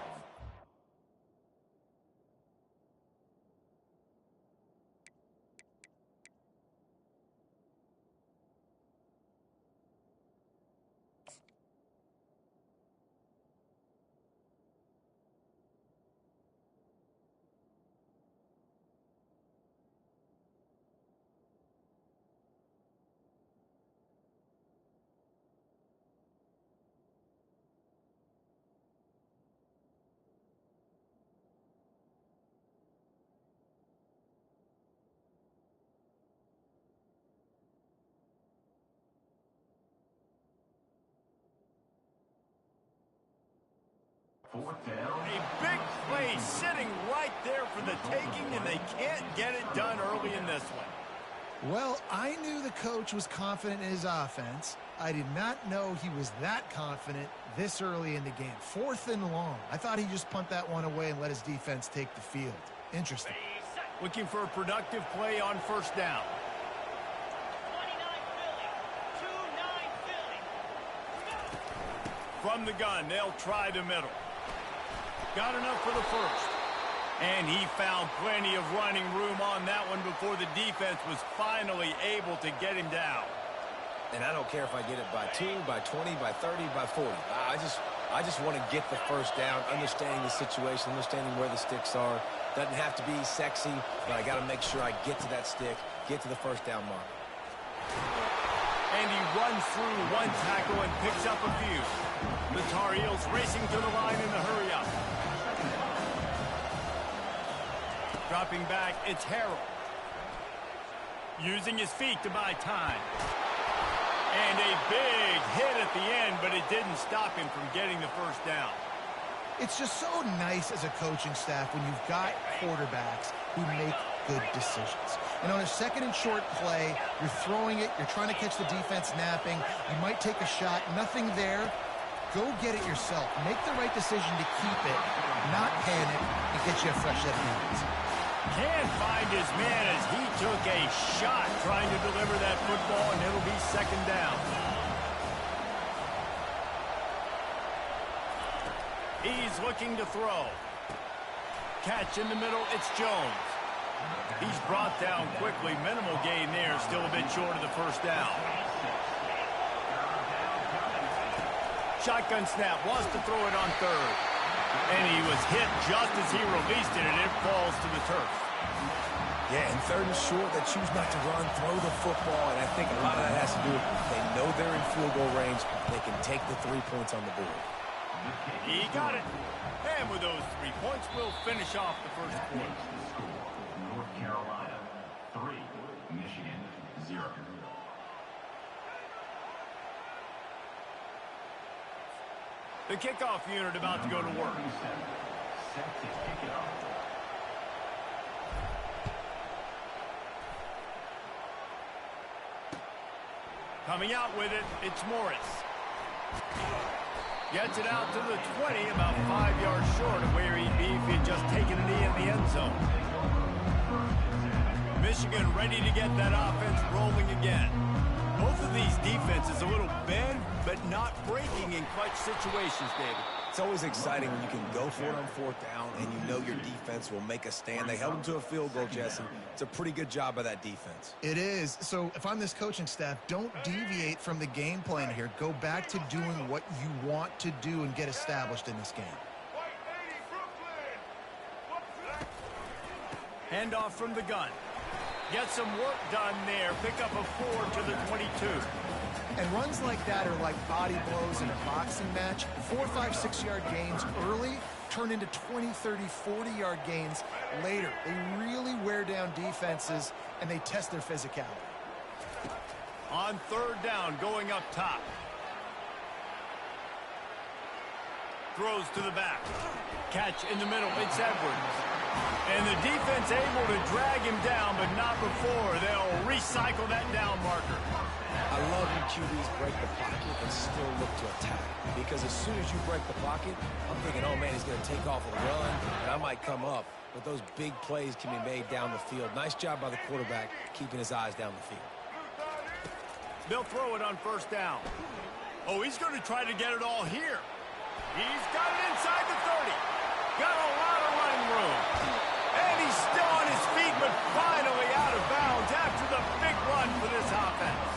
Speaker 5: Fourth down.
Speaker 1: A big play sitting right there for the taking, and they can't get it done early in this one.
Speaker 4: Well, I knew the coach was confident in his offense. I did not know he was that confident this early in the game. Fourth and long. I thought he'd just punt that one away and let his defense take the field. Interesting.
Speaker 1: Looking for a productive play on first down. From the gun, they'll try the middle. Got enough for the first. And he found plenty of running room on that one before the defense was finally able to get him down.
Speaker 3: And I don't care if I get it by 2, by 20, by 30, by 40. I just want to get the first down, understanding the situation, understanding where the sticks are. Doesn't have to be sexy, but I got to make sure I get to that stick, get to the first down mark.
Speaker 1: And he runs through one tackle and picks up a few. The Tar Heels racing to the line in the hurry-up. Dropping back, it's Harrell. Using his feet to buy time. And a big hit at the end, but it didn't stop him from getting the first down.
Speaker 4: It's just so nice as a coaching staff when you've got quarterbacks who make good decisions. And on a second and short play, you're throwing it, you're trying to catch the defense napping, you might take a shot, nothing there. Go get it yourself. Make the right decision to keep it, not panic, and get you a fresh set of hands.
Speaker 1: Can't find his man as he took a shot trying to deliver that football, and it'll be second down. He's looking to throw. Catch in the middle, it's Jones. He's brought down quickly. Minimal gain there, still a bit short of the first down. Shotgun snap, wants to throw it on third. And he was hit just as he released it, and it falls to the turf.
Speaker 3: Yeah, and third and short, they choose not to run, throw the football, and I think a lot of that has to do with they know they're in field goal range. They can take the 3 points on the board.
Speaker 1: He got it. And with those 3 points, we'll finish off the first quarter.
Speaker 5: North Carolina 3, Michigan 0.
Speaker 1: The kickoff unit about to go to work.
Speaker 5: Set to kick it off.
Speaker 1: Coming out with it, it's Morris. Gets it out to the 20, about 5 yards short of where he'd be if he'd just taken a knee in the end zone. Michigan ready to get that offense rolling again. Both of these defenses a little bend, but not breaking in clutch situations, David.
Speaker 3: It's always exciting when you can go for it on fourth down and you know your defense will make a stand. They held them to a field goal, Jesse. It's a pretty good job by that defense.
Speaker 4: It is. So if I'm this coaching staff, don't deviate from the game plan here. Go back to doing what you want to do and get established in this game.
Speaker 1: Handoff from the gun. Get some work done there. Pick up a 4 to the 22.
Speaker 4: And runs like that are like body blows in a boxing match. 4, 5, 6-yard gains early turn into 20, 30, 40-yard gains later. They really wear down defenses, and they test their physicality.
Speaker 1: On third down, going up top. Throws to the back. Catch in the middle. It's Edwards. And the defense able to drag him down, but not before. They'll recycle that down marker.
Speaker 3: I love when QBs break the pocket and still look to attack. Because as soon as you break the pocket, I'm thinking, oh, man, he's going to take off with a run, and I might come up. But those big plays can be made down the field. Nice job by the quarterback keeping his eyes down the field.
Speaker 1: They'll throw it on first down. Oh, he's going to try to get it all here. He's got it inside the 30. Got a lot of running room. And he's still on his feet, but finally out of bounds after the big run for this offense.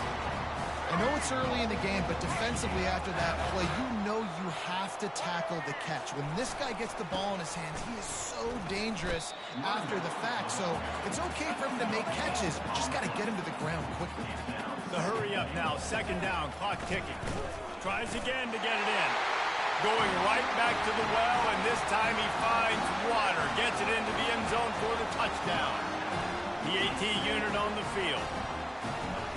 Speaker 4: I know it's early in the game, but defensively after that play, you know you have to tackle the catch. When this guy gets the ball in his hands, he is so dangerous after the fact. So it's okay for him to make catches. Just got to get him to the ground quickly.
Speaker 1: The hurry up now, second down, clock ticking. Tries again to get it in. Going right back to the well, and this time he finds water. Gets it into the end zone for the touchdown. The AT unit on the field.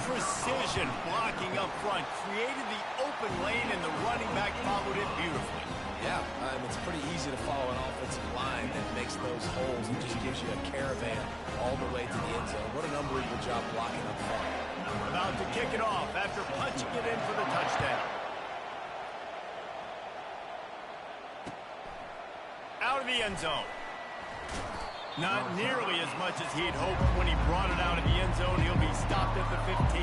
Speaker 1: Precision blocking up front. Created the open lane, and the running back followed it beautifully.
Speaker 3: Yeah, it's pretty easy to follow an offensive line that makes those holes and just gives you a caravan all the way to the end zone. What an unbelievable job blocking up front.
Speaker 1: About to kick it off after punching it in for the touchdown. Out of the end zone. Not nearly as much as he'd hoped when he brought it out of the end zone. He'll be stopped at the 15.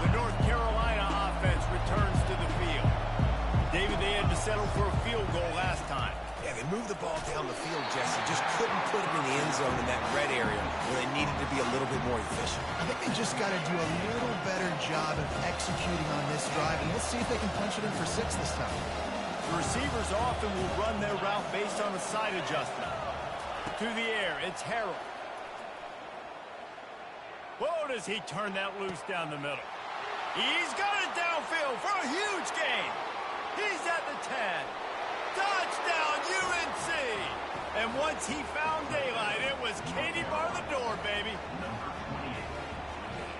Speaker 1: The North Carolina offense returns to the field. David, they had to settle for a field goal last time.
Speaker 3: Yeah, they moved the ball down the field, Jesse. Just couldn't put it in the end zone in that red area where they needed to be a little bit more efficient.
Speaker 4: I think they just got to do a little better job of executing on this drive, and let's see if they can punch it in for 6 this time.
Speaker 1: The receivers often will run their route based on a side adjustment. To the air, it's Harold. Whoa, does he turn that loose down the middle. He's got it downfield for a huge gain. He's at the 10. Touchdown, UNC! And once he found daylight, it was Katie bar the door, baby.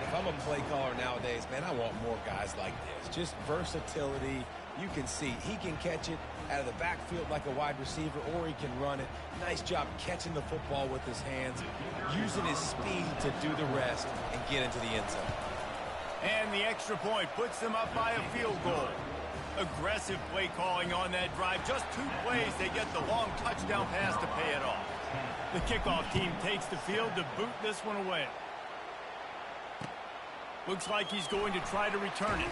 Speaker 3: If I'm a play caller nowadays, man, I want more guys like this. Just versatility. You can see he can catch it out of the backfield like a wide receiver, or he can run it. Nice job catching the football with his hands, using his speed to do the rest and get into the end zone.
Speaker 1: And the extra point puts them up by a field goal. Aggressive play calling on that drive. Just 2 plays, they get the long touchdown pass to pay it off. The kickoff team takes the field to boot this one away. Looks like he's going to try to return it.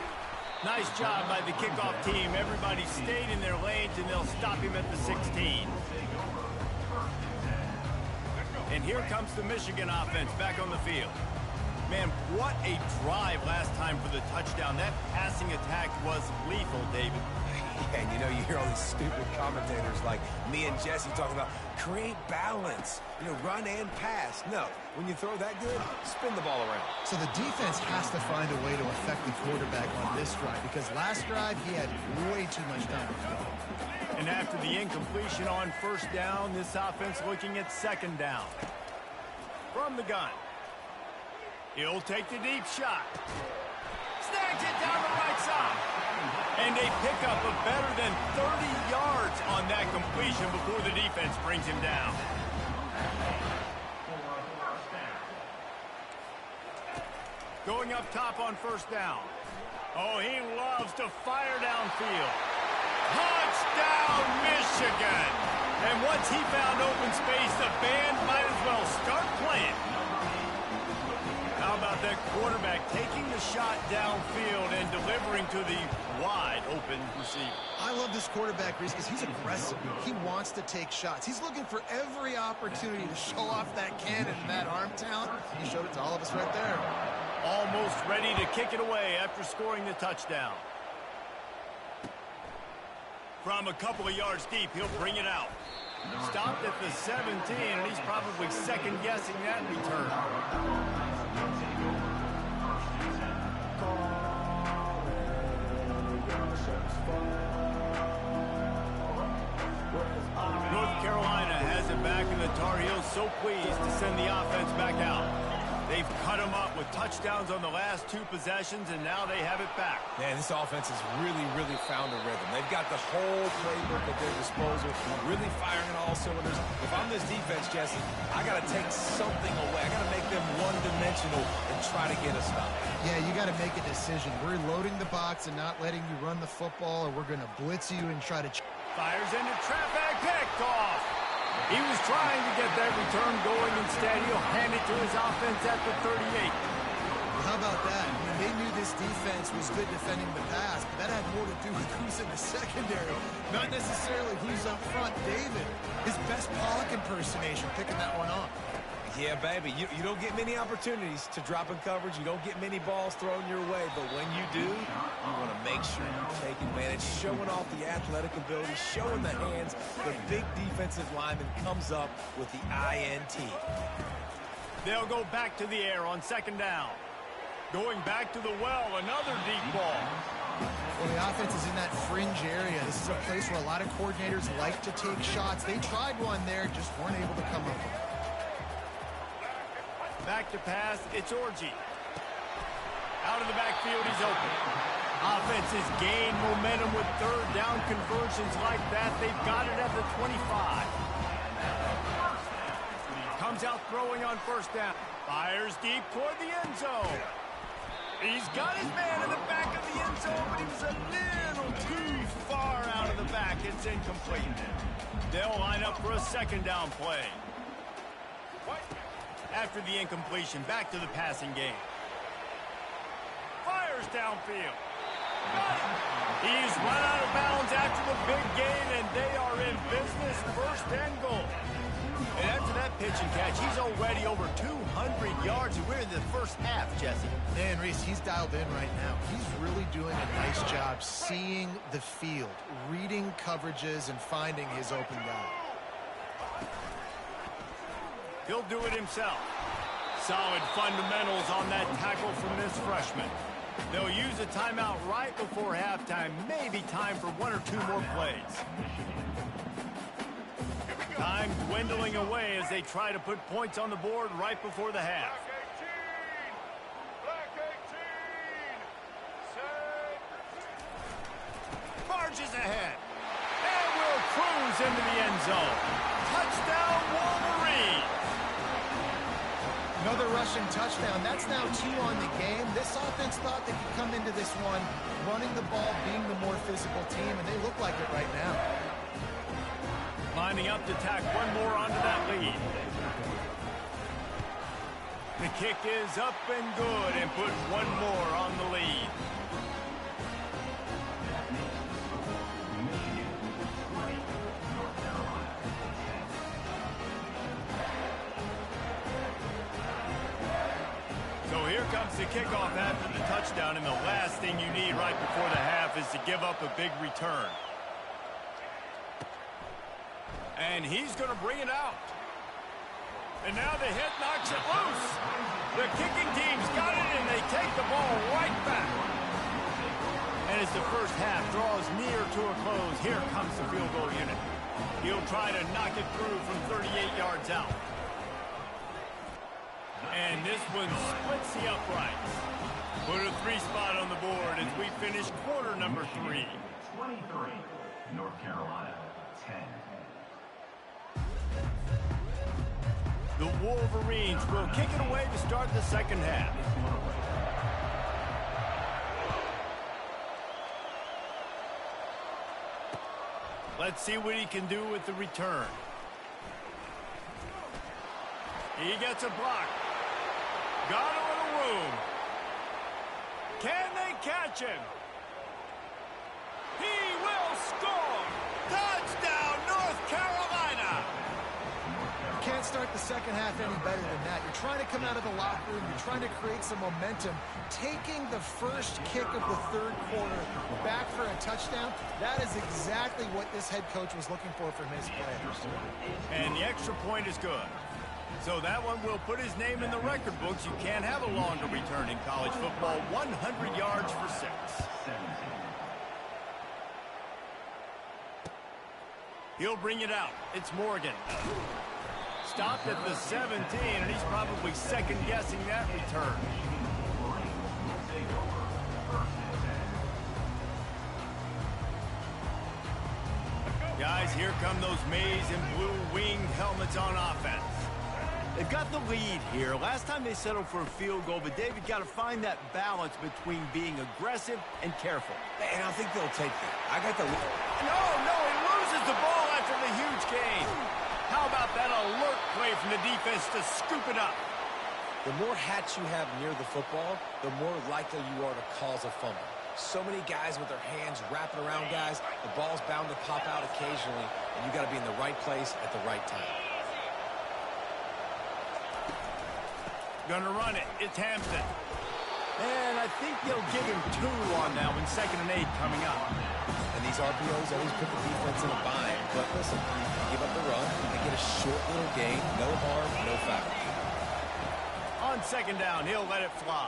Speaker 1: Nice job by the kickoff team. Everybody stayed in their lanes, and they'll stop him at the 16. And here comes the Michigan offense back on the field. Man, what a drive last time for the touchdown. That passing attack was lethal, David.
Speaker 3: And you know, you hear all these stupid commentators like me and Jesse talking about create balance, you know, run and pass. No, when you throw that good, spin the ball around.
Speaker 4: So the defense has to find a way to affect the quarterback on this drive because last drive he had way too much time to throw.
Speaker 1: And after the incompletion on first down, this offense looking at second down. From the gun. He'll take the deep shot. Snags it down the right side. And a pickup of better than 30 yards on that completion before the defense brings him down. Going up top on first down. Oh, he loves to fire downfield. Touchdown, Michigan! And once he found open space, the band might as well start playing. How about that quarterback taking the shot downfield and delivering to the wide open receiver?
Speaker 4: I love this quarterback, Reese, because he's aggressive. He wants to take shots. He's looking for every opportunity to show off that cannon and that arm talent. He showed it to all of us right there.
Speaker 1: Almost ready to kick it away after scoring the touchdown. From a couple of yards deep, he'll bring it out. Stopped at the 17, and he's probably second-guessing that return. North Carolina has it back, and the Tar Heels so pleased to send the offense back out. They've cut them up with touchdowns on the last 2 possessions, and now they have it back.
Speaker 3: Man, this offense has really found a rhythm. They've got the whole playbook at their disposal, really firing on all cylinders. If I'm this defense, Jesse, I got to take something away. I got to make them one-dimensional and try to get a stop.
Speaker 4: Yeah, you got to make a decision. We're loading the box and not letting you run the football, or we're going to blitz you and try to...
Speaker 1: Fires into traffic, picked off. He was trying to get that return going. Instead, he'll hand it to his offense at the 38.
Speaker 4: How about that? I mean, they knew this defense was good defending the pass, but that had more to do with who's in the secondary, not necessarily who's up front. David, his best Pollock impersonation, picking that one off.
Speaker 3: Yeah, baby, you don't get many opportunities to drop in coverage. You don't get many balls thrown your way, but when you do, you want to make sure you take advantage, showing off the athletic ability, showing the hands. The big defensive lineman comes up with the INT.
Speaker 1: They'll go back to the air on second down. Going back to the well, another deep ball.
Speaker 4: Well, the offense is in that fringe area. This is a place where a lot of coordinators like to take shots. They tried one there, just weren't able to come up with it.
Speaker 1: Back to pass, it's Orji. Out of the backfield, he's open. Offenses gain momentum with third down conversions like that. They've got it at the 25. Comes out throwing on first down. Fires deep toward the end zone. He's got his man in the back of the end zone, but he was a little too far out of the back. It's incomplete. They'll line up for a second down play. After the incompletion, back to the passing game. Fires downfield. He's run out of bounds after the big gain, and they are in business, first and goal. And after that pitch and catch, he's already over 200 yards, and we're in the first half, Jesse.
Speaker 4: Man, Reese, he's dialed in right now. He's really doing a nice job seeing the field, reading coverages, and finding his open guy.
Speaker 1: He'll do it himself. Solid fundamentals on that tackle from this freshman. They'll use a timeout right before halftime. Maybe time for 1 or 2 more plays. Time dwindling away as they try to put points on the board right before the half. Barges ahead. And will cruise into the end zone. Touchdown, Wolverine!
Speaker 4: Another rushing touchdown. That's now 2 on the game. This offense thought they could come into this one running the ball, being the more physical team, and they look like it right now.
Speaker 1: Lining up to tack one more onto that lead. The kick is up and good and put one more on the lead. So here comes the kickoff after the touchdown, and the last thing you need right before the half is to give up a big return. And he's going to bring it out. And now the hit knocks it loose. The kicking team's got it, and they take the ball right back. And as the first half draws near to a close, here comes the field goal unit. He'll try to knock it through from 38 yards out. And this one splits the uprights. Put a 3 spot on the board as we finish quarter number 3.
Speaker 5: 23, North Carolina, 10.
Speaker 1: The Wolverines will kick it away to start the second half. Let's see what he can do with the return. He gets a block. Got a little room. Can they catch him? He will score! Touchdown, North Carolina!
Speaker 4: Can't start the second half any better than that. You're trying to come out of the locker room. You're trying to create some momentum. Taking the first kick of the third quarter back for a touchdown, that is exactly what this head coach was looking for from his players.
Speaker 1: And the extra point is good. So that one will put his name in the record books. You can't have a longer return in college football. 100 yards for 6. He'll bring it out. It's Morgan. Stopped at the 17, and he's probably second-guessing that return. Guys, here come those maize and blue winged helmets on offense. They've got the lead here. Last time they settled for a field goal, but David got to find that balance between being aggressive and careful.
Speaker 3: And I think they'll take that. I got the lead.
Speaker 1: No, he loses the ball after the huge gain. How about that alert play from the defense to scoop it up?
Speaker 3: The more hats you have near the football, the more likely you are to cause a fumble. So many guys with their hands wrapping around guys, the ball's bound to pop out occasionally, and you got to be in the right place at the right time.
Speaker 1: Gonna run it. It's Hampton. And I think they'll give him 2 on that one. 2nd and 8 coming up.
Speaker 3: And these RPOs always put the defense in a bind. But listen, you give up the run, they get a short little gain, no harm, no foul.
Speaker 1: On 2nd down, he'll let it fly.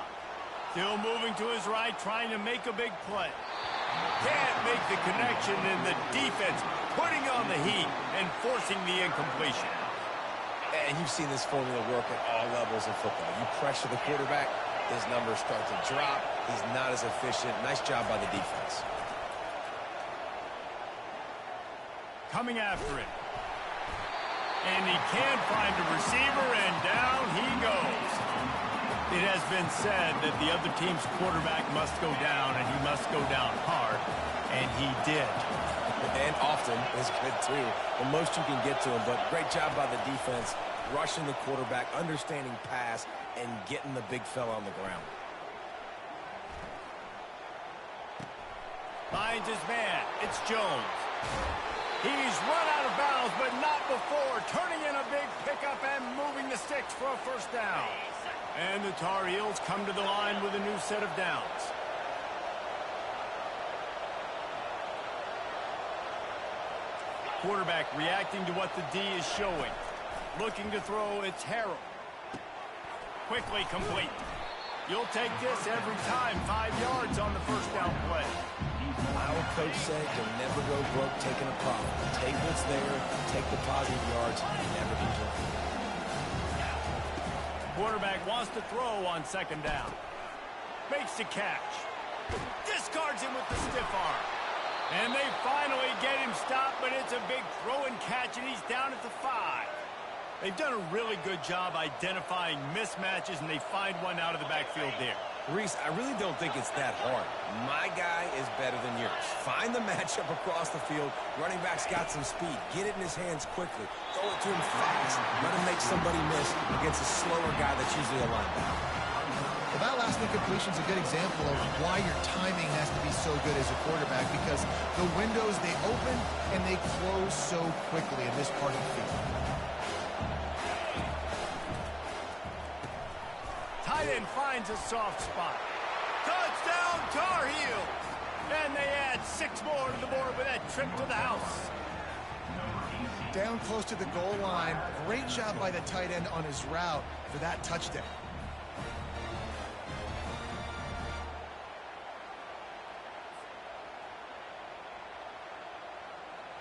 Speaker 1: Still moving to his right, trying to make a big play. Can't make the connection, and the defense putting on the heat and forcing the incompletion.
Speaker 3: And you've seen this formula work at all levels of football. You pressure the quarterback, his numbers start to drop. He's not as efficient. Nice job by the defense.
Speaker 1: Coming after it. And he can't find a receiver, and down he goes. It has been said that the other team's quarterback must go down, and he must go down hard, and he did.
Speaker 3: And often is good, too. The most you can get to him, but great job by the defense, rushing the quarterback, understanding pass, and getting the big fella on the ground.
Speaker 1: Finds his man. It's Jones. He's run out of bounds, but not before. Turning in a big pickup and moving the sticks for a first down. And the Tar Heels come to the line with a new set of downs. Quarterback reacting to what the D is showing. Looking to throw, it's Harrell. Quickly complete. You'll take this every time. 5 yards on the first down play.
Speaker 3: My old coach said you'll never go broke taking a profit. Take what's there, take the positive yards, and never be broke.
Speaker 1: Quarterback wants to throw on 2nd down. Makes the catch. Discards him with the stiff arm. And they finally get him stopped, but it's a big throw and catch, and he's down at the 5. They've done a really good job identifying mismatches, and they find one out of the backfield there.
Speaker 3: Reese, I really don't think it's that hard. My guy is better than yours. Find the matchup across the field. Running back's got some speed. Get it in his hands quickly. Throw it to him fast. Let him make somebody miss against a slower guy that's usually a linebacker.
Speaker 4: Well, that last incompletion is a good example of why your timing has to be so good as a quarterback, because the windows, they open and they close so quickly in this part of the field.
Speaker 1: Tight end finds a soft spot. Touchdown, Tar Heel! And they add 6 more to the board with that trip to the house.
Speaker 4: Down close to the goal line. Great job by the tight end on his route for that touchdown.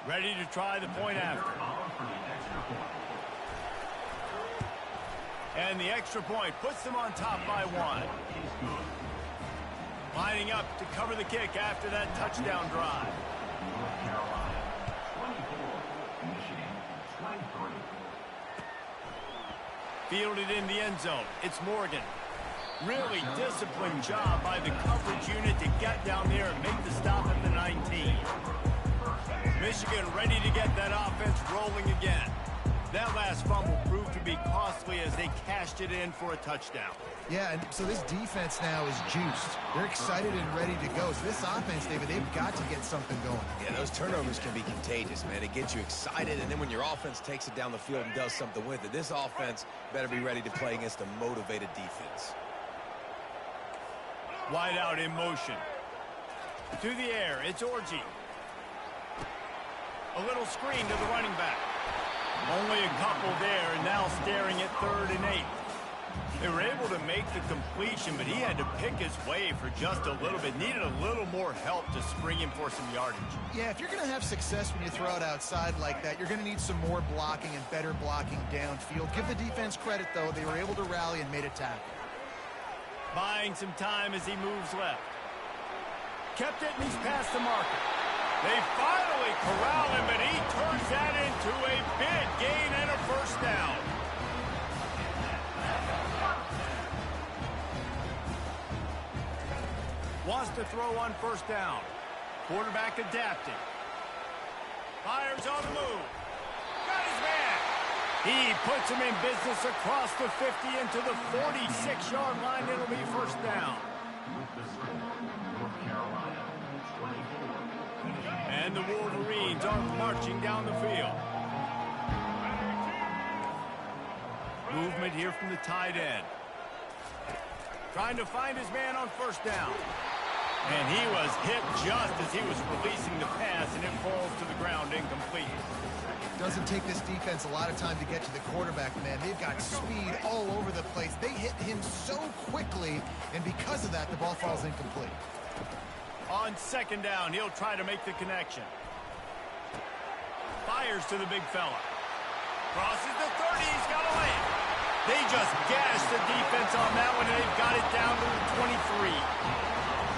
Speaker 1: Ready to try the point after. And the extra point puts them on top by 1. Lining up to cover the kick after that touchdown drive. Fielded in the end zone. It's Morgan. Really disciplined job by the coverage unit to get down there and make the stop at the 19. Michigan ready to get that offense rolling again. That last fumble proved to be costly as they cashed it in for a touchdown.
Speaker 4: Yeah, and so this defense now is juiced. They're excited and ready to go. So this offense, David, they've got to get something going.
Speaker 3: Yeah, those turnovers can be contagious, man. It gets you excited, and then when your offense takes it down the field and does something with it, this offense better be ready to play against a motivated defense.
Speaker 1: Wide out in motion. To the air, it's Orji. A little screen to the running back. Only a couple there, and now staring at 3rd and 8. They were able to make the completion, but he had to pick his way for just a little bit. Needed a little more help to spring him for some yardage.
Speaker 4: Yeah, if you're going to have success when you throw it outside like that, you're going to need some more blocking and better blocking downfield. Give the defense credit, though. They were able to rally and made a tackle.
Speaker 1: Buying some time as he moves left. Kept it, and he's past the marker. They finally corral him, but he turns that into a big gain and a first down. Wants to throw on first down. Quarterback adapting. Fires on the move. Got his man. He puts him in business across the 50 into the 46-yard line. It'll be first down. And the Wolverines are marching down the field. Movement here from the tight end. Trying to find his man on first down. And he was hit just as he was releasing the pass, and it falls to the ground incomplete.
Speaker 4: Doesn't take this defense a lot of time to get to the quarterback, man. They've got speed all over the place. They hit him so quickly, and because of that, the ball falls incomplete.
Speaker 1: On second down, he'll try to make the connection. Fires to the big fella. Crosses the 30, he's got a lane. They just gashed the defense on that one, and they've got it down to the 23.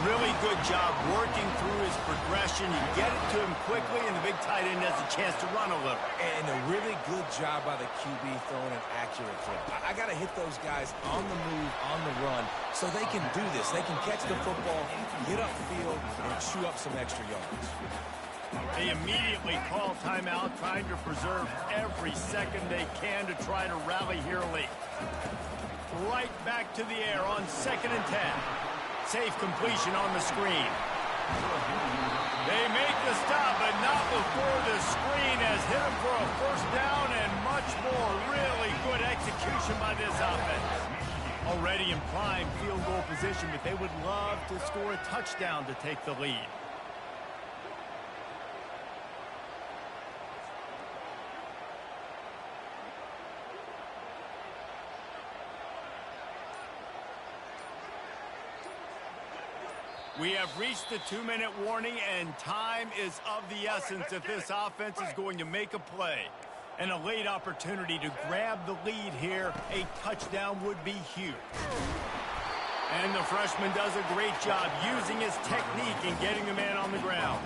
Speaker 1: Really good job working through his progression. You get it to him quickly, and the big tight end has a chance to run a little.
Speaker 3: And a really good job by the QB throwing an accurate throw. I got to hit those guys on the move, on the run, so they can do this. They can catch the football, get upfield, and chew up some extra yards.
Speaker 1: They immediately call timeout, trying to preserve every second they can to try to rally here late. Right back to the air on 2nd and 10. Safe completion on the screen. They make the stop, but not before the screen has hit them for a first down and much more. Really good execution by this offense. Already in prime field goal position, but they would love to score a touchdown to take the lead. We have reached the 2-minute warning, and time is of the essence if this offense is going to make a play. And a late opportunity to grab the lead here, a touchdown would be huge. And the freshman does a great job using his technique and getting the man on the ground.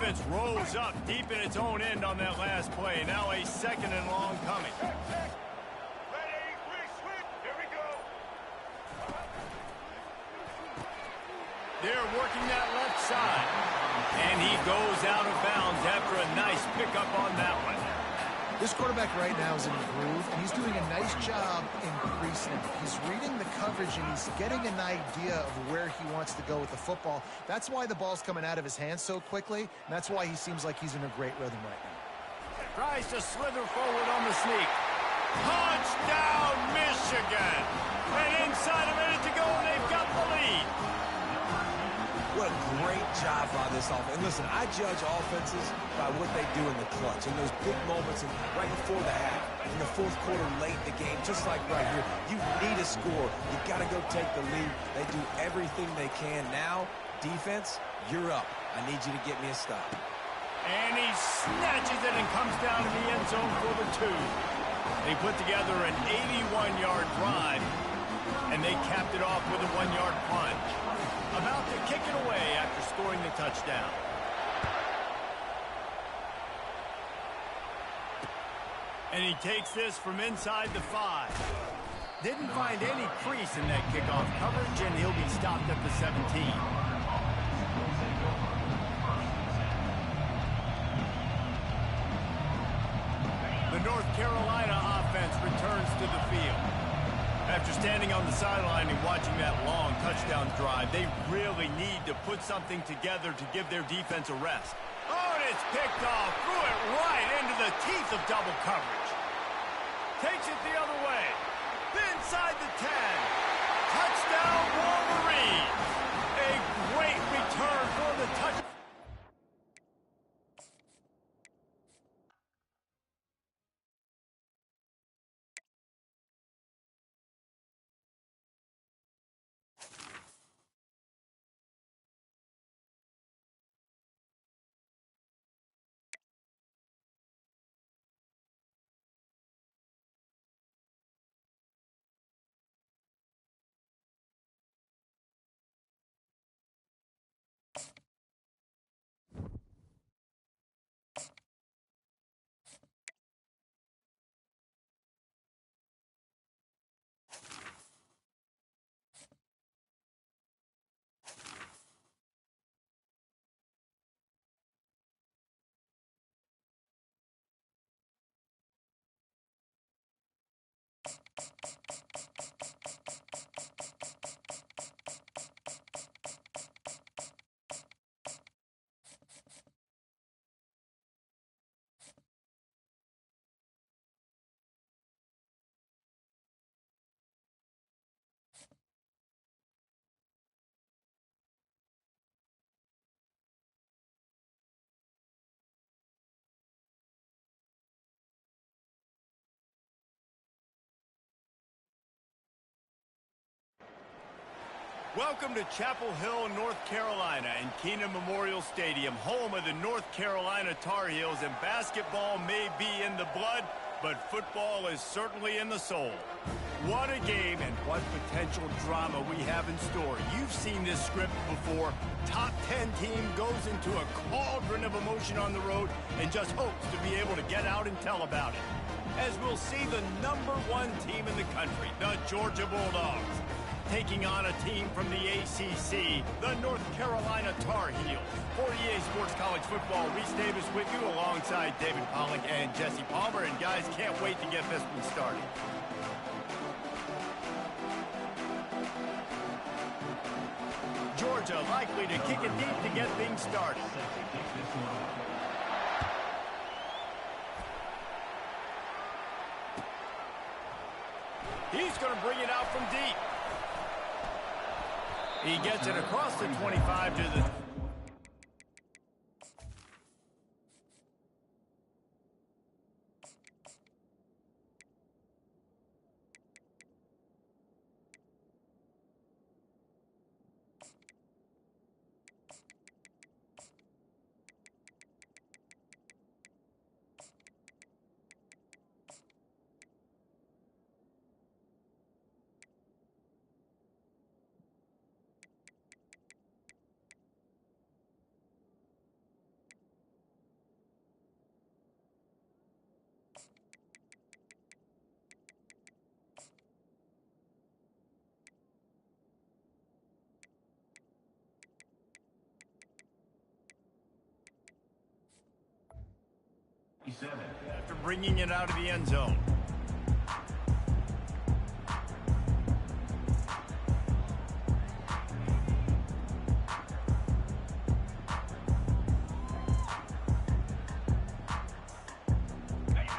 Speaker 1: defense rose up deep in its own end on that last play. Now a 2nd and long coming. They're working that left side. And he goes out of bounds after a nice pickup on that one.
Speaker 4: This quarterback right now is in a groove, and he's doing a nice job increasing. He's reading the coverage, and he's getting an idea of where he wants to go with the football. That's why the ball's coming out of his hands so quickly, and that's why he seems like he's in a great rhythm right now.
Speaker 1: Tries to slither forward on the sneak. Touchdown, Michigan! And inside a minute to go, and they've got the lead.
Speaker 3: What a great job by this offense. And listen, I judge offenses by what they do in the clutch, in those big moments and right before the half, in the fourth quarter, late in the game, just like right here. You need a score. You got to go take the lead. They do everything they can. Now, defense, you're up. I need you to get me a stop.
Speaker 1: And he snatches it and comes down to the end zone for the 2. They put together an 81-yard drive, and they capped it off with a 1-yard plunge. About to kick it away after scoring the touchdown. And he takes this from inside the 5. Didn't find any crease in that kickoff coverage, and he'll be stopped at the 17. The North Carolina offense returns to the field. After standing on the sideline and watching that long touchdown drive, they really need to put something together to give their defense a rest. Oh, and it's picked off. Threw it right into the teeth of double coverage. Takes it the other way. Inside the 10. Touchdown, Wolverines. A great return for the touchdown. Welcome to Chapel Hill, North Carolina, and Keenan Memorial Stadium, home of the North Carolina Tar Heels, and basketball may be in the blood, but football is certainly in the soul. What a game and what potential drama we have in store. You've seen this script before. Top 10 team goes into a cauldron of emotion on the road and just hopes to be able to get out and tell about it. As we'll see the #1 team in the country, the Georgia Bulldogs, taking on a team from the ACC, the North Carolina Tar Heels. For EA Sports College Football, Reese Davis with you alongside David Pollack and Jesse Palmer. And guys, can't wait to get this one started. Georgia likely to kick it deep to get things started. He's going to bring it out from deep. He gets it across the 25 to the...
Speaker 5: 27.
Speaker 1: After bringing it out of the end zone.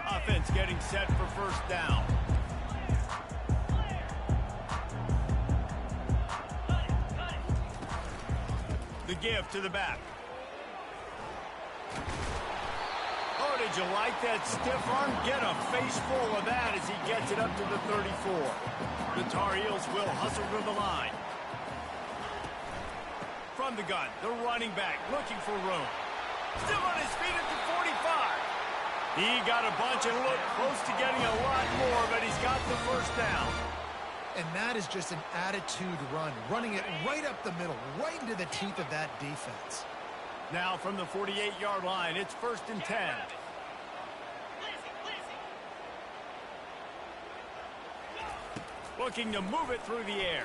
Speaker 1: Offense getting set for first down. The give to the back. Oh, did you like that stiff arm? Get a face full of that as he gets it up to the 34. The Tar Heels will hustle to the line. From the gun, the running back looking for room. Still on his feet at the 45. He got a bunch and looked close to getting a lot more, but he's got the first down.
Speaker 4: And that is just an attitude run, running it right up the middle, right into the teeth of that defense.
Speaker 1: Now from the 48-yard line, it's 1st and 10. Looking to move it through the air.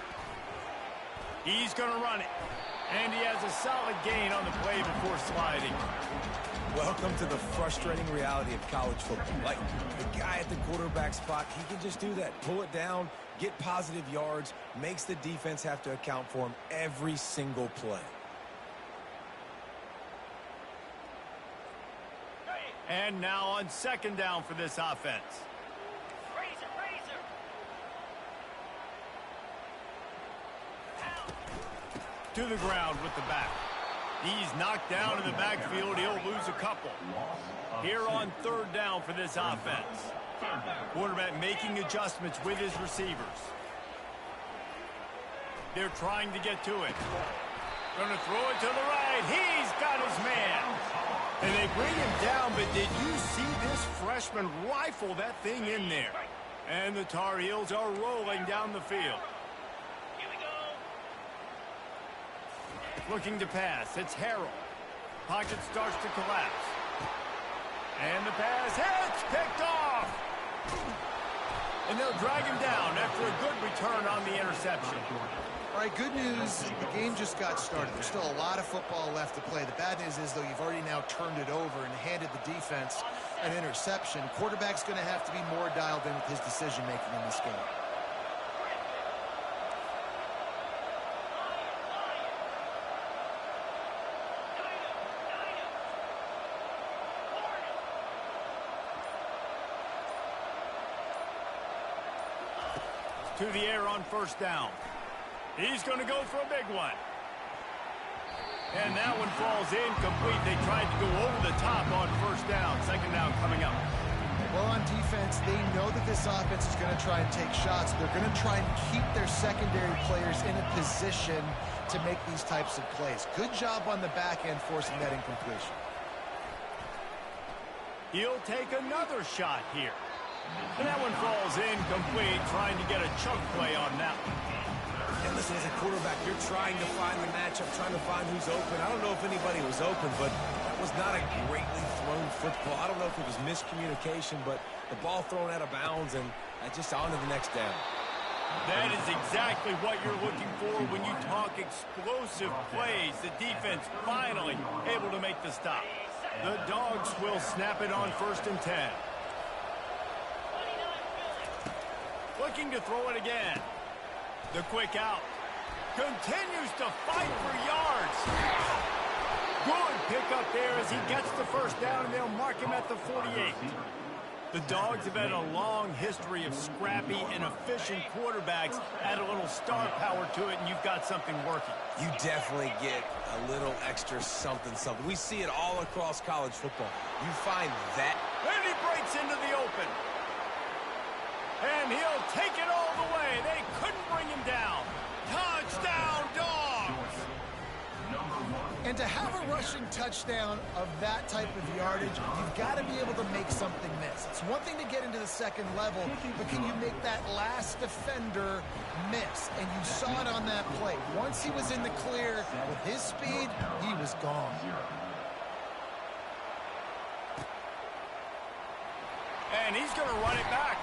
Speaker 1: He's going to run it. And he has a solid gain on the play before sliding.
Speaker 3: Welcome to the frustrating reality of college football. Like, the guy at the quarterback spot, he can just do that. Pull it down, get positive yards, makes the defense have to account for him every single play.
Speaker 1: And now on 2nd down for this offense. To the ground with the back. He's knocked down in the backfield. He'll lose a couple. Here on 3rd down for this offense. Quarterback making adjustments with his receivers. They're trying to get to it. Going to throw it to the right. He's got his man. And they bring him down, but did you see this freshman rifle that thing in there? And the Tar Heels are rolling down the field. Looking to pass. It's Harrell. Pocket starts to collapse. And the pass hits. Picked off. And they'll drag him down after a good return on the interception.
Speaker 4: All right, good news. The game just got started. There's still a lot of football left to play. The bad news is, though, you've already now turned it over and handed the defense an interception. Quarterback's going to have to be more dialed in with his decision-making in this game.
Speaker 1: To the air on 1st down. He's going to go for a big one. And that one falls incomplete. They tried to go over the top on 1st down. 2nd down coming up.
Speaker 4: Well, on defense, they know that this offense is going to try and take shots. They're going to try and keep their secondary players in a position to make these types of plays. Good job on the back end forcing that incompletion.
Speaker 1: He'll take another shot here. And that one falls incomplete, trying to get a chunk play on that one.
Speaker 3: And listen, as a quarterback, you're trying to find the matchup, trying to find who's open. I don't know if anybody was open, but that was not a greatly thrown football. I don't know if it was miscommunication, but the ball thrown out of bounds and just on to the next down.
Speaker 1: That is exactly what you're looking for when you talk explosive plays. The defense finally able to make the stop. The Dogs will snap it on 1st and 10. Looking to throw it again. The quick out. Continues to fight for yards. Good pickup there as he gets the 1st down, and they'll mark him at the 48. The Dogs have had a long history of scrappy and efficient quarterbacks. Add a little star power to it, and you've got something working.
Speaker 3: You definitely get a little extra something. We see it all across college football. You find that.
Speaker 1: And he breaks into the open. And he'll take it all the way. They couldn't bring him down. Touchdown, Dogs!
Speaker 4: And to have a rushing touchdown of that type of yardage, you've got to be able to make something miss. It's one thing to get into the 2nd level, but can you make that last defender miss? And you saw it on that play. Once he was in the clear with his speed, he was gone.
Speaker 1: And he's going to run it back.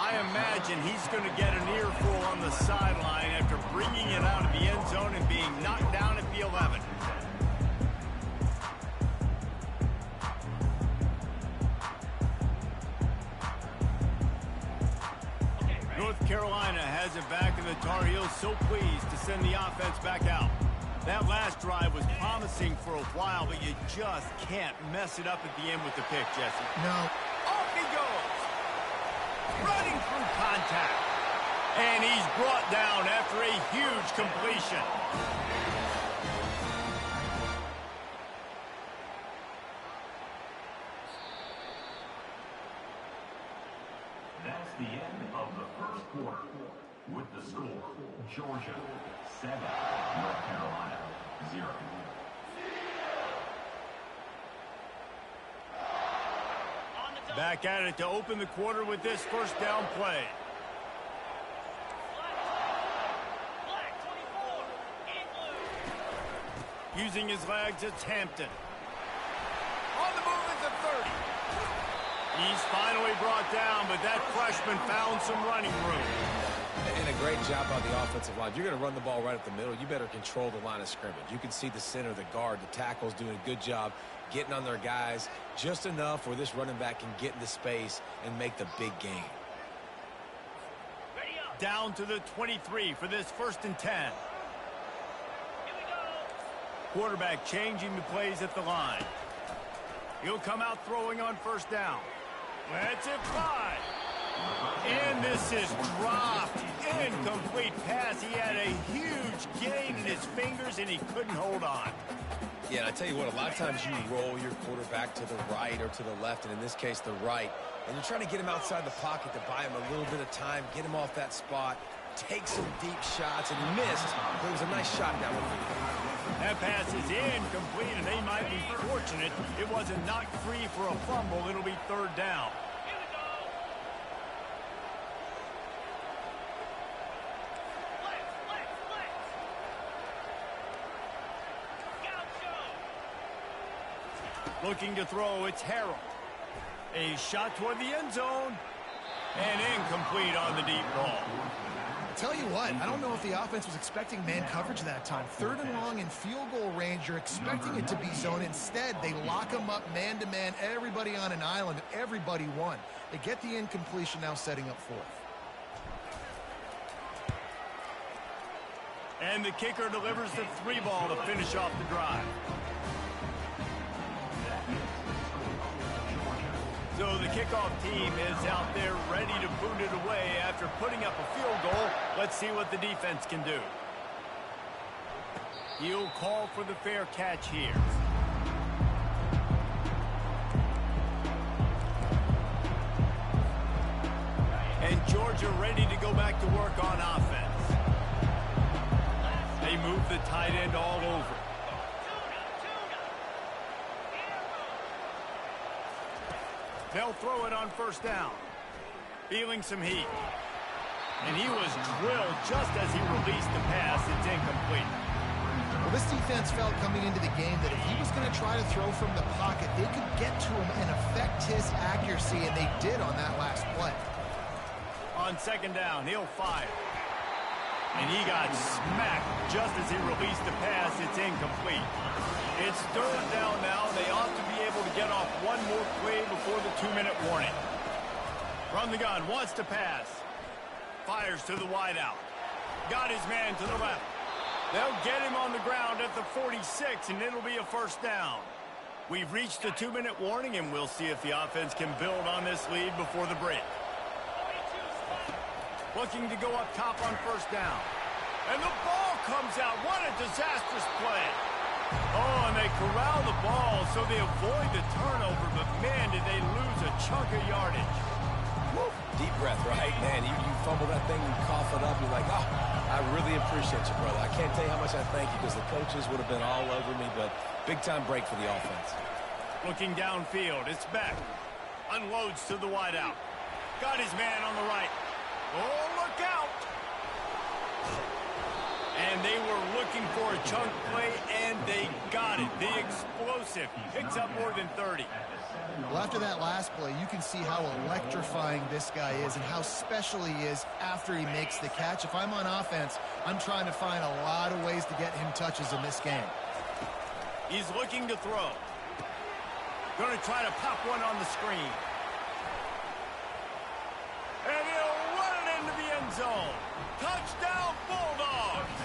Speaker 1: I imagine he's going to get an earful on the sideline after bringing it out of the end zone and being knocked down at the 11. North Carolina has it back, and the Tar Heels so pleased to send the offense back out. That last drive was promising for a while, but you just can't mess it up at the end with the pick, Jesse.
Speaker 4: No.
Speaker 1: Off he goes. Running through contact. And he's brought down after a huge completion.
Speaker 5: That's the end of the first quarter. With the score, Georgia 7, North Carolina 0.
Speaker 1: Back at it to open the quarter with this first down play. Using his legs, it's Hampton. On the move at the 30. He's finally brought down, but that freshman found some running room.
Speaker 3: And a great job by the offensive line. If you're going to run the ball right up the middle, you better control the line of scrimmage. You can see the center, the guard, the tackles doing a good job getting on their guys just enough where this running back can get into space and make the big game.
Speaker 1: Down to the 23 for this 1st and 10. Quarterback changing the plays at the line. He'll come out throwing on first down. Let's it fly. And this is dropped. Incomplete pass. He had a huge gain in his fingers, and he couldn't hold on.
Speaker 3: Yeah, and I tell you what, a lot of times you roll your quarterback to the right or to the left, and in this case, the right. And you're trying to get him outside the pocket to buy him a little bit of time, get him off that spot, take some deep shots, and he missed. But it was a nice shot down the field.
Speaker 1: That pass is incomplete, and they might be fortunate it wasn't knocked free for a fumble. It'll be 3rd down. Looking to throw, it's Harold. A shot toward the end zone, and incomplete on the deep ball.
Speaker 4: Tell you what, I don't know if the offense was expecting man coverage that time. 3rd and long in field goal range, you're expecting it to be zone. Instead, they lock them up man-to-man, everybody on an island, and everybody won. They get the incompletion, now setting up 4th.
Speaker 1: And the kicker delivers the 3 ball to finish off the drive. So the kickoff team is out there ready to boot it away after putting up a field goal. Let's see what the defense can do. He'll call for the fair catch here. And Georgia ready to go back to work on offense. They move the tight end all over. They'll throw it on first down. Feeling some heat. And he was drilled just as he released the pass. It's incomplete.
Speaker 4: Well, this defense felt coming into the game that if he was going to try to throw from the pocket, they could get to him and affect his accuracy, and they did on that last play.
Speaker 1: On 2nd down, he'll fire. And he got smacked just as he released the pass. It's incomplete. It's 3rd down now. They ought to be able to get off one more play before the 2-minute warning. Run the gun, wants to pass. Fires to the wideout. Got his man to the left. They'll get him on the ground at the 46, and it'll be a 1st down. We've reached the 2-minute warning, and we'll see if the offense can build on this lead before the break. Looking to go up top on 1st down. And the ball comes out. What a disastrous play. Oh, and they corral the ball, so they avoid the turnover, but man, did they lose a chunk of yardage.
Speaker 3: Woo. Deep breath, right? Man, you fumble that thing, you cough it up, you're like, oh, I really appreciate you, brother. I can't tell you how much I thank you because the coaches would have been all over me, but big-time break for the offense.
Speaker 1: Looking downfield, it's Beck. Unloads to the wideout. Got his man on the right. Oh, look out! And they were looking for a chunk play, and they got it. The explosive picks up more than 30.
Speaker 4: Well, after that last play, you can see how electrifying this guy is and how special he is after he makes the catch. If I'm on offense, I'm trying to find a lot of ways to get him touches in this game.
Speaker 1: He's looking to throw. Going to try to pop one on the screen. And he'll run it into the end zone. Touchdown, Bulldogs!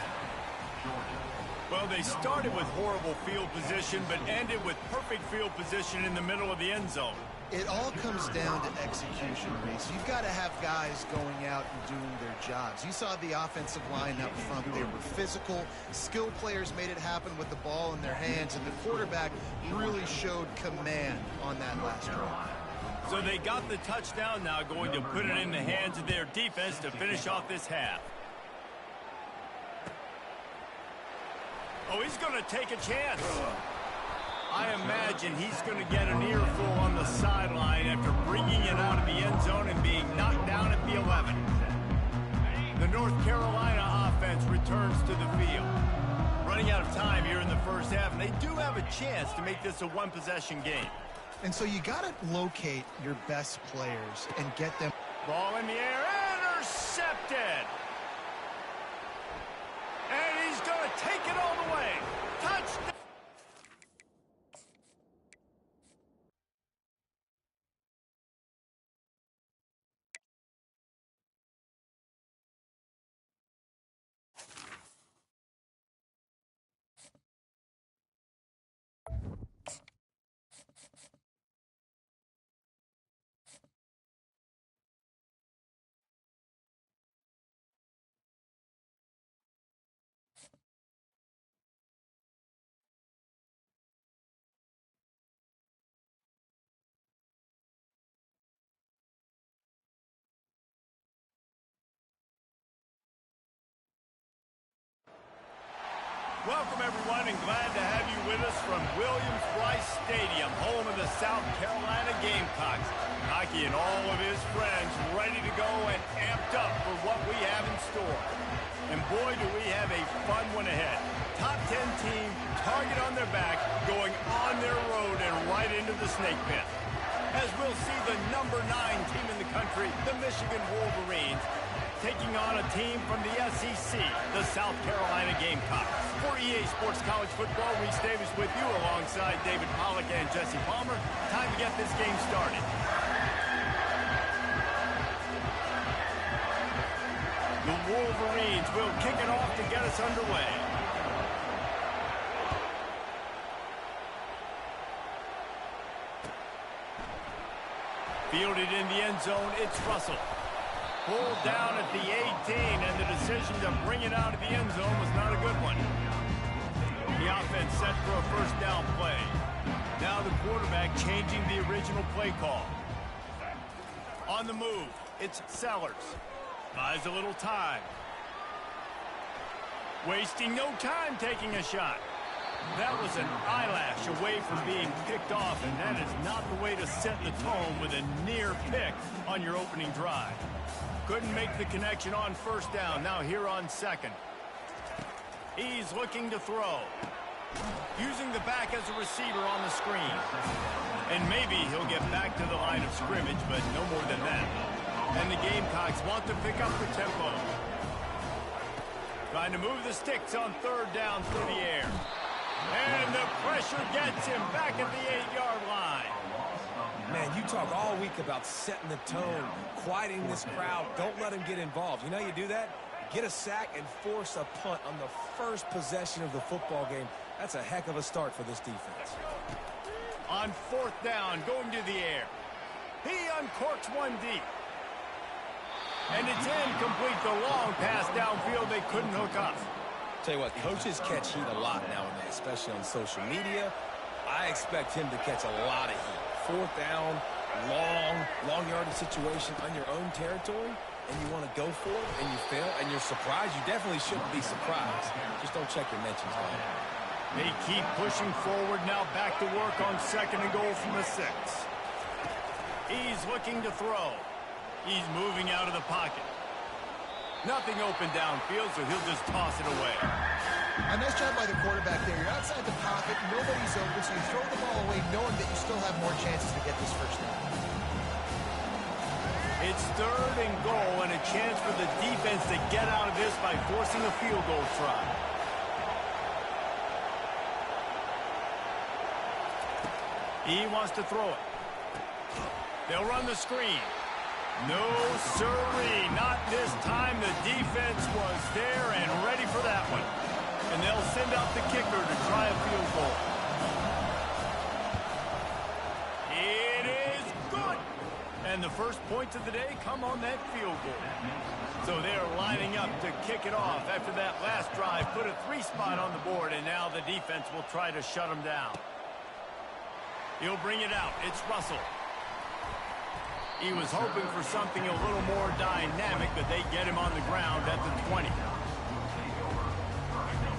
Speaker 1: Well, they started with horrible field position, but ended with perfect field position in the middle of the end zone.
Speaker 4: It all comes down to execution, Reese. You've got to have guys going out and doing their jobs. You saw the offensive line up front. They were physical. Skilled players made it happen with the ball in their hands, and the quarterback really showed command on that last drive.
Speaker 1: So they got the touchdown, now going to put it in the hands of their defense to finish off this half. Oh, he's going to take a chance. I imagine he's going to get an earful on the sideline after bringing it out of the end zone and being knocked down at the 11. The North Carolina offense returns to the field. Running out of time here in the first half, and they do have a chance to make this a one-possession game.
Speaker 4: And so you got to locate your best players and get them.
Speaker 1: Ball in the air, intercepted. And he's going to take it all the way. Touchdown. Welcome, everyone, and glad to have you with us from Williams-Brice Stadium, home of the South Carolina Gamecocks. Nike and all of his friends ready to go and amped up for what we have in store. And boy, do we have a fun one ahead. Top 10 team, target on their back, going on their road and right into the snake pit. As we'll see the number 9 team in the country, the Michigan Wolverines, taking on a team from the SEC, the South Carolina Gamecocks. For EA Sports College Football, Reese Davis with you alongside David Pollack and Jesse Palmer. Time to get this game started. The Wolverines will kick it off to get us underway. Fielded in the end zone, it's Russell. Pulled down at the 18, and the decision to bring it out of the end zone was not a good one. The offense set for a first down play. Now the quarterback changing the original play call. On the move, it's Sellers. Buys a little time. Wasting no time taking a shot. That was an eyelash away from being picked off, and that is not the way to set the tone with a near pick on your opening drive. Couldn't make the connection on first down. Now here on second. He's looking to throw. Using the back as a receiver on the screen. And maybe he'll get back to the line of scrimmage, but no more than that. And the Gamecocks want to pick up the tempo. Trying to move the sticks on third down through the air. And the pressure gets him back at the 8-yard line.
Speaker 3: Man, you talk all week about setting the tone, quieting this crowd. Don't let them get involved. You know how you do that? Get a sack and force a punt on the first possession of the football game. That's a heck of a start for this defense.
Speaker 1: On fourth down, going to the air. He uncorks one deep. And it's incomplete. The long pass downfield, they couldn't hook up.
Speaker 3: Tell you what, coaches catch heat a lot nowadays, especially on social media. I expect him to catch a lot of heat. Fourth down, long yardage situation on your own territory, and you want to go for it, and you fail, and you're surprised. You definitely shouldn't be surprised. Just don't check your mentions, man.
Speaker 1: They keep pushing forward now, back to work on second and goal from the 6. He's looking to throw. He's moving out of the pocket. Nothing open downfield, so he'll just toss it away.
Speaker 4: A nice job by the quarterback there. You're outside the pocket, nobody's open, so you throw the ball away knowing that you still have more chances to get this first down.
Speaker 1: It's third and goal, and a chance for the defense to get out of this by forcing a field goal try. He wants to throw it. They'll run the screen. No, sirree. Not this time. The defense was there and ready for that one. And they'll send out the kicker to try a field goal. It is good. And the first points of the day come on that field goal. So they're lining up to kick it off after that last drive. Put a 3-spot on the board, and now the defense will try to shut them down. He'll bring it out. It's Russell. He was hoping for something a little more dynamic, but they get him on the ground at the 20.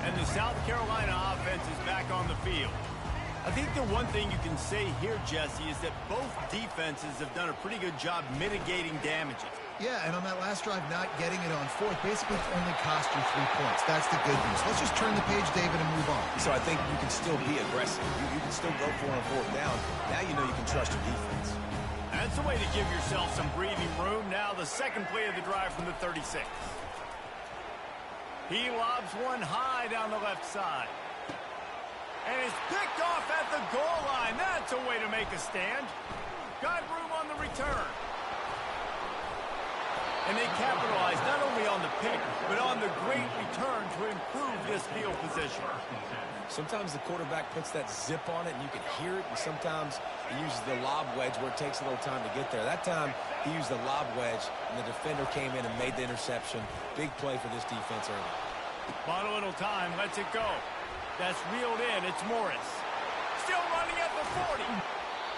Speaker 1: And the South Carolina offense is back on the field. I think the one thing you can say here, Jesse, is that both defenses have done a pretty good job mitigating damages.
Speaker 4: Yeah, and on that last drive, not getting it on fourth, basically it's only cost you 3 points. That's the good news. Let's just turn the page, David, and move on.
Speaker 3: So I think you can still be aggressive. You can still go for it on fourth down. Now you know you can trust your defense.
Speaker 1: That's a way to give yourself some breathing room. Now the second play of the drive from the 36. He lobs one high down the left side. And is picked off at the goal line. That's a way to make a stand. Got room on the return. And they capitalize not only on the pick, but on the great return to improve this field position.
Speaker 3: Sometimes the quarterback puts that zip on it, and you can hear it. And sometimes he uses the lob wedge where it takes a little time to get there. That time, he used the lob wedge, and the defender came in and made the interception. Big play for this defense early.
Speaker 1: Bought a little time, lets it go. That's reeled in. It's Morris. Still running at the 40.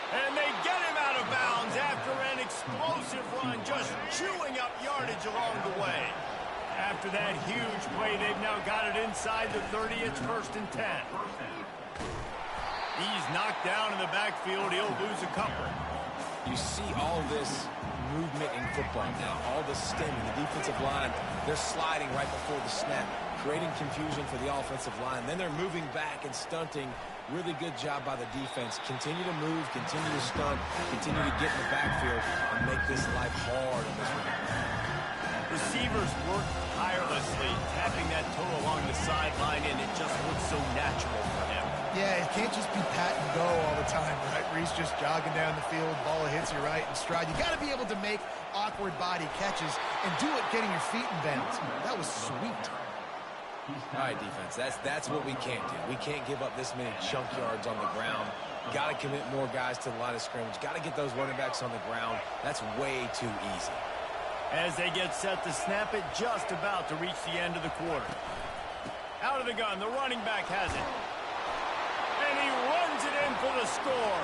Speaker 1: And they get him out of bounds after an explosive run, just chewing up yardage along the way. After that huge play, they've now got it inside the 30. It's 1st and 10. He's knocked down in the backfield. He'll lose a couple.
Speaker 3: You see all this movement in football now, all the stemming, the defensive line, they're sliding right before the snap, creating confusion for the offensive line. Then they're moving back and stunting. Really good job by the defense. Continue to move, continue to stunt, continue to get in the backfield and make this life hard on this one.
Speaker 1: Receivers work tirelessly, tapping that toe along the sideline, and it just looks so natural for him.
Speaker 4: Yeah, it can't just be pat and go all the time, right? Where he's just jogging down the field, ball hits you right in stride. You got to be able to make awkward body catches and do it getting your feet in bounds. That was sweet.
Speaker 3: All right, defense, that's what we can't do. We can't give up this many chunk yards on the ground. Got to commit more guys to the line of scrimmage. Got to get those running backs on the ground. That's way too easy.
Speaker 1: As they get set to snap it, just about to reach the end of the quarter. Out of the gun, the running back has it. And he runs it in for the score.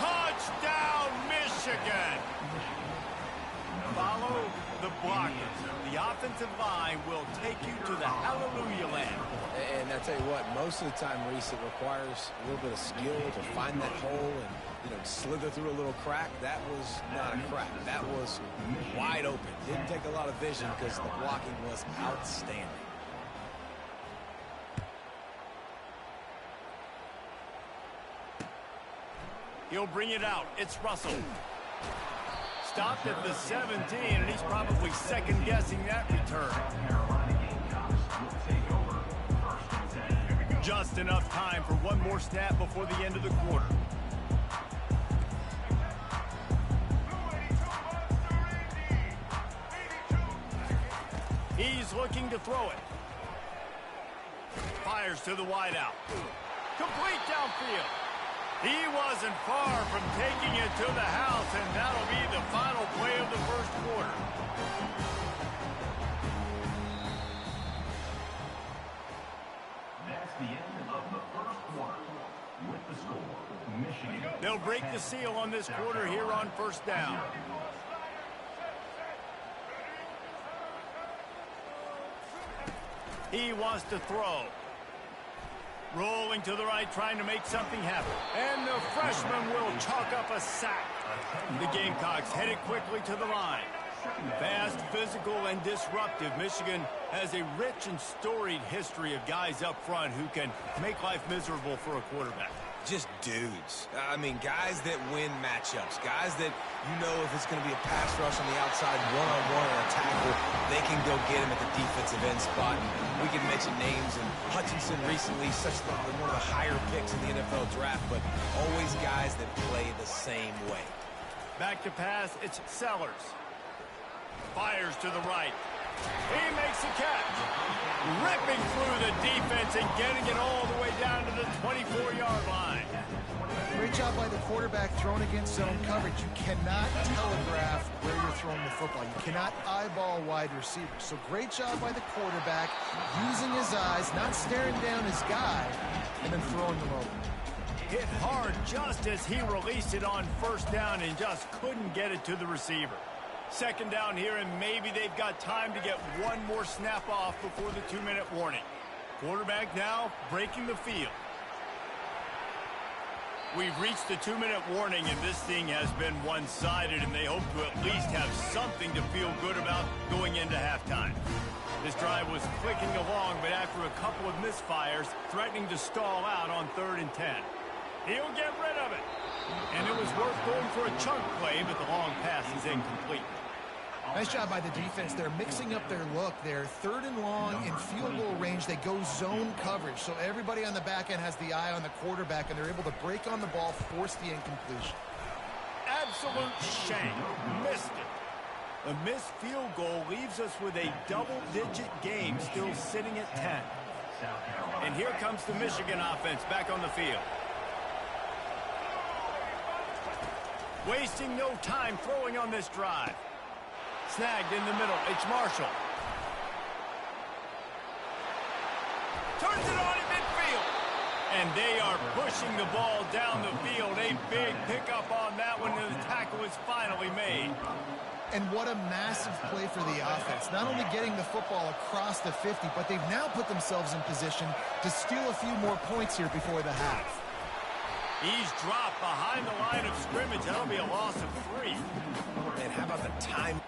Speaker 1: Touchdown, Michigan! Follow the blockers. The offensive line will take you to the hallelujah land.
Speaker 3: And I tell you what, most of the time, Reese, it requires a little bit of skill to find that hole and, slither through a little crack. That was not a crack. That was wide open. Didn't take a lot of vision because the blocking was outstanding.
Speaker 1: He'll bring it out. It's Russell. Stopped at the 17, and he's probably second-guessing that return. Just enough time for one more snap before the end of the quarter. He's looking to throw it. Fires to the wideout. Complete downfield. He wasn't far from taking it to the house, and that'll be the final play of the first quarter.
Speaker 5: That's the end of the first quarter. With the score, Michigan.
Speaker 1: They'll break the seal on this quarter here on 1st down. He wants to throw. Rolling to the right, trying to make something happen. And the freshman will chalk up a sack. The Gamecocks headed quickly to the line. Fast, physical, and disruptive. Michigan has a rich and storied history of guys up front who can make life miserable for a quarterback.
Speaker 3: Just dudes. I mean, guys that win matchups. Guys that if it's going to be a pass rush on the outside, one-on-one or a tackle, they can go get him at the defensive end spot. And we can mention names, and Hutchinson recently, one of the higher picks in the NFL draft, but always guys that play the same way.
Speaker 1: Back to pass, it's Sellers. Fires to the right. He makes the catch. Ripping through the defense and getting it all the way down to the 24-yard line.
Speaker 4: Great job by the quarterback throwing against zone coverage. You cannot telegraph where you're throwing the football. You cannot eyeball wide receivers. So great job by the quarterback using his eyes, not staring down his guy, and then throwing them over.
Speaker 1: Hit hard just as he released it on first down and just couldn't get it to the receiver. Second down here, and maybe they've got time to get one more snap off before the 2-minute warning. Quarterback now breaking the field. We've reached the 2-minute warning, and this thing has been one-sided, and they hope to at least have something to feel good about going into halftime. This drive was clicking along, but after a couple of misfires, threatening to stall out on 3rd and 10. He'll get rid of it. And it was worth going for a chunk play, but the long pass is incomplete.
Speaker 4: Nice job by the defense. They're mixing up their look. They're 3rd and long in field goal range. They go zone coverage. So everybody on the back end has the eye on the quarterback, and they're able to break on the ball, force the incompletion.
Speaker 1: Absolute shame. Missed it. A missed field goal leaves us with a double-digit game still sitting at 10. And here comes the Michigan offense back on the field. Wasting no time throwing on this drive. Snagged in the middle. It's Marshall. Turns it on in midfield. And they are pushing the ball down the field. A big pickup on that one, and the tackle is finally made.
Speaker 4: And what a massive play for the offense. Not only getting the football across the 50, but they've now put themselves in position to steal a few more points here before the half.
Speaker 1: He's dropped behind the line of scrimmage. That'll be a loss of 3.
Speaker 3: And how about the time?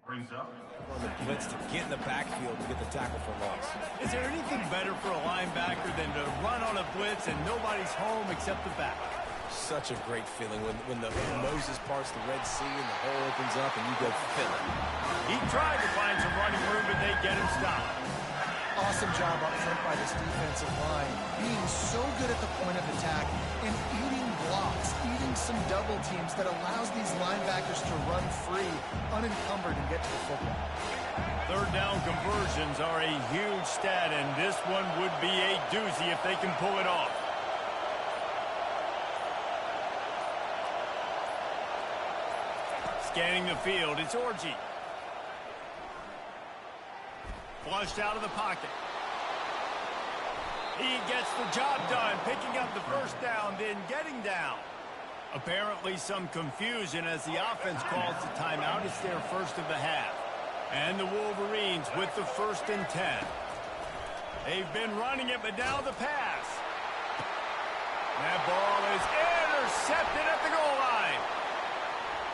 Speaker 5: Brings up
Speaker 3: On the blitz to get in the backfield to get the tackle for loss.
Speaker 1: Is there anything better for a linebacker than to run on a blitz and nobody's home except the back?
Speaker 3: Such a great feeling when Moses parts the Red Sea and the hole opens up and you go fill it.
Speaker 1: He tried to find some running room, but they get him stopped.
Speaker 4: Awesome job up front by this defensive line, being so good at the point of attack and eating blocks, eating some double teams that allows these linebackers to run free, unencumbered, and get to the football.
Speaker 1: 3rd down conversions are a huge stat, and this one would be a doozy if they can pull it off. Scanning the field, it's Orji. Flushed out of the pocket. He gets the job done, picking up the first down, then getting down. Apparently some confusion as the offense calls the timeout. It's their first of the half. And the Wolverines with the 1st and 10. They've been running it, but now the pass. That ball is intercepted at the goal line.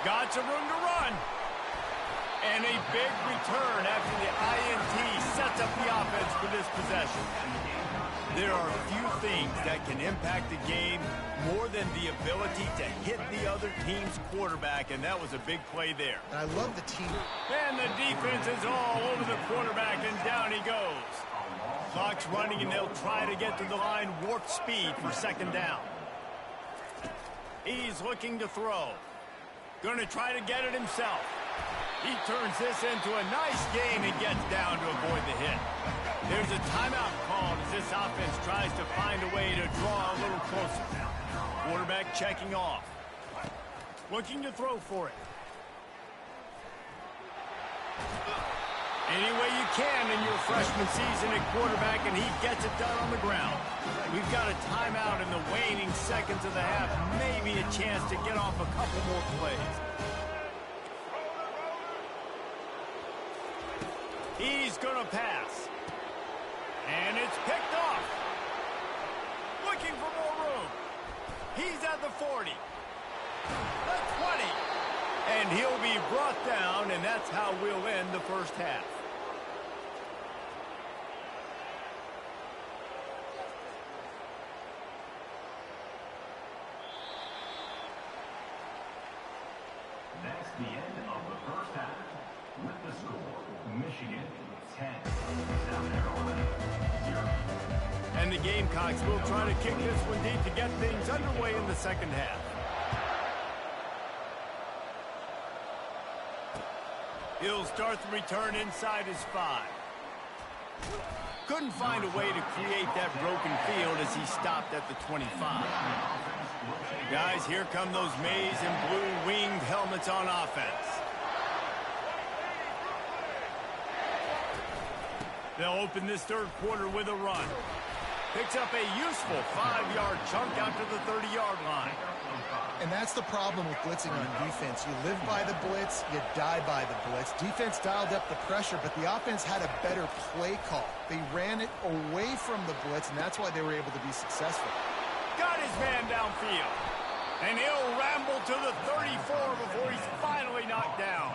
Speaker 1: Got some room to run. And a big return after the INT sets up the offense for this possession. There are few things that can impact the game more than the ability to hit the other team's quarterback, and that was a big play there.
Speaker 4: And I love the team.
Speaker 1: And the defense is all over the quarterback, and down he goes. Clock's running, and they'll try to get to the line warp speed for 2nd down. He's looking to throw. Going to try to get it himself. He turns this into a nice gain and gets down to avoid the hit. There's a timeout called as this offense tries to find a way to draw a little closer. Quarterback checking off. Looking to throw for it. Any way you can in your freshman season at quarterback, and he gets it done on the ground. We've got a timeout in the waning seconds of the half. Maybe a chance to get off a couple more plays. He's going to pass. And it's picked off. Looking for more room. He's at the 40. The 20. And he'll be brought down, and that's how we'll end the first half.
Speaker 5: That's the end of the first half. 10, South Carolina, 0.
Speaker 1: And the Gamecocks will try to kick this one deep to get things underway in the second half. He'll start the return inside his 5. Couldn't find a way to create that broken field as he stopped at the 25. Guys, here come those maize and blue winged helmets on offense. They'll open this third quarter with a run. Picks up a useful 5-yard chunk out to the 30-yard line.
Speaker 4: And that's the problem with blitzing on defense. You live by the blitz, you die by the blitz. Defense dialed up the pressure, but the offense had a better play call. They ran it away from the blitz, and that's why they were able to be successful.
Speaker 1: Got his man downfield. And he'll ramble to the 34 before he's finally knocked down.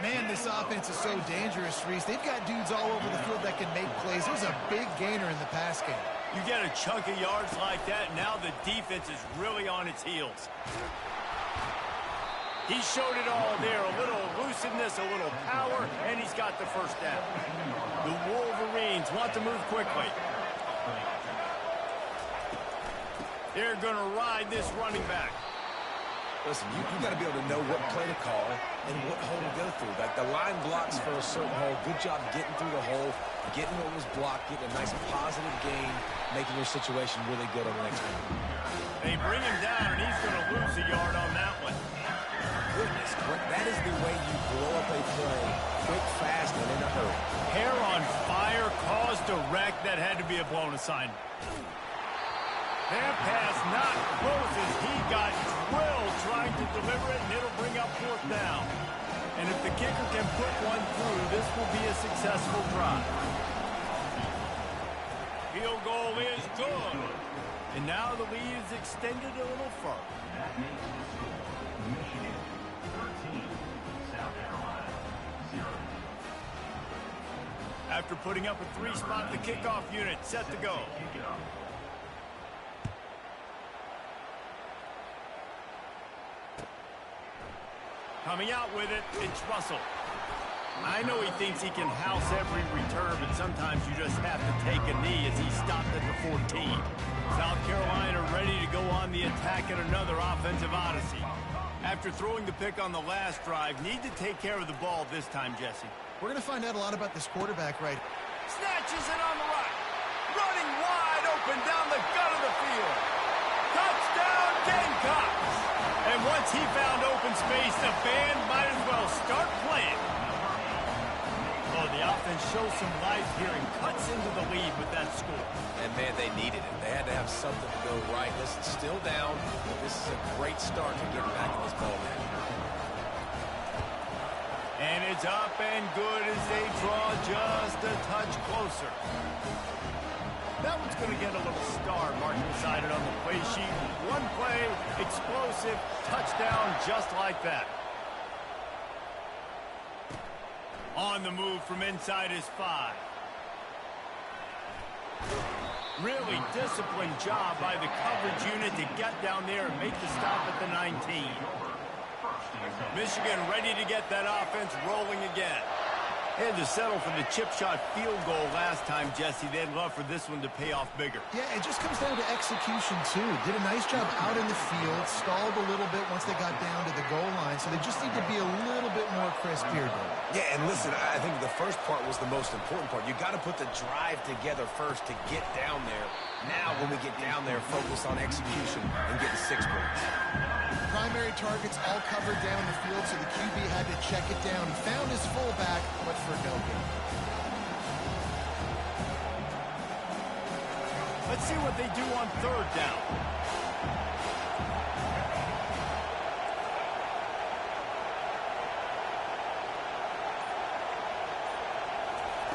Speaker 4: Man, this offense is so dangerous, Reese. They've got dudes all over the field that can make plays. There's a big gainer in the pass game.
Speaker 1: You get a chunk of yards like that, now the defense is really on its heels. He showed it all there, a little elusiveness, a little power, and he's got the first down. The Wolverines want to move quickly. They're going to ride this running back.
Speaker 3: Listen, you got to be able to know what play to call and what hole to go through. Like the line blocks for a certain hole. Good job getting through the hole, getting what was blocked, getting a nice positive gain, making your situation really good on the next one.
Speaker 1: They bring him down, and he's going to lose a yard on that one.
Speaker 3: Goodness, that is the way you blow up a play quick, fast, and in a hurry.
Speaker 1: Hair on fire caused a wreck that had to be a blown assignment. That pass not close as he got drilled trying to deliver it, and it'll bring up 4th down. And if the kicker can put one through, this will be a successful drive. Field goal is good. And now the lead is extended a little further.
Speaker 5: That makes the score Michigan 13, South Carolina 0.
Speaker 1: After putting up a 3-spot, the kickoff unit set to go.
Speaker 5: Kick it off.
Speaker 1: Coming out with it, it's Russell. I know he thinks he can house every return, but sometimes you just have to take a knee as he stopped at the 14. South Carolina ready to go on the attack at another offensive odyssey. After throwing the pick on the last drive, need to take care of the ball this time, Jesse.
Speaker 4: We're going to find out a lot about this quarterback right.
Speaker 1: Snatches it on the right. Running wide open down the gut of the field. Touchdown, Gamecocks! And once he found open space, the band might as well start playing. Oh, the offense shows some life here and cuts into the lead with that score.
Speaker 3: And, man, they needed it. They had to have something to go right. Listen, still down, but this is a great start to getting back in this ball game.
Speaker 1: And it's up and good as they draw just a touch closer. That one's going to get a little star marked beside it on the play sheet. One play, explosive, touchdown just like that. On the move from inside his 5. Really disciplined job by the coverage unit to get down there and make the stop at the 19. Michigan ready to get that offense rolling again. They had to settle for the chip shot field goal last time, Jesse. They'd love for this one to pay off bigger.
Speaker 4: Yeah, it just comes down to execution, too. Did a nice job out in the field, stalled a little bit once they got down to the goal line, so they just need to be a little bit more crisp here, Dave.
Speaker 3: Yeah, and listen, I think the first part was the most important part. You got to put the drive together first to get down there. Now, when we get down there, focus on execution and getting 6 points.
Speaker 4: Primary targets all covered down the field, so the QB had to check it down. He found his fullback, but for no gain.
Speaker 1: Let's see what they do on 3rd down.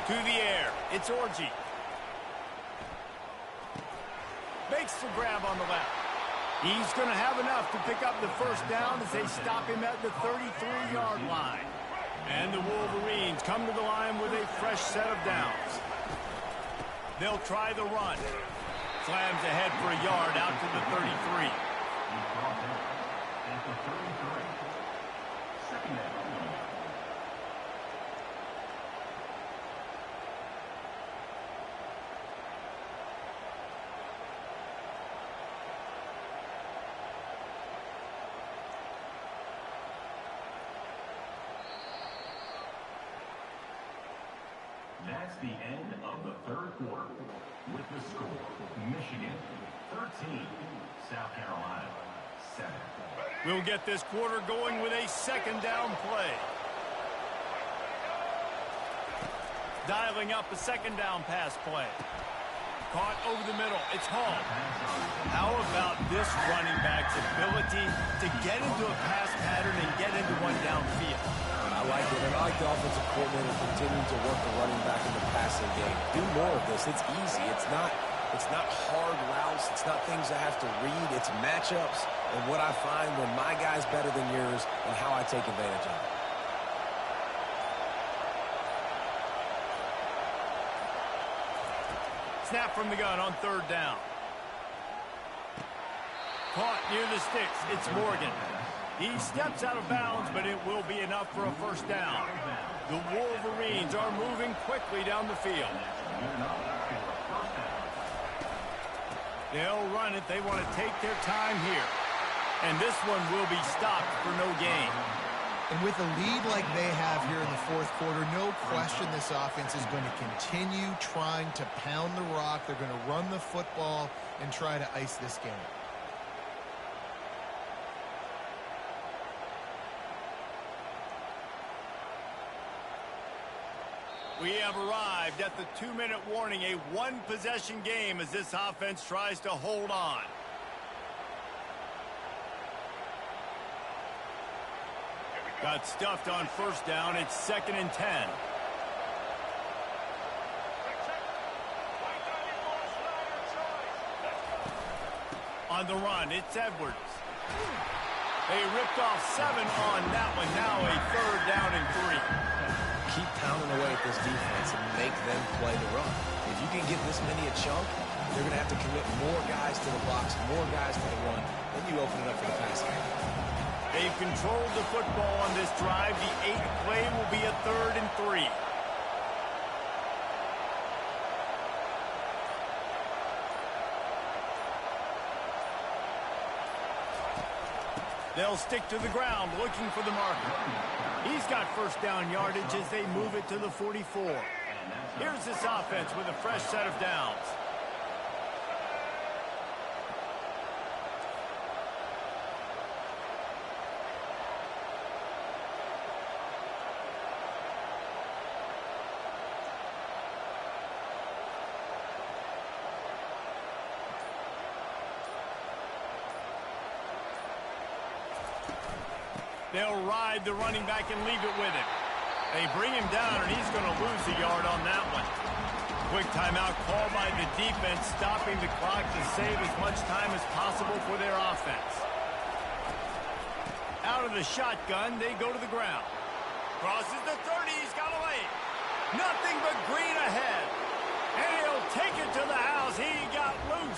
Speaker 1: To the air, it's Orji. Makes the grab on the left. He's going to have enough to pick up the first down as they stop him at the 33-yard line. And the Wolverines come to the line with a fresh set of downs. They'll try the run. Slams ahead for a yard out to the 33.
Speaker 5: He's brought down at the 33. Second down. That's the end of the third quarter. With the score, Michigan 13, South Carolina 7.
Speaker 1: We'll get this quarter going with a second down play. Dialing up a second down pass play. Caught over the middle. It's Hall. How about this running back's ability to get into a pass pattern and get into one downfield?
Speaker 3: I like it, and I like the offensive coordinator continuing to work the running back in the passing game. Do more of this. It's easy. It's not hard routes. It's not things I have to read. It's matchups and what I find when my guy's better than yours and how I take advantage of it.
Speaker 1: Snap from the gun on third down. Caught near the sticks. It's Morgan. He steps out of bounds, but it will be enough for a first down. The Wolverines are moving quickly down the field. They'll run it. They want to take their time here. And this one will be stopped for no gain.
Speaker 4: And with a lead like they have here in the fourth quarter, no question this offense is going to continue trying to pound the rock. They're going to run the football and try to ice this game.
Speaker 1: We have arrived at the 2-minute warning, a one-possession game as this offense tries to hold on. Got stuffed on first down. It's 2nd and 10. On the run, it's Edwards. They ripped off 7 on that one. Now a 3rd down and 3.
Speaker 3: Keep pounding away at this defense and make them play the run. If you can get this many a chunk, they're going to have to commit more guys to the box, more guys to the run. Then you open it up for the passing game.
Speaker 1: They've controlled the football on this drive. The 8th play will be a 3rd and 3. They'll stick to the ground looking for the marker. He's got first down yardage as they move it to the 44. Here's this offense with a fresh set of downs. They'll ride the running back and leave it with him. They bring him down, and he's going to lose a yard on that one. Quick timeout called by the defense, stopping the clock to save as much time as possible for their offense. Out of the shotgun, they go to the ground. Crosses the 30, he's got away. Nothing but green ahead. And he'll take it to the house. He got loose.